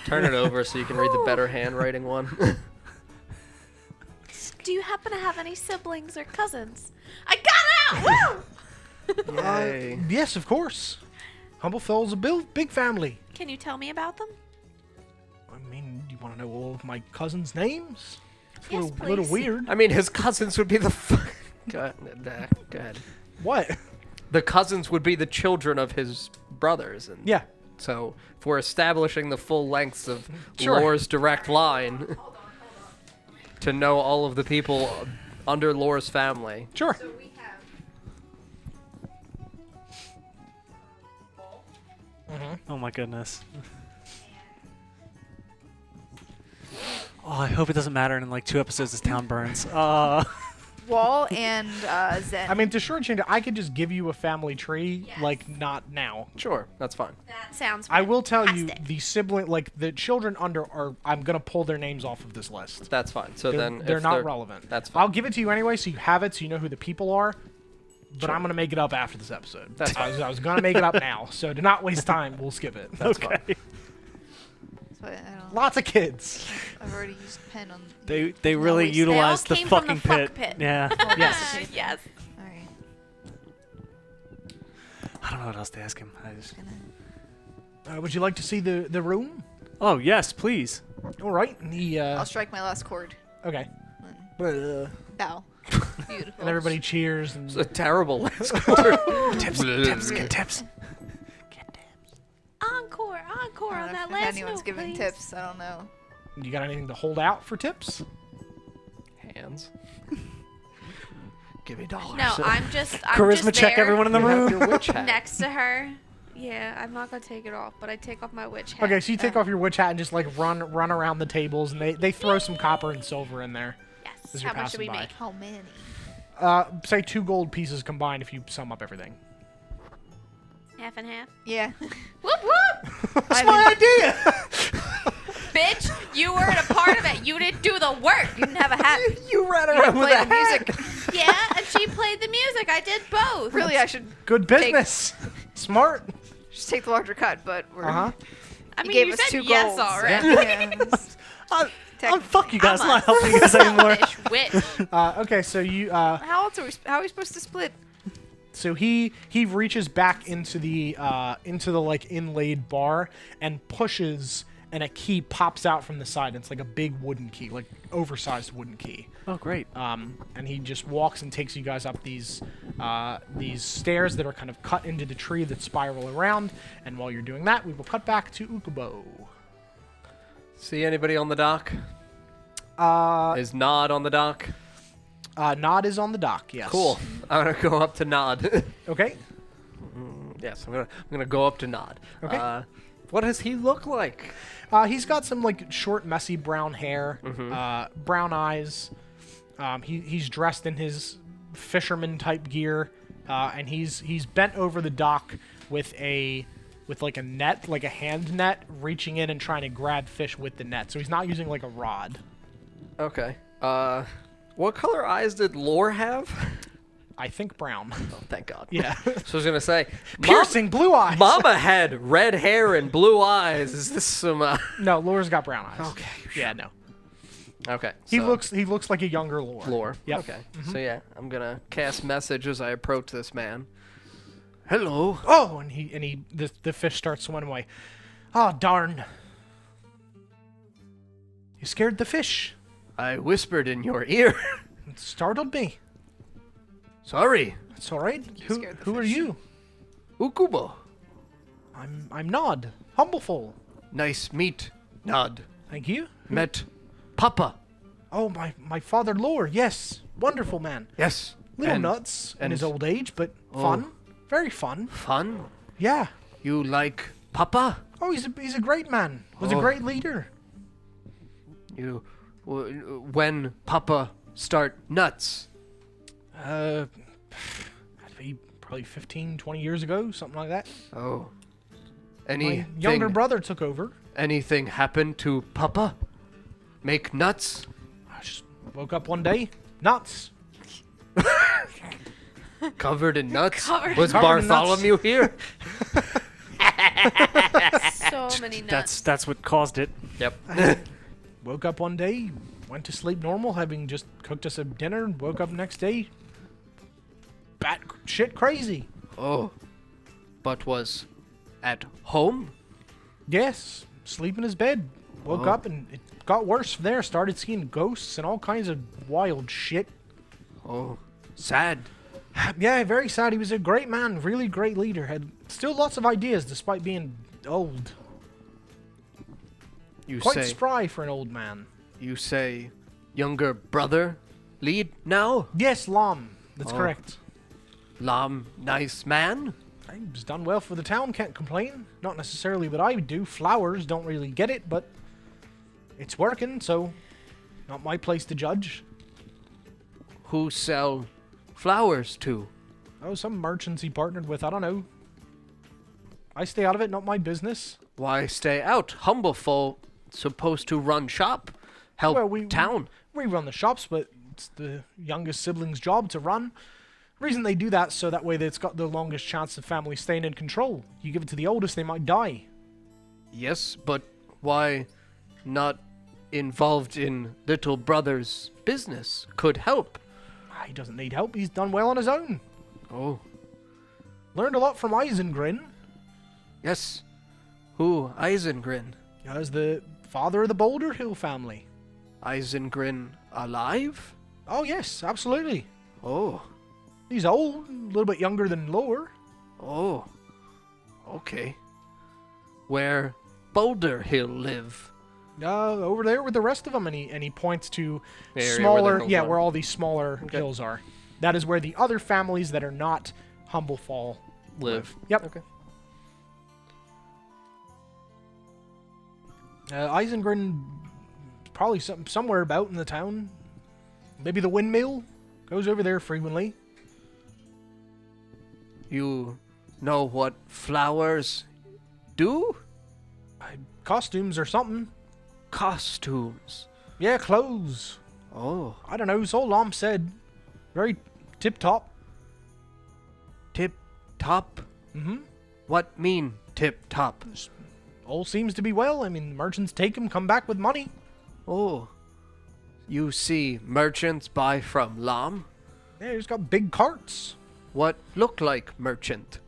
Turn it over so you can read the better handwriting one. Do you happen to have any siblings or cousins? I got out! Woo! Yay. Yes, of course. Humblefal's a big family. Can you tell me about them? I mean, you want to know all of my cousins' names? It's Yes, a little please. weird. I mean, his cousins would be the. Go ahead. What? The cousins would be the children of his brothers, and Yeah. so if we're establishing the full lengths of Sure. Lore's direct line to know all of the people under Lore's family. Sure. Oh my goodness. Oh, I hope it doesn't matter. And in like 2 episodes, this town burns. Wall and Zen. I mean, to shortchange it, I could just give you a family tree, like, not now. Sure, that's fine. That sounds I will tell you, fantastic. the sibling, like, the children under are, I'm going to pull their names off of this list. That's fine. So They're, then they're if not relevant. That's fine. I'll give it to you anyway, so you have it, so you know who the people are. But Sure. I'm going to make it up after this episode. That's I was going to make it up now, so to not waste time, we'll skip it. That's okay. fine. So I don't. Lots of kids. I've already used pen on. They really waste. utilized the They all came from fucking the fuck pit. pit. Yeah. Yes. Yes. All right. I don't know what else to ask him. I just... Gonna. Would you like to see the room? Oh yes, please. All right. And he, I'll strike my last chord. okay. Then bow. Beautiful. And everybody cheers. And It's a terrible last quarter. Tips, get tips. Encore I on don't that know if last anyone's note, giving please. tips. I don't know. you got anything to hold out for tips? Hands. Give me dollars. No, I'm just Charisma check there everyone in the You have room. your witch hat. next to her. Yeah, I'm not gonna take it off, but I take off my witch hat. Okay, so you take off your witch hat and just like run around the tables, and they throw some copper and silver in there. Yes. as you're How much do we passing by. make? How many? Say 2 gold pieces combined if you sum up everything. Half and half. Yeah. Whoop whoop. That's my idea. bitch. You weren't a part of it. You didn't do the work. You didn't have a hat. You ran You around didn't with play a the hat. music. Yeah, and she played the music. I did both. Really, I should Good business. Smart. just take the larger cut, but we're. Uh-huh. I You mean, gave you us said 2 yes golds. already. Yeah. Fuck you guys. I'm I'm a not helping you guys anymore. Selfish witch. Okay, so you How else how are we supposed to split? so he reaches back into the like inlaid bar and pushes, and a key pops out from the side. It's like a big wooden key, like oversized wooden key. Oh, great. And he just walks and takes you guys up these stairs that are kind of cut into the tree that spiral around. And while you're doing that, we will cut back to Ukubo. See anybody on the dock? Is Nod on the dock? Nod is on the dock. Yes. Cool. I'm gonna go up to Nod. Okay. Yes, I'm gonna go up to Nod. Okay. What does he look like? He's got some like short, messy brown hair, brown eyes. He's dressed in his fisherman type gear, and he's bent over the dock with like a net, like a hand net, reaching in and trying to grab fish with the net. So he's not using like a rod. Okay. What color eyes did Lore have? I think brown. Oh, thank God. Yeah. So I was gonna say, Piercing blue eyes. Mama had red hair and blue eyes. Is this some? No, Lore's got brown eyes. Okay. Yeah, no. Okay. He so- looks like a younger Lore. Lore. Yep. Okay. So yeah, I'm gonna cast message as I approach this man. Hello. Oh, and the fish starts swimming away. Oh, darn. You scared the fish. I whispered in your ear. It startled me. Sorry. It's all right. scared the Who are fish. you? Ukubo. I'm Nod. Humblefal. Nice meet. Nod. Thank you. Met Papa. Oh, my father Lore. Yes. Wonderful man. Yes. Little And nuts in and- his old age, but Oh. fun. Very fun. Fun. Yeah. You like Papa? Oh, he's a great man. Was a Oh. great leader. You. When Papa start nuts? Had to be probably 15, 20 years ago, something like that. Oh. My Anything, younger brother took over. anything happened to Papa? Make nuts? I just woke up one day, nuts. Covered in nuts? Covered- Was Covered in nuts. Bartholomew here? So many nuts. That's what caused it. Yep. Woke up one day, went to sleep normal, having just cooked us a dinner, and woke up next day, bat shit crazy. Oh. But was at home? Yes, sleep in his bed. Woke Oh. up and it got worse from there. Started seeing ghosts and all kinds of wild shit. Oh. Sad. Yeah, very sad. He was a great man, really great leader. Had still lots of ideas despite being old. You Quite say spry for an old man. you say younger brother lead now? Yes, Lam. That's Oh. correct. Lam nice man? He's done well for the town, can't complain. Not necessarily what I would do. Flowers don't really get it, but it's working, so not my place to judge. Who sell flowers to? Oh, some merchants he partnered with, I don't know. I stay out of it, not my business. Why stay out? Humbleful supposed to run shop, help Well, we- town. We run the shops, but it's the youngest sibling's job to run. Reason they do that so that way it's got the longest chance of family staying in control. You give it to the oldest, they might die. Yes, but why not involved in little brother's business? Could help. He doesn't need help, he's done well on his own. Oh, Learned a lot from Isengrin, yes. Who? Isengrin. as the father of the Boulder Hill family. Isengrin alive? Oh yes, absolutely. Oh, He's old, a little bit younger than Lore. oh. Okay. Where Boulder Hill live? Over there with the rest of them, and he points to The area where the smaller, hills yeah, are. where all these smaller Okay. hills are. That is where the other families that are not Humblefall Live. Yep. Okay. Isengrin, probably somewhere about in the town. Maybe the windmill goes over there frequently. You know what flowers do? Costumes or something. costumes. Yeah, clothes. Oh, I don't know. So Lom said. Very tip-top. tip-top? Mm-hmm. What mean tip-top? All seems to be well. I mean, merchants take 'em, come back with money. Oh, you see merchants buy from Lam? Yeah, he's got big carts. What look like merchant?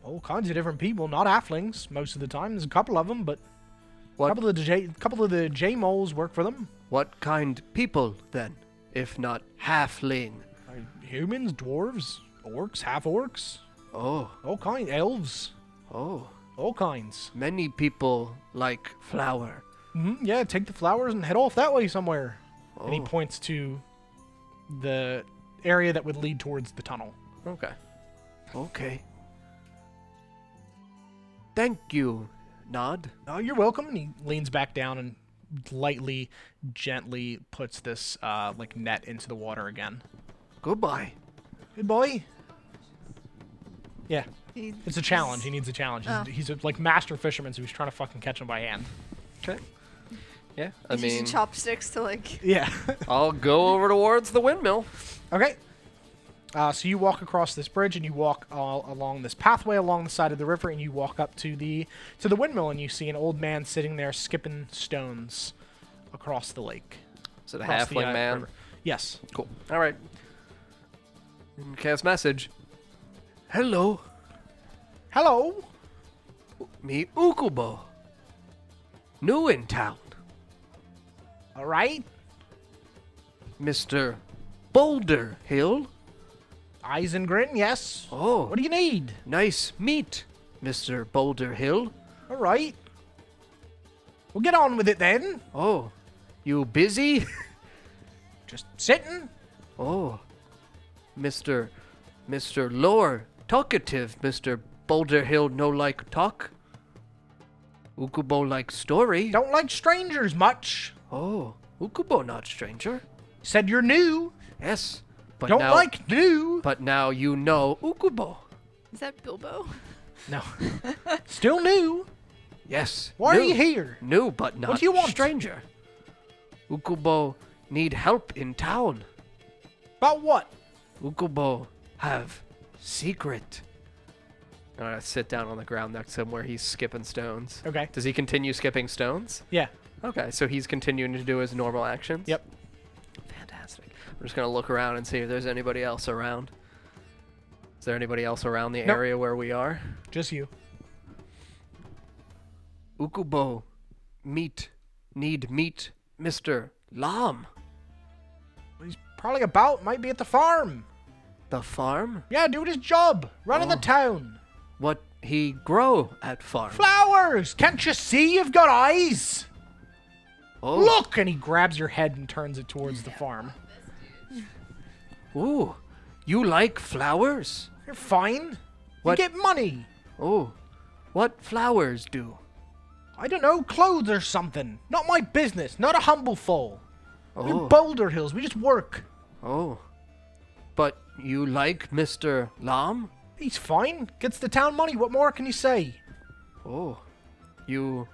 All kinds of different people, not halflings most of the time. There's a couple of them, but What? a couple of the J-moles work for them. What kind people, then, if not halfling? Humans, dwarves, orcs, half-orcs, Oh, all kinds, elves, oh. all kinds. Many people like flour. Yeah, take the flowers and head off that way somewhere. Oh, And he points to the area that would lead towards the tunnel. okay. Okay. Thank you, Nod. Oh, you're welcome. And he leans back down and lightly, gently puts this like net into the water again. Goodbye. Good boy. Yeah, He- it's a challenge. He needs a challenge. Oh. He's a like master fisherman, so he's trying to fucking catch him by hand. Okay. Yeah, I He's using mean, chopsticks to like. Yeah. I'll go over towards the windmill. Okay. So you walk across this bridge and you walk along this pathway along the side of the river, and you walk up to the windmill, and you see an old man sitting there skipping stones across the lake. Is it a Across the, halfling man? river. Yes. Cool. All right. Cast message. Hello, Hello. me Ukubo. New in town. All right. Mr. Boulder Hill. Eyes and grin. Yes. Oh, What do you need? nice meet, Mr. Boulder Hill. All right. We'll get on with it then. Oh, you busy? Just sitting. Oh, Mr. Lore, talkative, Mr. Boulder Hill no like talk. Ukubo like story. Don't like strangers much. Oh, Ukubo not stranger. Said you're new. Yes, but Don't now, like new. But now you know Ukubo. Is that Bilbo? No. Still new. Yes. Why new. are you here? New, but not do you want? stranger. Ukubo need help in town. About what? Ukubo have secret. I'm gonna sit down on the ground next to him where he's skipping stones. Okay. Does he continue skipping stones? Yeah. Okay, so he's continuing to do his normal actions? Yep. Fantastic. I'm just gonna look around and see if there's anybody else around. Is there anybody else around the Nope. area where we are? Just you. Ukubo need meet Mr. Lam. He's probably about. Might be at the farm. The farm? Yeah, doing his job. Running the Oh. town. What he grow at farm? Flowers. Can't you see you've got eyes? Oh. Look! And he grabs your head and turns it towards the farm. Ooh. You like flowers? You're fine. What? You get money. Oh. What flowers do? I don't know, clothes or something. Not my business. Not a Humblefal. We're Oh. Boulder Hills. We just work. Oh. But you like Mr. Lam? He's fine. Gets the town money. What more can you say? Oh. You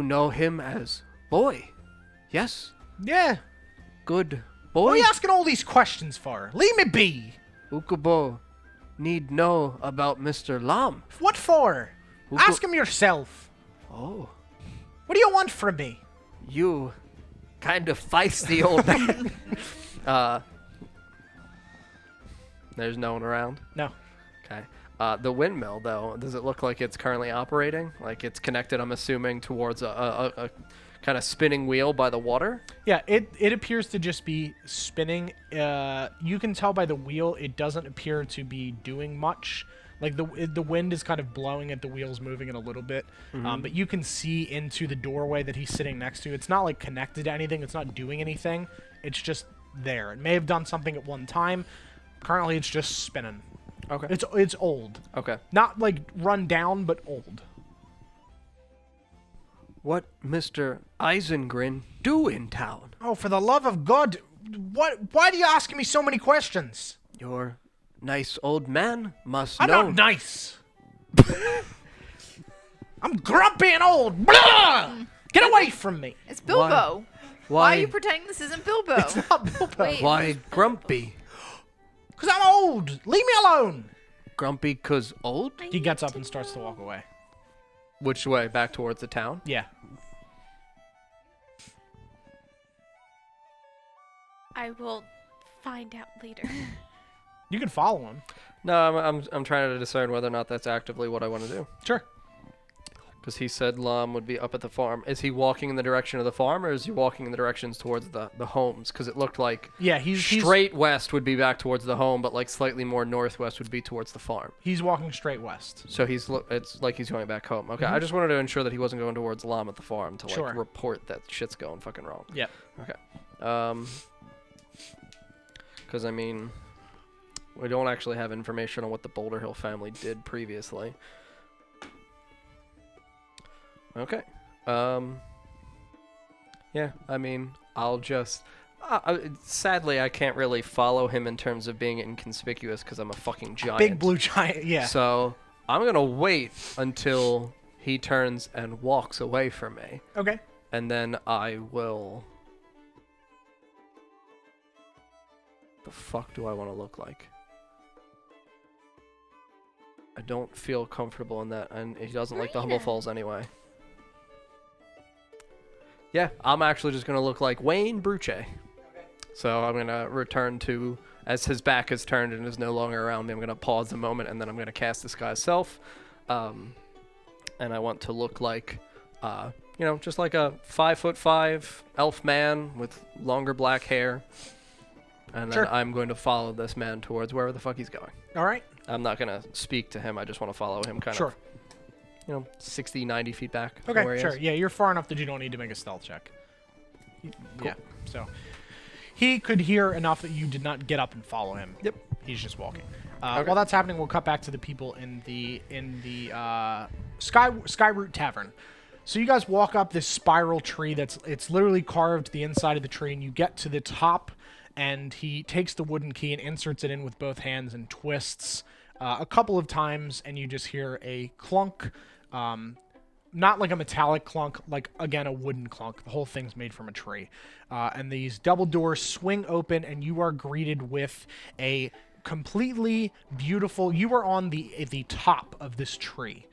know him as boy? Yes? Yeah. Good What boy? are you asking all these questions for? Leave me be. Ukubo need know about Mr. Lam. What for? Who Ask go- him yourself. Oh. What do you want from me? You kind of feisty old man. There's no one around. No. Okay. The windmill, though, does it look like it's currently operating? Like it's connected, I'm assuming, towards a kind of spinning wheel by the water? Yeah, it appears to just be spinning. You can tell by the wheel it doesn't appear to be doing much. Like the wind is kind of blowing at the wheels, moving it a little bit. But you can see into the doorway that he's sitting next to. It's not like connected to anything. It's not doing anything. It's just there. It may have done something at one time. Currently, it's just spinning. Okay. It's old. Okay. Not like run down, but old. What Mr. Eisengrin do in town? Oh, for the love of God! What? Why do you ask me so many questions? Your nice old man must I'm know. not nice. I'm grumpy and old. Blah! Get away from me. It's Bilbo. Why are you pretending this isn't Bilbo? It's not Bilbo. Wait. Why grumpy? Because I'm old. Leave me alone. Grumpy 'cause old? He gets up and starts to walk away. Which way? Back towards the town? Yeah. I will find out later. You can follow him. No, I'm trying to discern whether or not that's actively what I want to do. Sure. Because he said Lam would be up at the farm. Is he walking in the direction of the farm, or is he walking in the directions towards the homes? Because it looked like Yeah, he's straight west would be back towards the home, but like slightly more northwest would be towards the farm. He's walking straight west. So it's like he's going back home. Okay, I just wanted to ensure that he wasn't going towards Lam at the farm to like Sure. report that shit's going fucking wrong. Yep. Okay. Because I mean, we don't actually have information on what the Boulder Hill family did previously. Okay. Yeah, I mean, I'll just... sadly, I can't really follow him in terms of being inconspicuous because I'm a fucking giant. Big blue giant, yeah. So, I'm going to wait until he turns and walks away from me. Okay. And then I will... The fuck do I want to look like? I don't feel comfortable in that, and he doesn't like the Humblefalls anyway. Yeah, I'm actually just going to look like Wayne Bruce. Okay. So I'm going to return to, as his back is turned and is no longer around me, I'm going to pause a moment, and then I'm going to cast Disguise Self. And I want to look like, you know, just like a 5'5" elf man with longer black hair. And then Sure. I'm going to follow this man towards wherever the fuck he's going. All right. I'm not going to speak to him. I just want to follow him kind Sure. of, you know, 60, 90 feet back. from Okay, where he sure. is. Yeah, you're far enough that you don't need to make a stealth check. Yeah, so he could hear enough that you did not get up and follow him. Yep. He's just walking. Okay. While that's happening, we'll cut back to the people in the Skyroot Tavern. So you guys walk up this spiral tree it's literally carved the inside of the tree, and you get to the top, and he takes the wooden key and inserts it in with both hands and twists a couple of times, and you just hear a clunk. Not like a metallic clunk, like, again, a wooden clunk. The whole thing's made from a tree. And these double doors swing open, and you are greeted with a completely beautiful... You are on the top of this tree.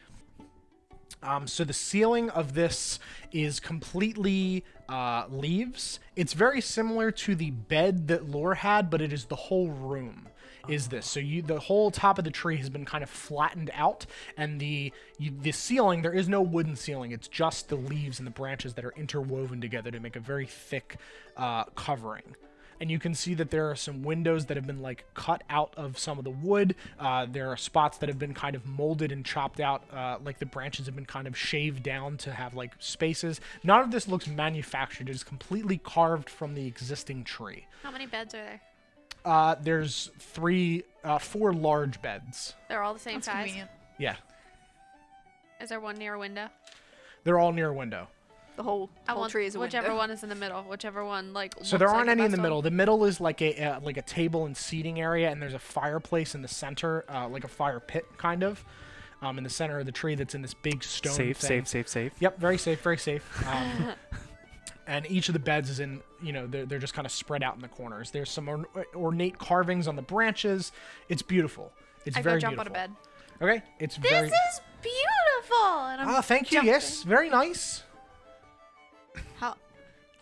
So the ceiling of this is completely leaves. It's very similar to the bed that Lore had, but it is the whole room. Is this so? The whole top of the tree has been kind of flattened out, and the ceiling, there is no wooden ceiling. It's just the leaves and the branches that are interwoven together to make a very thick covering. And you can see that there are some windows that have been like cut out of some of the wood. There are spots that have been kind of molded and chopped out, like the branches have been kind of shaved down to have like spaces. None of this looks manufactured. It is completely carved from the existing tree. How many beds are there? There's 4 large beds. They're all the same That's size. convenient. Yeah, Is there one near a window? they're all near a window. The whole tree is a whichever window. one is in the middle. Whichever one So there looks aren't like any in best the one. middle. The middle is like a table and seating area, and there's a fireplace in the center, like a fire pit kind of, in the center of the tree. That's in this big stone thing. Safe. Yep, very safe, very safe. And each of the beds is in, you know, they're just kind of spread out in the corners. There's some ornate carvings on the branches. It's beautiful. It's I very go jump beautiful. on a bed. Okay, it's This very. is beautiful. And I'm Thank you. jumping. Yes, very nice. How?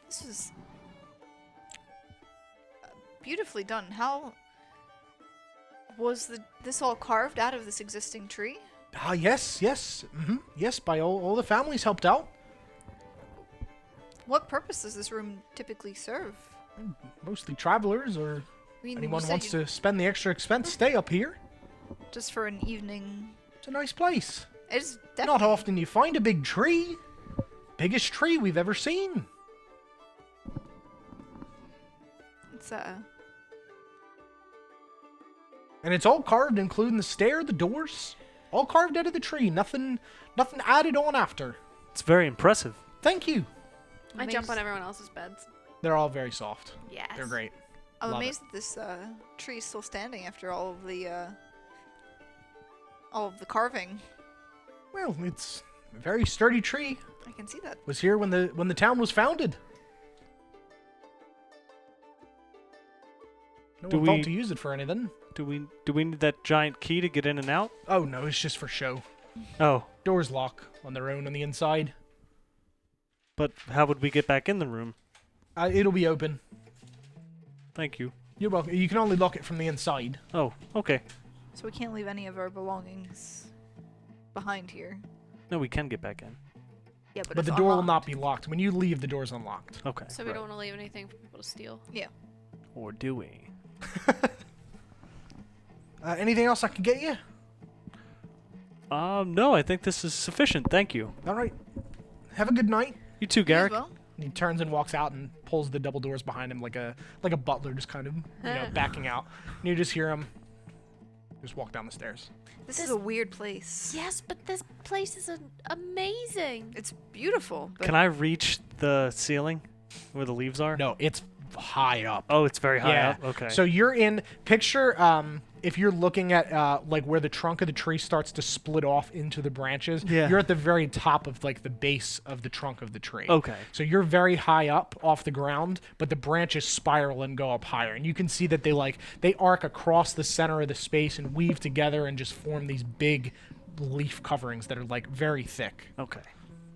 This is beautifully done. How was this all carved out of this existing tree? Yes. Yes, by all the families helped out. What purpose does this room typically serve? Mostly travelers or I mean, anyone you said wants to spend the extra expense, stay up here. just for an evening. It's a nice place. It's Not definitely often you find a big tree. Biggest tree we've ever seen. It's And it's all carved, including the stair, the doors. All carved out of the tree. Nothing added on after. It's very impressive. Thank you. I jump on everyone else's beds. They're all very soft. Yes. They're great. I'm Love amazed that this tree is still standing after all of the carving. Well, it's A very sturdy tree. I can see that. Was here when the town was founded. No Do one thought we- to use it for anything. Do we need that giant key to get in and out? Oh no, it's just for show. Oh, Doors lock on their own on the inside. but how would we get back in the room? It'll be open. Thank you. You're welcome. You can only lock it from the inside. Oh, okay. So we can't leave any of our belongings behind here. No, we can get back in. Yeah, But it's the door will unlocked. not be locked. When you leave, the door's unlocked. Okay. So we don't want to leave anything for people to steal. Yeah. Or do we? Anything else I can get you? No, I think this is sufficient. Thank you. All right. Have a good night. You too, You as Garrick. well? And he turns and walks out and pulls the double doors behind him like a butler, just kind of backing out. And you just hear him just walk down the stairs. This is a weird place. Yes, but this place is amazing. It's beautiful. But Can I reach the ceiling where the leaves are? No, it's high up. Oh, it's very high yeah. up. Okay. So you're in picture. If you're looking at like where the trunk of the tree starts to split off into the branches, Yeah. you're at the very top of like the base of the trunk of the tree. Okay. So you're very high up off the ground, but the branches spiral and go up higher, and you can see that they arc across the center of the space and weave together and just form these big leaf coverings that are like very thick. Okay.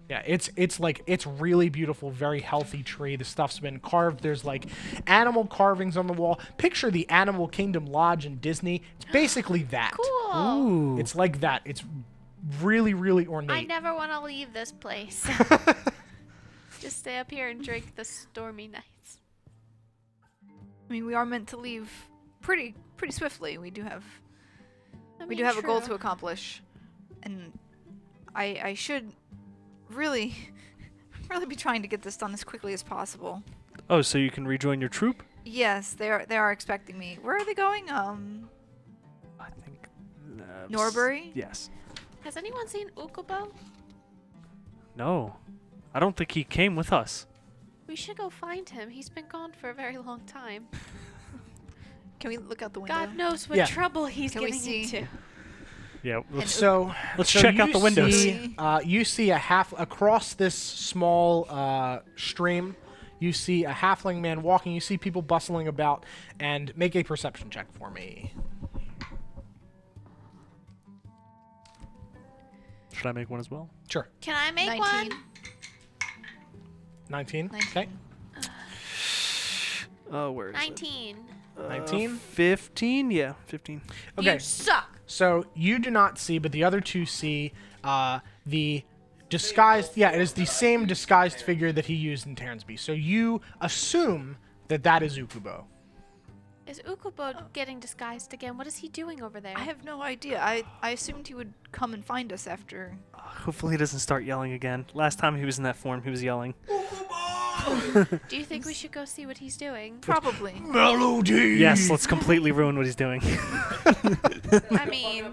Yeah, it's really beautiful, very healthy tree. The stuff's been carved. There's like animal carvings on the wall. Picture the Animal Kingdom Lodge in Disney. It's basically that. Cool. Ooh. It's like that. It's really, really ornate. I never want to leave this place. Just stay up here and drink the stormy nights. I mean, we are meant to leave pretty swiftly. We do have I we mean, do have a goal true. to accomplish, and I should really be trying to get this done as quickly as possible. Oh, so you can rejoin your troop? Yes, they are expecting me. Where are they going? I think. Norbury? Yes. Has anyone seen Ukubo? No. I don't think he came with us. We should go find him. He's been gone for a very long time. Can we look out the window? God knows what Yeah. trouble he's Can we getting see? into. Yeah. Let's, So let's so check out you the windows. see, you see a half across this small stream. You see a halfling man walking. You see people bustling about, and make a perception check for me. Should I make one as well? Sure. Can I make 19. one? 19. 19. Okay. Oh, where is 19. 19. 15? Yeah, 15. Okay. You suck. So you do not see, but the other two see the disguised. Yeah, it is the same disguised figure that he used in Taernsby. So you assume that is Ukubo. Is Ukubo getting disguised again? What is he doing over there? I have no idea. I assumed he would come and find us after. Hopefully he doesn't start yelling again. Last time he was in that form, he was yelling. Do you think we should go see what he's doing? Probably. Melody. Yes, let's completely ruin what he's doing. I mean,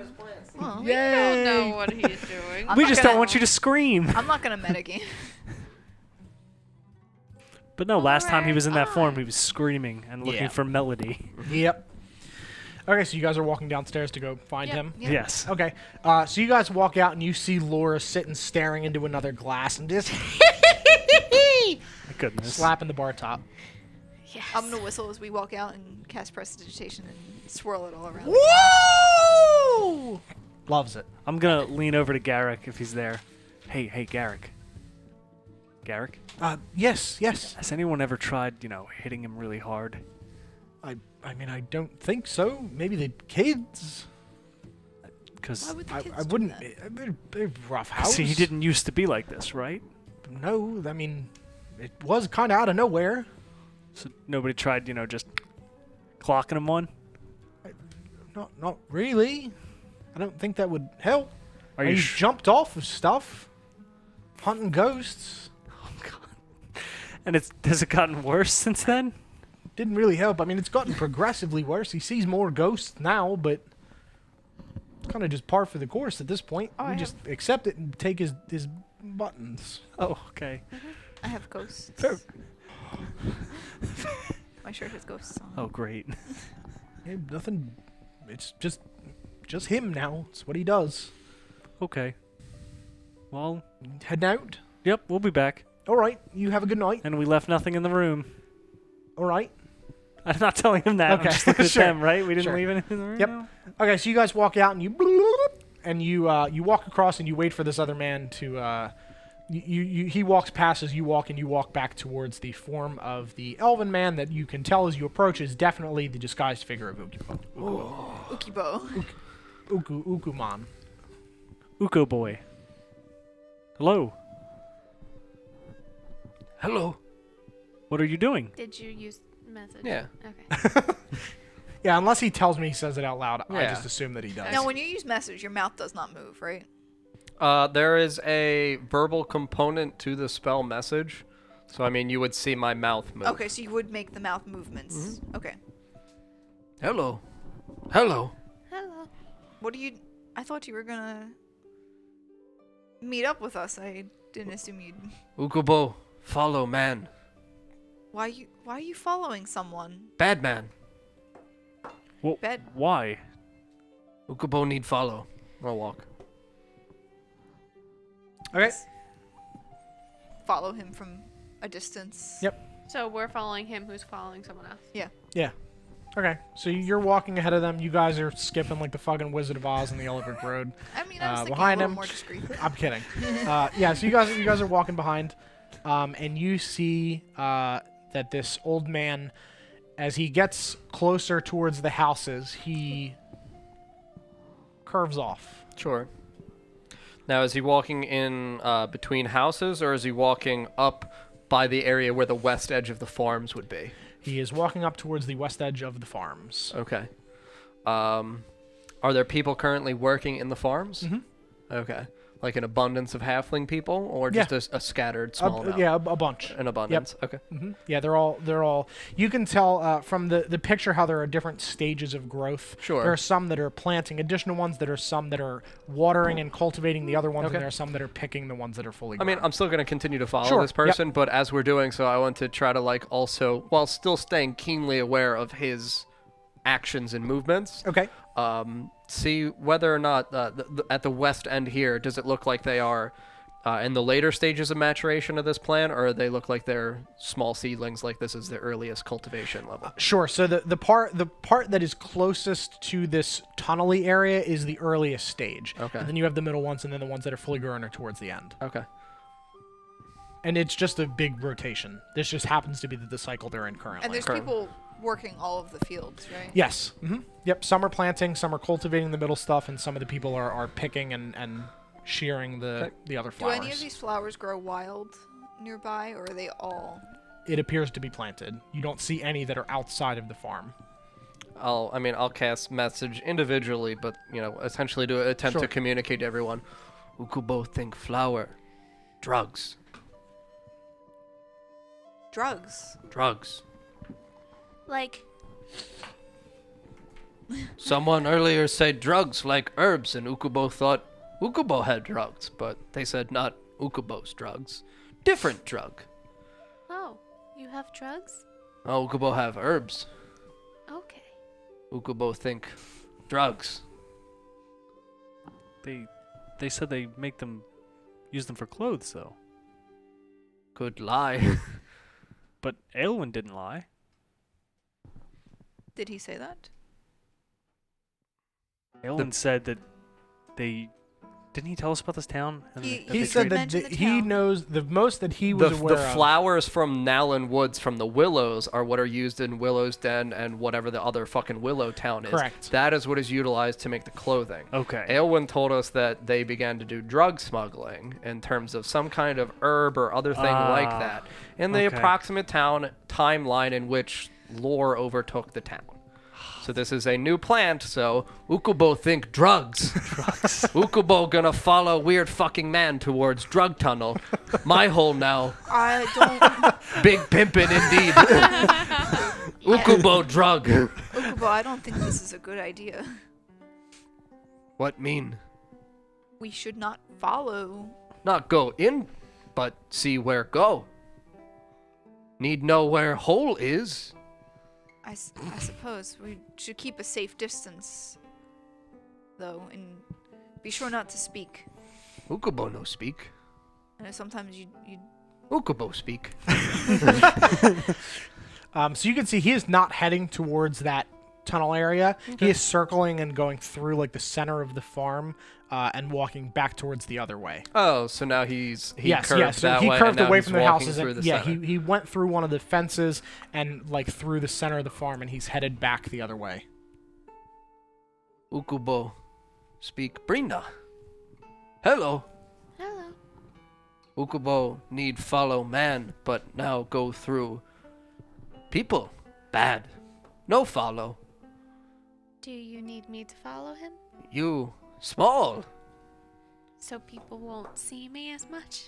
Well, we don't know what he's doing. I'm We not just gonna- don't want you to scream. I'm not gonna metagame. But no, last time he was in that form, Alright. he was screaming and looking Yeah. for melody. Yep. Okay, so you guys are walking downstairs to go find Yep. him. Yeah. Yes. Okay, so you guys walk out and you see Laura sitting staring into another glass and just My goodness. slapping the bar top. Yes. I'm gonna whistle as we walk out and cast prestidigitation and swirl it all around. Woo! Loves it. I'm gonna lean over to Garrick if he's there. Hey, Garrick. Garrick? Yes. Has anyone ever tried, hitting him really hard? I mean, I don't think so. Maybe the kids. Because Why would the I kids do wouldn't. that? They're rough house. see, he didn't used to be like this, right? No, I mean, it was kind of out of nowhere. So nobody tried, just clocking him one? Not really. I don't think that would help. Are He you jumped off of stuff, hunting ghosts. Oh, God. And has it gotten worse since then? Didn't really help. I mean, it's gotten progressively worse. He sees more ghosts now, but it's kind of just par for the course at this point. Oh, we I just accept it and take his buttons. Oh, okay. I have ghosts. Fair. My shirt has ghosts on. Oh, great. Yeah, nothing. It's just him now. It's what he does. Okay. Well, Heading out? yep, we'll be back. All right. You have a good night. And we left nothing in the room. All right. I'm not telling him that. Okay. I'm just looking at Sure. them, right? We didn't Sure. leave anything in the room? Yep. No? Okay, so you guys walk out and you walk across and you wait for this other man to he walks past as you walk, and you walk back towards the form of the elven man that you can tell as you approach is definitely the disguised figure of Ukibo. Ukibo. Ukuman. Uko boy. Hello. Hello. What are you doing? Did you use message? Yeah. Okay. Yeah, unless he tells me he says it out loud, I Yeah. just assume that he does. Now, when you use message, your mouth does not move, right? There is a verbal component to the spell message. So, I mean, you would see my mouth move. Okay, so you would make the mouth movements. Mm-hmm. Okay. Hello. Hello. Hello. What do you... I thought you were gonna meet up with us. I didn't assume you'd... Ukubo, follow man. Why are you following someone? Bad man. Well, Bet. why? Ukubo need follow. I'll walk. Okay. Follow him from a distance. Yep. So we're following him who's following someone else. Yeah. Okay, so you're walking ahead of them. You guys are skipping like the fucking Wizard of Oz on the Yellow Brick Road. I mean, I was thinking behind a little him. more discreet. I'm kidding. Yeah, so you guys are walking behind, and you see that this old man, as he gets closer towards the houses, he curves off. Sure. Now, is he walking in between houses, or is he walking up by the area where the west edge of the farms would be? He is walking up towards the west edge of the farms. Okay. Are there people currently working in the farms? Mhm. Okay. Like an abundance of halfling people, or just a scattered small amount? Yeah, a bunch. An abundance. Okay. Yeah, they're all. You can tell from the picture how there are different stages of growth. Sure. There are some that are planting additional ones. There are some that are watering and cultivating the other ones, Okay. and there are some that are picking the ones that are fully I grown. mean, I'm still going to continue to follow Sure, this person, but as we're doing so, I want to try to, like, also, while still staying keenly aware of his actions and movements, Okay. see whether or not at the west end here, does it look like they are in the later stages of maturation of this plant, or they look like they're small seedlings, like this is the earliest cultivation level? Sure. So the part that is closest to this tunnely area is the earliest stage. Okay. And then you have the middle ones, and then the ones that are fully grown are towards the end. Okay. And it's just a big rotation. This just happens to be the cycle they're in currently. And there's people working all of the fields, right? Yes. Yep. Some are planting, some are cultivating the middle stuff, and some of the people are picking and shearing the other Do flowers. any of these flowers grow wild nearby, or are they all... It appears to be planted. You don't see any that are outside of the farm. I'll cast message individually, but, essentially to attempt Sure. to communicate to everyone. Ukubo think flower. Drugs. Drugs? Drugs. Like, Someone earlier said drugs like herbs, and Ukubo thought Ukubo had drugs, but they said not Ukubo's drugs. Different drug. oh, you have drugs? Oh, Ukubo have herbs. Okay. Ukubo think drugs. They said they make them use them for clothes, though. Could lie. But Aelwyn didn't lie. Did he say that? Aelwyn said that they... Didn't he tell us about this town? And He- that He they said traded? that mentioned the he town. knows the most that he was aware The of. flowers from Nowlin Woods from the Willows are what are used in Willow's Den and whatever the other fucking Willow town is. Correct. That is what is utilized to make the clothing. Okay. Aelwyn told us that they began to do drug smuggling in terms of some kind of herb or other thing like that in the okay. approximate town timeline in which lore overtook the town. So this is a new plant, so Ukubo think drugs. Ukubo gonna follow weird fucking man towards drug tunnel. My hole now. I don't... Big pimpin' indeed. Ukubo drug. Ukubo, I don't think this is a good idea. What mean? We should not follow. Not go in, but see where go. Need know where hole is. I suppose we should keep a safe distance, though, and be sure not to speak. Ukubo no speak. Sometimes you Ukubo speak. So you can see he is not heading towards that tunnel area. He is circling and going through like the center of the farm and walking back towards the other way. Oh, so now he Yes, curved yes. So that he way, curved and now away he's from the walking houses. through And, the yeah, center. he went through one of the fences and like through the center of the farm, and he's headed back the other way. Ukubo speak Brina. Hello. Hello. Ukubo need follow man, but now go through people. Bad. No follow. Do you need me to follow him You small. so people won't see me as much?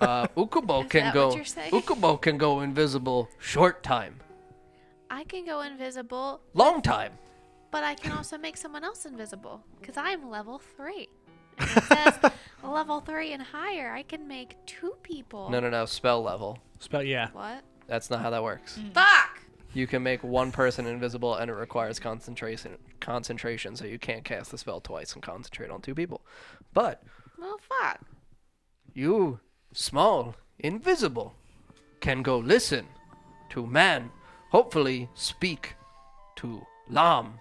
Ukubo Is can that go. what you're saying? Ukubo can go invisible short time, I can go invisible, long time. but I can also make someone else invisible because I'm level 3. And it says level 3 and higher, I can make 2 people. No. Spell level. Yeah. What? That's not how that works. Fuck! You can make one person invisible, and it requires concentration, so you can't cast the spell twice and concentrate on 2 people. But Well, fuck. you, small, invisible, can go listen to man, hopefully speak to Lam.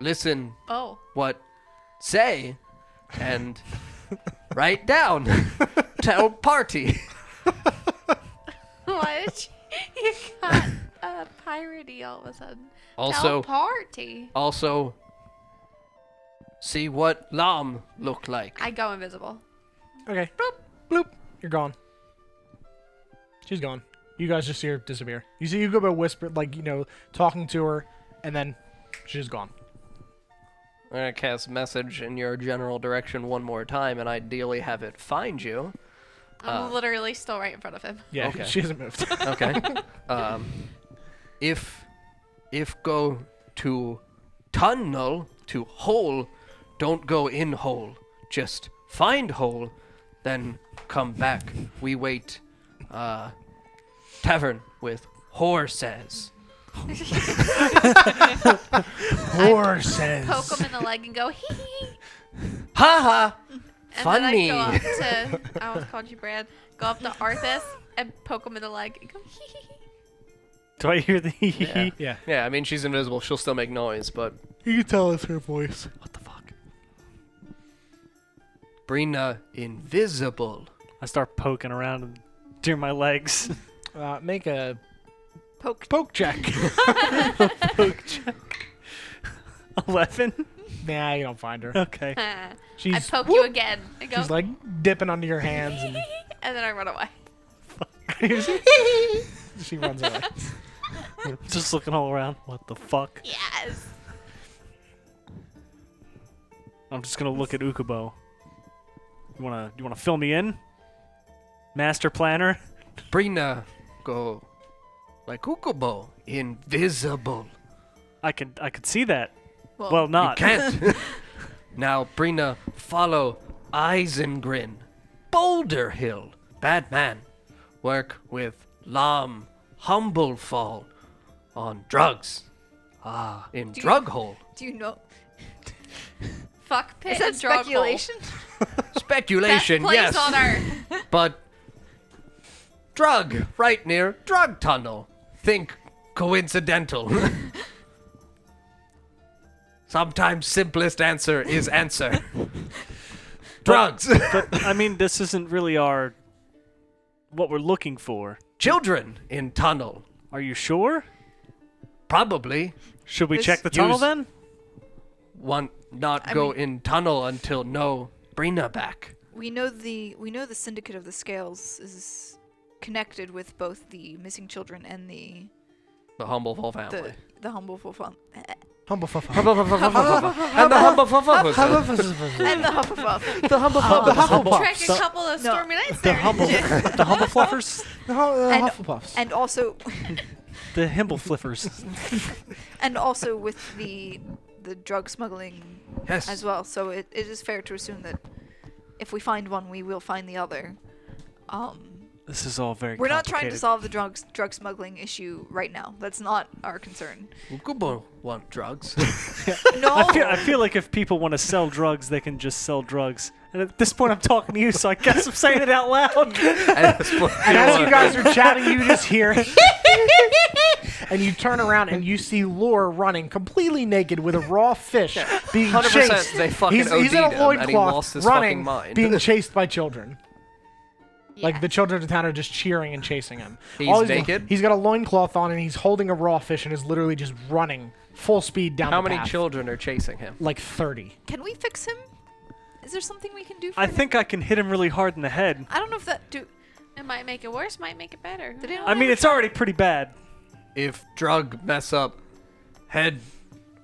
Listen Oh. what say and write down. Tell party. Why did you got piratey all of a sudden? Also, Tell party. also see what Lam look like. I go invisible. Okay. Bloop, bloop. You're gone. She's gone. You guys just see her disappear. You see Yugobo whisper, like, talking to her, and then she's gone. I'm gonna cast message in your general direction one more time, and ideally have it find you. I'm literally still right in front of him. Yeah, Okay. she hasn't moved. Okay. If go to tunnel to hole, don't go in hole. Just find hole, then come back. We wait. Tavern with horses. Horses. Poke him in the leg and go hee hee. Ha ha. And Funny. then I go up to, I almost called you Brad, go up to Arthas and poke him in the leg and go hee hee hee. Do I hear the Yeah. Yeah. Yeah, I mean she's invisible. She'll still make noise, but You can tell it's her voice. what the fuck? Brina invisible. I start poking around and near my legs. Make a poke. check. Poke check. 11? Nah, you don't find her. Okay. I She's poke you again and go She's like dipping under your hands, and and then I run away. she runs away. Just looking all around. What the fuck? Yes. I'm just gonna look at Ukubo. You wanna fill me in? Master planner? Brina go like Ukubo invisible. I could see that. Well, Well, not. You can't. Now, Brina, follow Eisengrin, Boulder Hill, bad man. Work with Lam, Humblefal, on drugs. In drug hole. Do you know? fuck pit Is that and drug hole. speculation? Speculation, Best place yes. on earth. But drug, right near drug tunnel. Think coincidental. Sometimes simplest answer is answer. Drugs. But I mean, this isn't really what we're looking for. Children in tunnel. Are you sure? Probably. Should we This- check the tunnel Use- then? Want not I go mean- in tunnel until no Brina back. We know the Syndicate of the Scales is connected with both the missing children and the The Humblefal family. Humbleful fun Humblefuff. And the Humblefal. and the Hufflepuff. The Humblefal. Drank a couple of No. Stormy Nights The there. humble fluffers? The And- Hufflepuffs. and also The himble fliffers. and also with the drug smuggling Yes. as well. So it is fair to assume that if we find one, we will find the other. This is all very We're not trying to complicated. solve the drug smuggling issue right now. That's not our concern. Ukubo want drugs. No. I feel like if people want to sell drugs, they can just sell drugs. And at this point, I'm talking to you, so I guess I'm saying it out loud. And as you guys are chatting, you just hear, and you turn around and you see Lore running completely naked with a raw fish being 100% chased. they fucking he's in OD'd a him and he loincloth lost his running, fucking mind. being chased by children. Like Yeah. the children of the town are just cheering and chasing him. He's All naked? He's got a loincloth on and he's holding a raw fish and is literally just running full speed down How the many path. children are chasing him? Like 30. Can we fix him? Is there something we can do for I him? think I can hit him really hard in the head. I don't know if that... It might make it worse, might make it better. Who Did it- knows? I mean, it's already pretty bad. If drug mess up head,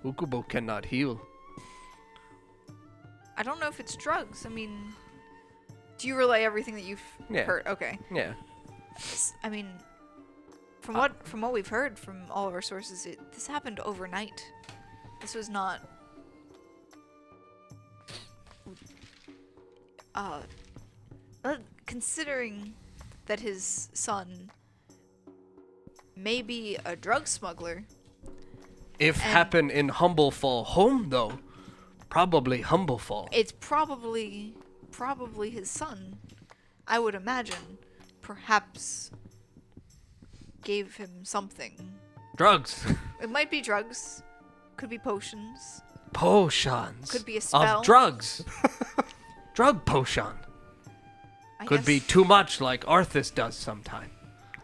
Ukubo cannot heal. I don't know if it's drugs. I mean... Do you relay everything that you've Yeah. heard? Okay. Yeah. I mean... From what we've heard from all of our sources, this happened overnight. This was not... Considering that his son may be a drug smuggler, If And- happen in Humblefal home though, probably Humblefal. it's probably his son. I would imagine. Perhaps gave him something. Drugs. It might be drugs. Could be potions. Potions. Could be a spell. Of drugs. Drug potion. I Could be guess. too much like Arthas does sometime.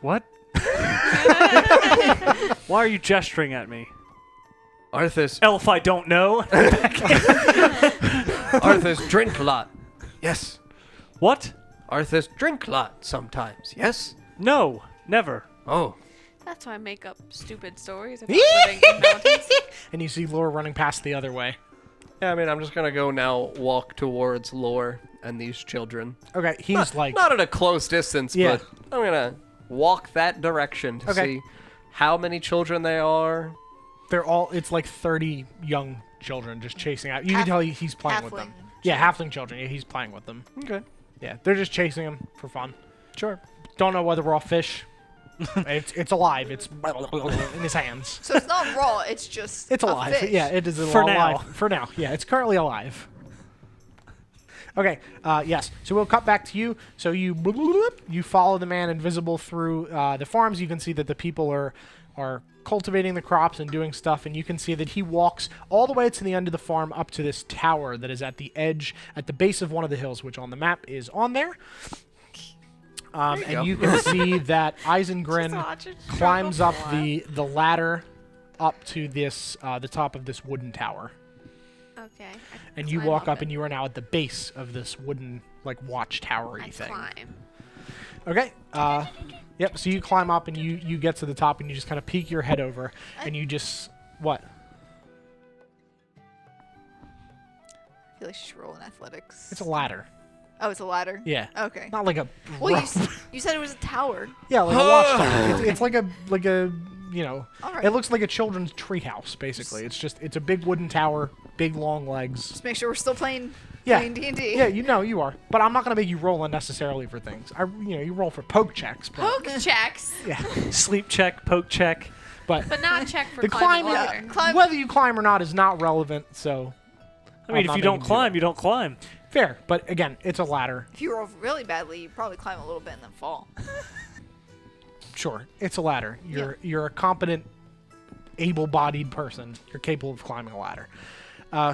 What? Why are you gesturing at me? Arthas Elf, I don't know. Arthas drink a lot. Yes. What? Arthas drink a lot sometimes. Yes? No, never. Oh. That's why I make up stupid stories about living in mountains. And you see Lore running past the other way. Yeah, I mean, I'm just gonna go now walk towards Lore and these children. Okay, he's like... Not at a close distance, Yeah. but I'm gonna walk that direction to Okay. see how many children there are. They're all... It's like 30 young children just chasing out. You can tell he's playing with them. halfling Yeah, halfling children. Yeah, he's playing with them. Okay. Yeah, they're just chasing him for fun. Sure. Don't know whether raw fish. it's alive. It's in his hands. So it's not raw. It's just. It's a alive. fish. Yeah, it is For alive. now. For now. Yeah, it's currently alive. Okay, yes. So we'll cut back to you. So you follow the man invisible through the farms. You can see that the people are cultivating the crops and doing stuff, and you can see that he walks all the way to the end of the farm up to this tower that is at the edge, at the base of one of the hills, which on the map is on there. And go. you can see that Isengrin climbs up the ladder up to this the top of this wooden tower. Okay. And you walk up and you are now at the base of this wooden like watchtower-y I thing. climb. Okay. Yep, so you climb up and you get to the top and you just kind of peek your head over and you just what? I feel like you should roll in athletics. It's a ladder. Oh, it's a ladder? Yeah. Okay. Not like a Well, you, rough- you said it was a tower. Yeah, like a watchtower. It's like a you know, All right. it looks like a children's treehouse basically. It's a big wooden tower, big long legs. Just make sure we're still playing Yeah. D&D. Yeah, you are. But I'm not going to make you roll unnecessarily for things. You roll for poke checks, but Poke checks, yeah. Sleep check, poke check. But but not check for the climbing climbing, ladder. whether you climb or not is not relevant, so I mean, if you don't climb, you don't climb. fair. But again, it's a ladder. If you roll really badly, you probably climb a little bit and then fall. Sure, it's a ladder. You're a competent, able-bodied person. You're capable of climbing a ladder.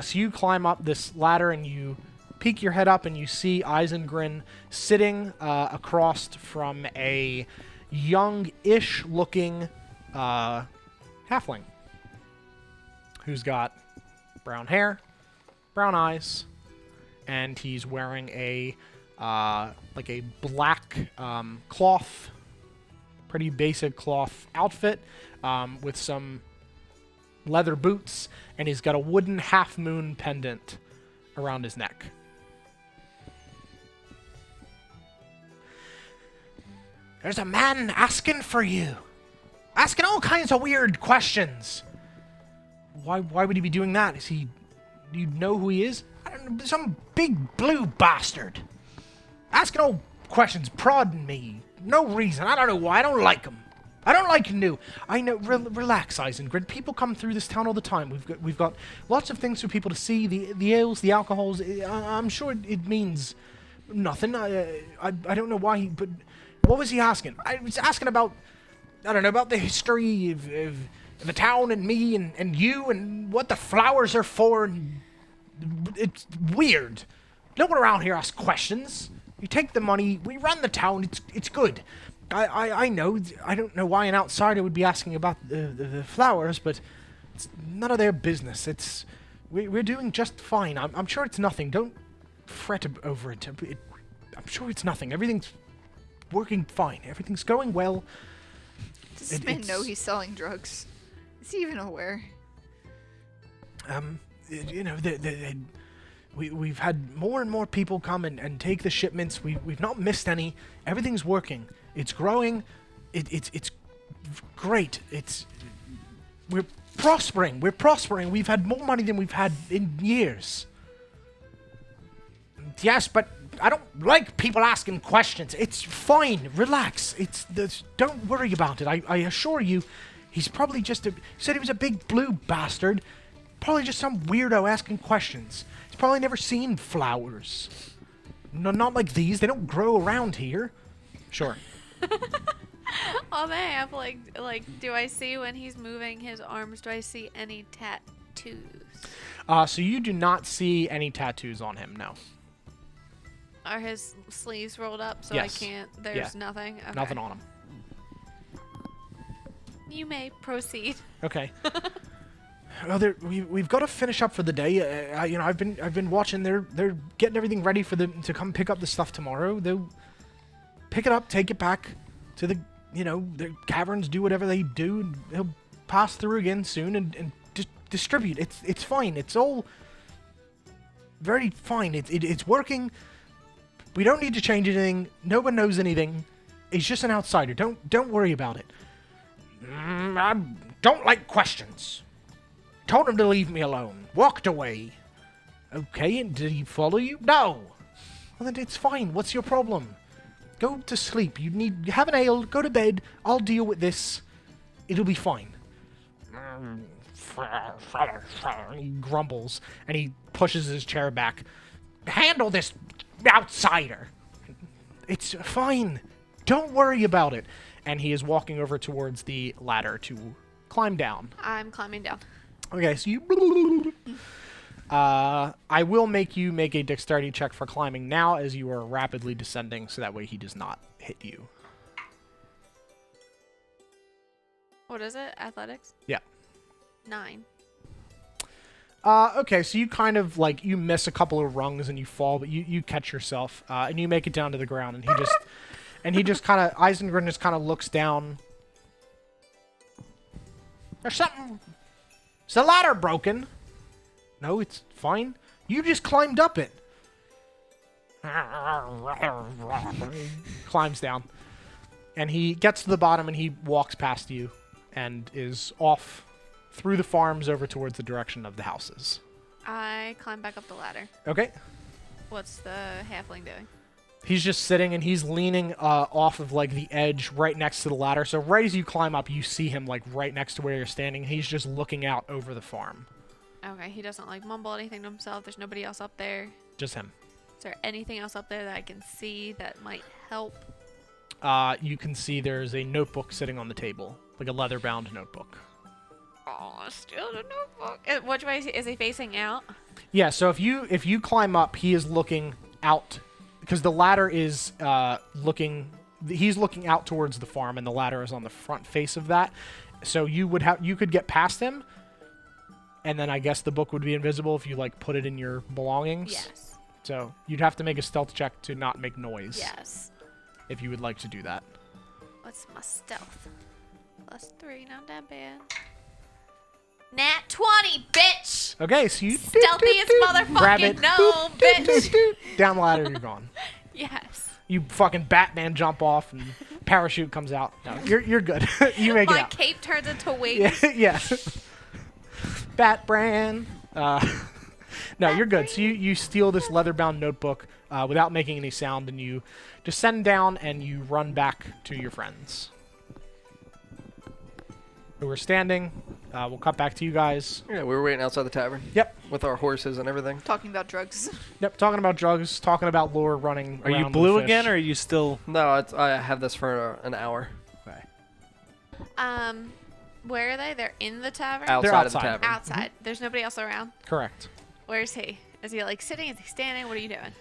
So you climb up this ladder and you peek your head up and you see Isengrin sitting across from a young-ish looking halfling who's got brown hair, brown eyes, and he's wearing a like a black cloth, pretty basic cloth outfit with some leather boots, and he's got a wooden half-moon pendant around his neck. There's a man asking for you. Asking all kinds of weird questions. Why would he be doing that? Do you know who he is? I don't know, some big blue bastard. Asking all questions, prodding me, no reason. I don't know why. I don't like them. I don't like new. I know. Relax, Isengrid. People come through this town all the time. We've got lots of things for people to see. The ales, the alcohols. I'm sure it means nothing. I don't know why. But what was he asking? I was asking about. I don't know about the history of the town and me and you and what the flowers are for. And it's weird. No one around here asks questions. You take the money. We run the town. It's good. I know. I don't know why an outsider would be asking about the flowers, but it's none of their business. We're doing just fine. I'm sure it's nothing. Don't fret over it. I'm sure it's nothing. Everything's working fine. Everything's going well. Does this man know he's selling drugs? Is he even aware? You know, we've had more and more people come and take the shipments. We've not missed any. Everything's working. It's growing. It's great. We're prospering. We're prospering. We've had more money than we've had in years. Yes, but I don't like people asking questions. It's fine. Relax. Don't worry about it. I assure you, he's probably just said he was a big blue bastard. Probably just some weirdo asking questions. He's probably never seen flowers. No, not like these. They don't grow around here. Sure. Oh, they have like, do I see when he's moving his arms? Do I see any tattoos? So you do not see any tattoos on him. No. Are his sleeves rolled up so Yes. I can't? There's nothing. Okay. Nothing on him. You may proceed. Okay. Well, we've got to finish up for the day. You know, I've been watching. They're getting everything ready for them to come pick up the stuff tomorrow. They'll pick it up, take it back to the caverns, do whatever they do. And he'll pass through again soon and distribute. It's fine. It's all very fine. It's working. We don't need to change anything. No one knows anything. He's just an outsider. Don't worry about it. I don't like questions. Told him to leave me alone. Walked away. Okay, and did he follow you? No. Well, then it's fine. What's your problem? Go to sleep. You have an ale. Go to bed. I'll deal with this. It'll be fine. He grumbles, and he pushes his chair back. Handle this outsider. It's fine. Don't worry about it. And he is walking over towards the ladder to climb down. I'm climbing down. Okay, so you... I will make you make a dexterity check for climbing now as you are rapidly descending, so that way he does not hit you. What is it? Athletics? Yeah. 9. Okay, so you kind of, you miss a couple of rungs and you fall, but you catch yourself, and you make it down to the ground, and he just kind of, Isengrin just kind of looks down. There's something... Is the ladder broken? No, it's fine. You just climbed up it. Climbs down. And he gets to the bottom and he walks past you and is off through the farms over towards the direction of the houses. I climb back up the ladder. Okay. What's the halfling doing? He's just sitting and he's leaning off of the edge right next to the ladder. So right as you climb up, you see him right next to where you're standing. He's just looking out over the farm. Okay, he doesn't mumble anything to himself. There's nobody else up there. Just him. Is there anything else up there that I can see that might help? You can see there's a notebook sitting on the table, like a leather-bound notebook. Oh, still the notebook. Which way is he facing out? Yeah, so if you climb up, he is looking out, because the ladder is he's looking out towards the farm, and the ladder is on the front face of that. So you could get past him, and then I guess the book would be invisible if you put it in your belongings. Yes. So you'd have to make a stealth check to not make noise. Yes. If you would like to do that. What's my stealth? +3, not that bad. Nat 20, bitch! Okay, so you Stealthiest grab it. motherfucking no, bitch! Down the ladder, you're gone. Yes. You fucking Batman jump off and parachute comes out. No, you're good. You make it My out. cape turns into wings. Yeah. Bat brand. No, you're good. So you steal this leather-bound notebook without making any sound, and you descend down and you run back to your friends who are standing. We'll cut back to you guys. Yeah, we were waiting outside the tavern. Yep. With our horses and everything. Talking about drugs. Yep. Talking about drugs. Talking about lore running. Are you around blue with again, fish. or are you still? No, I have this for an hour. Okay. Where are they? They're in the tavern? Outside of the outside. tavern. Outside. There's nobody else around. Correct. Where's he? Is he like sitting? Is he standing? What are you doing?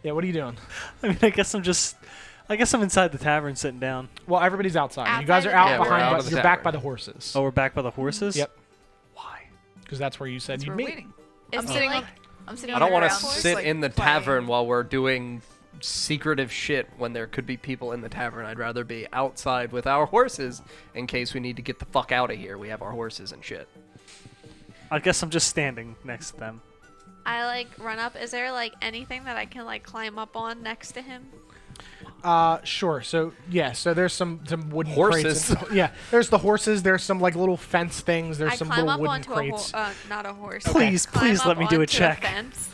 Yeah. What are you doing? I mean, I guess I'm inside the tavern sitting down. Well, everybody's outside. You Outside guys are the out tavern. Yeah, we're behind. out But of the you're back tavern. by the horses. Oh, we're back by the horses. Yep. Why? Because that's where you said That's you'd where meet. we're waiting. Is I'm he, sitting like, on. I'm sitting I on don't the want to ground, sit like, in the playing. tavern while we're doing secretive shit when there could be people in the tavern. I'd rather be outside with our horses in case we need to get the fuck out of here. We have our horses and shit. I guess I'm just standing next to them. I like run up. Is there like anything that I can like climb up on next to him? Sure. So yeah. So there's some wooden Horses. crates. Yeah. There's the horses. There's some like little fence things. There's I some climb little up wooden onto crates. not a horse. Please, Climb please up let me do a onto check. fence.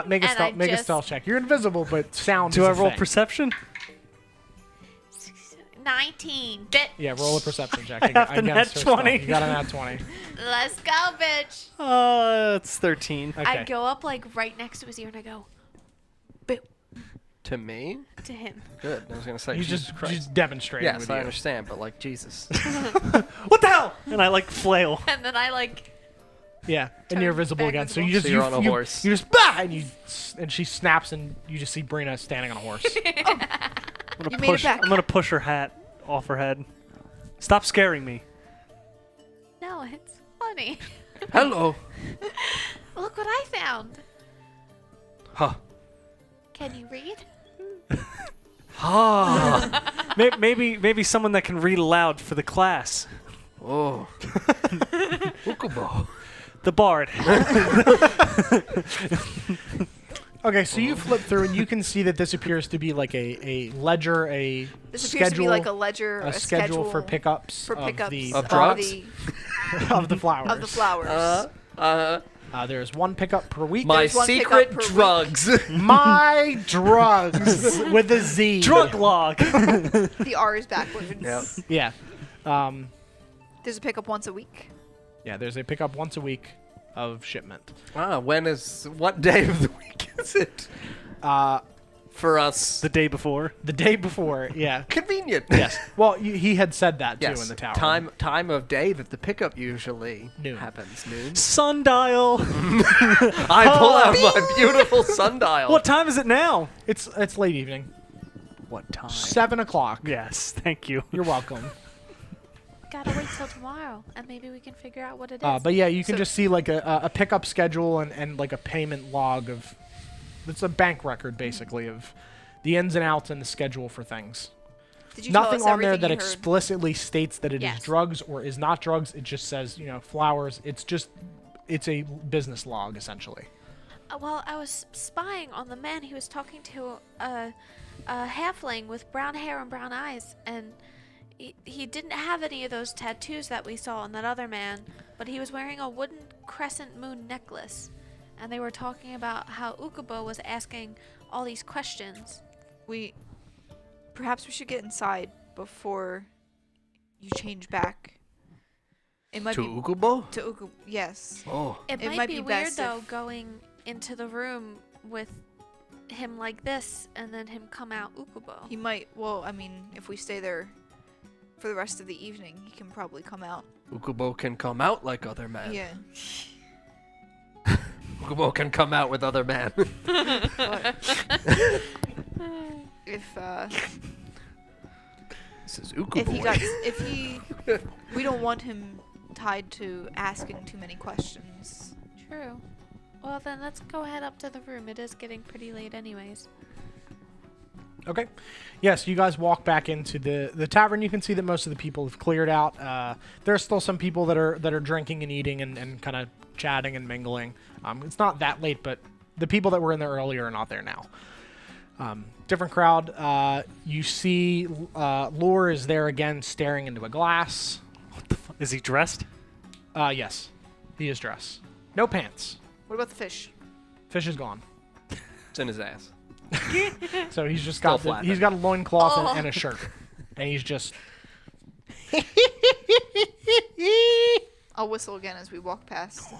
Make a and I stealth. Make a just- stealth check. You're invisible, but sound. Do is I a roll thing. perception? 19. Bitch. Yeah. Roll a perception check. I have the against nat her stealth. 20. You got a nat 20. Let's go, bitch. It's 13. Okay. I go up like right next to his ear and I go, boo, To me? to him. Good. I was going to say, You Jesus just Christ. demonstrating Yes, with I you. understand, but like, Jesus. What the hell? And I like flail. And then I like, Yeah, and Turn you're visible back again. So visible. you just So you're on a horse. You just bah, and she snaps, and you just see Brina standing on a horse. You made it back. I'm gonna push her hat off her head. Stop scaring me. no, it's funny. Hello. Look what I found. Huh. Can you read? Ah. Maybe someone that can read aloud for the class. Oh. Ukubo. The bard. Okay, so you flip through, and you can see that this appears to be like a ledger, a This schedule, appears to be like a ledger, a schedule for pickups, for pickups of the Of products, drugs? of the flowers. of the flowers. There's one pickup per week. My There's one secret pickup per week. drugs. My drugs with a Z. Drug log. The R is backwards. Yep. Yeah. There's a pickup once a week. Yeah, there's a pickup once a week of shipment. What day of the week is it? For us. The day before. The day before, yeah. Convenient. Yes. Well, he had said that too Yes. in the tower. Time of day that the pickup usually Noon. happens. Noon. Sundial. I pull out my beautiful sundial. What time is it now? It's late evening. What time? 7 o'clock. Yes, thank you. You're welcome. Gotta wait till tomorrow, and maybe we can figure out what it is. But yeah, you can So- just see like a pickup schedule and like a payment log of. It's a bank record basically of the ins and outs and the schedule for things. Did you tell Nothing us on there everything that you heard? explicitly states that it is Yes. drugs or is not drugs. It just says, flowers. It's a business log essentially. Well, I was spying on the man. He was talking to a halfling with brown hair and brown eyes, and he didn't have any of those tattoos that we saw on that other man, but he was wearing a wooden crescent moon necklace. And they were talking about how Ukubo was asking all these questions. Perhaps we should get inside before you change back. It might To be Ukubo? to Ukubo. Yes. Oh. It, It might, might be be weird best though, if- going into the room with him like this, and then him come out Ukubo. He might. Well, I mean, if we stay there for the rest of the evening, he can probably come out. Ukubo can come out like other men. Yeah. Ukubo can come out with other men. But if This is Ukubo. we don't want him tied to asking too many questions. True. Well, then let's go head up to the room. It is getting pretty late anyways. Okay. Yes, you guys walk back into the tavern. You can see that most of the people have cleared out. There are still some people that are drinking and eating and kind of chatting and mingling. It's not that late, but the people that were in there earlier are not there now. Different crowd. You see Lore is there again staring into a glass. What the fuck? Is he dressed? Yes, he is dressed. No pants. What about the fish? Fish is gone. It's in his ass. So he's just Still got flapping. he's got a loincloth and a shirt. And he's just I'll whistle again as we walk past.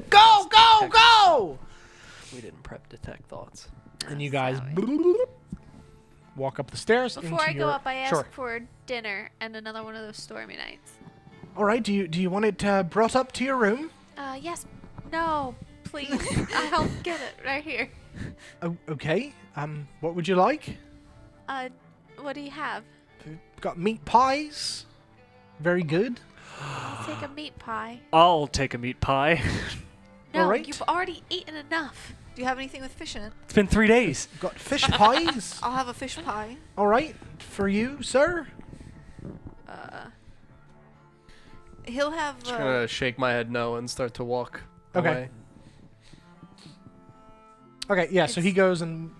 Go, go, go! We didn't prep detect thoughts. And you guys Sally. walk up the stairs. Before into I go your, up, I ask Sure. for dinner and another one of those stormy nights. All right. Do you want it brought up to your room? Yes. No, please. I'll get it right here. Oh, okay. What would you like? What do you have? Got meat pies. Very good. I'll take a meat pie. I'll take a meat pie. No, Alright. you've already eaten enough. Do you have anything with fish in it? It's been 3 days. Got fish pies. I'll have a fish pie. All right. For you, sir. He'll have. Just gonna shake my head no and start to walk Okay. away. Okay. Yeah. So he goes and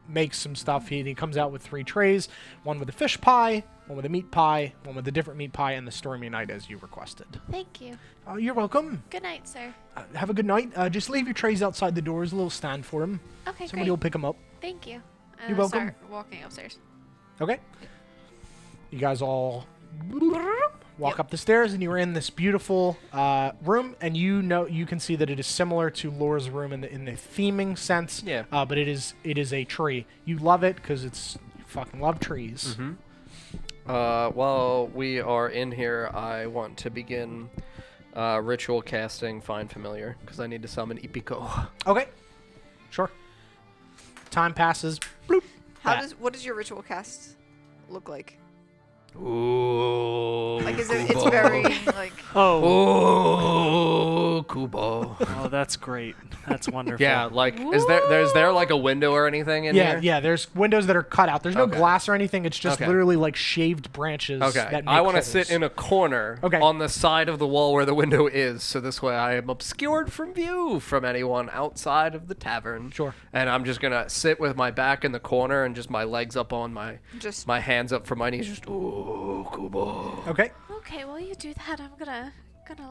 makes some stuff. He comes out with 3 trays. One with a fish pie, one with a meat pie, one with a different meat pie, and the stormy night as you requested. Thank you. You're welcome. Good night, sir. Have a good night. Just leave your trays outside the doors. A little stand for them. Okay, Somebody great. will pick them up. Thank you. And You're I welcome. Start walking upstairs. Okay. You guys all walk Yep. up the stairs, and you're in this beautiful room, and you can see that it is similar to Laura's room in the theming sense. Yeah. But it is a tree. You love it because you fucking love trees. Mm-hmm. While we are in here, I want to begin ritual casting Find Familiar because I need to summon Ipiko. Okay. Sure. Time passes. Bloop. Yeah. What does your ritual cast look like? Ooh. Like, it's very like. Oh. Ooh, Kubo. Oh, that's great. That's wonderful. Yeah, like there's there like a window or anything in here? Yeah. There's windows that are cut out. There's no Okay. glass or anything. It's just Okay. literally like shaved branches. Okay. That I want to holes. sit in a corner Okay. on the side of the wall where the window is, so this way I am obscured from view from anyone outside of the tavern. Sure. And I'm just gonna sit with my back in the corner and just my legs up on my hands up from my knees, just ooh, Kubo. Okay. Okay, while you do that, I'm gonna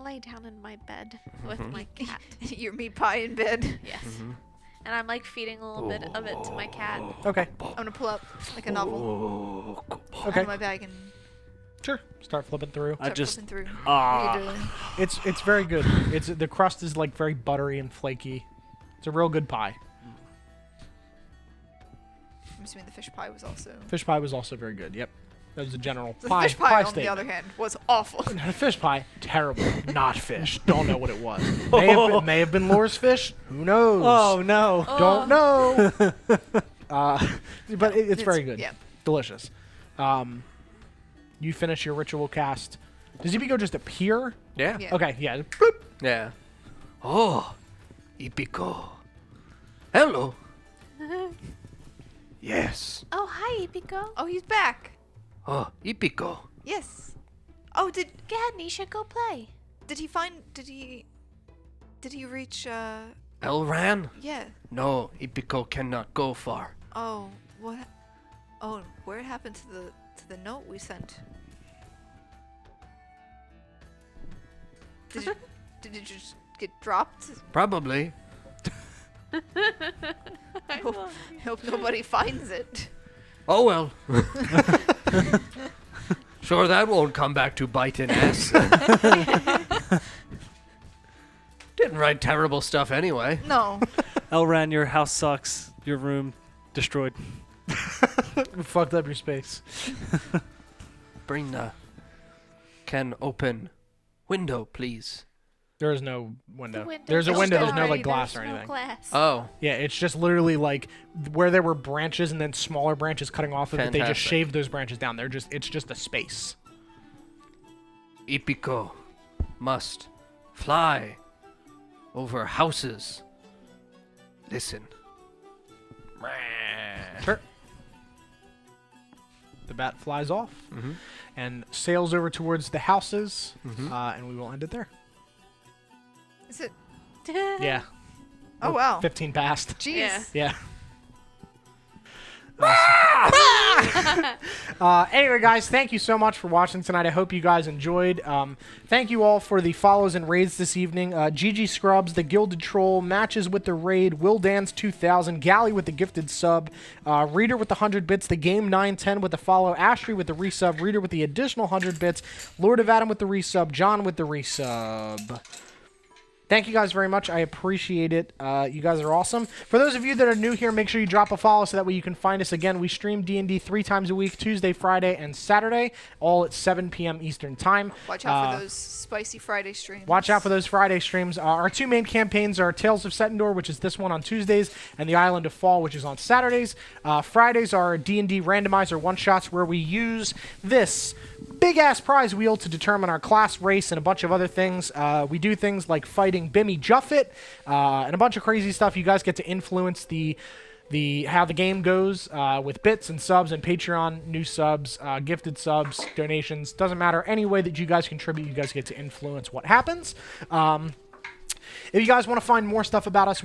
lay down in my bed with my cat. Your meat pie in bed. Yes. And I'm like feeding a little bit of it to my cat. Okay. I'm gonna pull up like a novel Ooh, Kubo. out Okay. of my bag and Sure. Start flipping through. I start just flipping through. ah. What are you doing? It's very good. The crust is like very buttery and flaky. It's a real good pie. I'm assuming the fish pie was also. Fish pie was also very good. Yep. That was a general The pie. fish pie, on the statement. other hand, was awful. The fish pie, terrible. Not fish. Don't know what it was. May have been Laura's fish. Who knows? Oh no. Don't know. But it's very good. Yeah. Delicious. You finish your ritual cast. Does Ipiko just appear? Yeah. Yeah. Okay, yeah. Bloop. Yeah. Oh, Ipiko. Hello. Yes. Oh, hi, Ipiko. Oh, he's back. Oh, Ipiko. Yes. Oh, did Go ahead, Nisha, go play. he reach? Elran? Yeah. No, Ipiko cannot go far. Oh, what? Oh, where it happened to the note we sent? Did it just get dropped? Probably. Hope nobody finds it. Oh well. Sure, that won't come back to bite an ass. Didn't write terrible stuff anyway. No. Elran, your house sucks. Your room destroyed. Fucked up your space. Bring the can open window, please. There is no window. The window There's a is window. There's no sorry, like glass there's or no anything. glass. Oh, Yeah, it's just literally like where there were branches and then smaller branches cutting off of it. They just Fantastic. shaved those branches down. It's just a space. Ipiko must fly over houses. Listen. Sure. The bat flies off Mhm. and sails over towards the houses, Mhm. and we will end it there. Is it? Yeah. Oh wow. 15 past. Jeez. Yeah. Yeah. Anyway, guys, thank you so much for watching tonight. I hope you guys enjoyed. Thank you all for the follows and raids this evening. GG Scrubs, the Gilded Troll, Matches with the Raid, Will Dance 2000, Galley with the gifted sub, Reader with the 100 bits, the Game 910 with the follow, Ashley with the resub, Reader with the additional 100 bits, Lord of Adam with the resub, John with the resub. Thank you guys very much. I appreciate it. You guys are awesome. For those of you that are new here, make sure you drop a follow so that way you can find us again. We stream D&D 3 times a week, Tuesday, Friday, and Saturday, all at 7 p.m. Eastern Time. Watch out for those spicy Friday streams. Watch out for those Friday streams. Our two main campaigns are Tales of Settandor, which is this one on Tuesdays, and The Island of Fall, which is on Saturdays. Fridays are D&D randomizer one-shots where we use this big-ass prize wheel to determine our class, race, and a bunch of other things. We do things like fighting Bimmy Juffit and a bunch of crazy stuff. You guys get to influence how the game goes with bits and subs and Patreon, new subs, gifted subs, donations. Doesn't matter. Any way that you guys contribute, you guys get to influence what happens. If you guys want to find more stuff about us,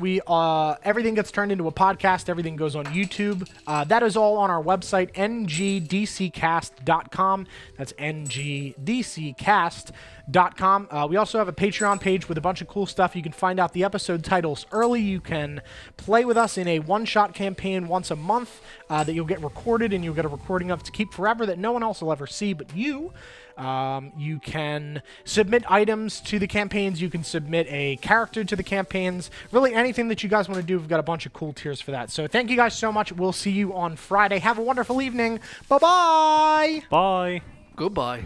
everything gets turned into a podcast. Everything goes on YouTube. That is all on our website, ngdccast.com. That's ngdccast.com. We also have a Patreon page with a bunch of cool stuff. You can find out the episode titles early. You can play with us in a one-shot campaign once a month that you'll get recorded, and you'll get a recording of to keep forever that no one else will ever see but you. You can submit items to the campaigns. You can submit a character to the campaigns. Really, anything that you guys want to do, we've got a bunch of cool tiers for that. So thank you guys so much. We'll see you on Friday. Have a wonderful evening. Bye-bye. Bye. Goodbye.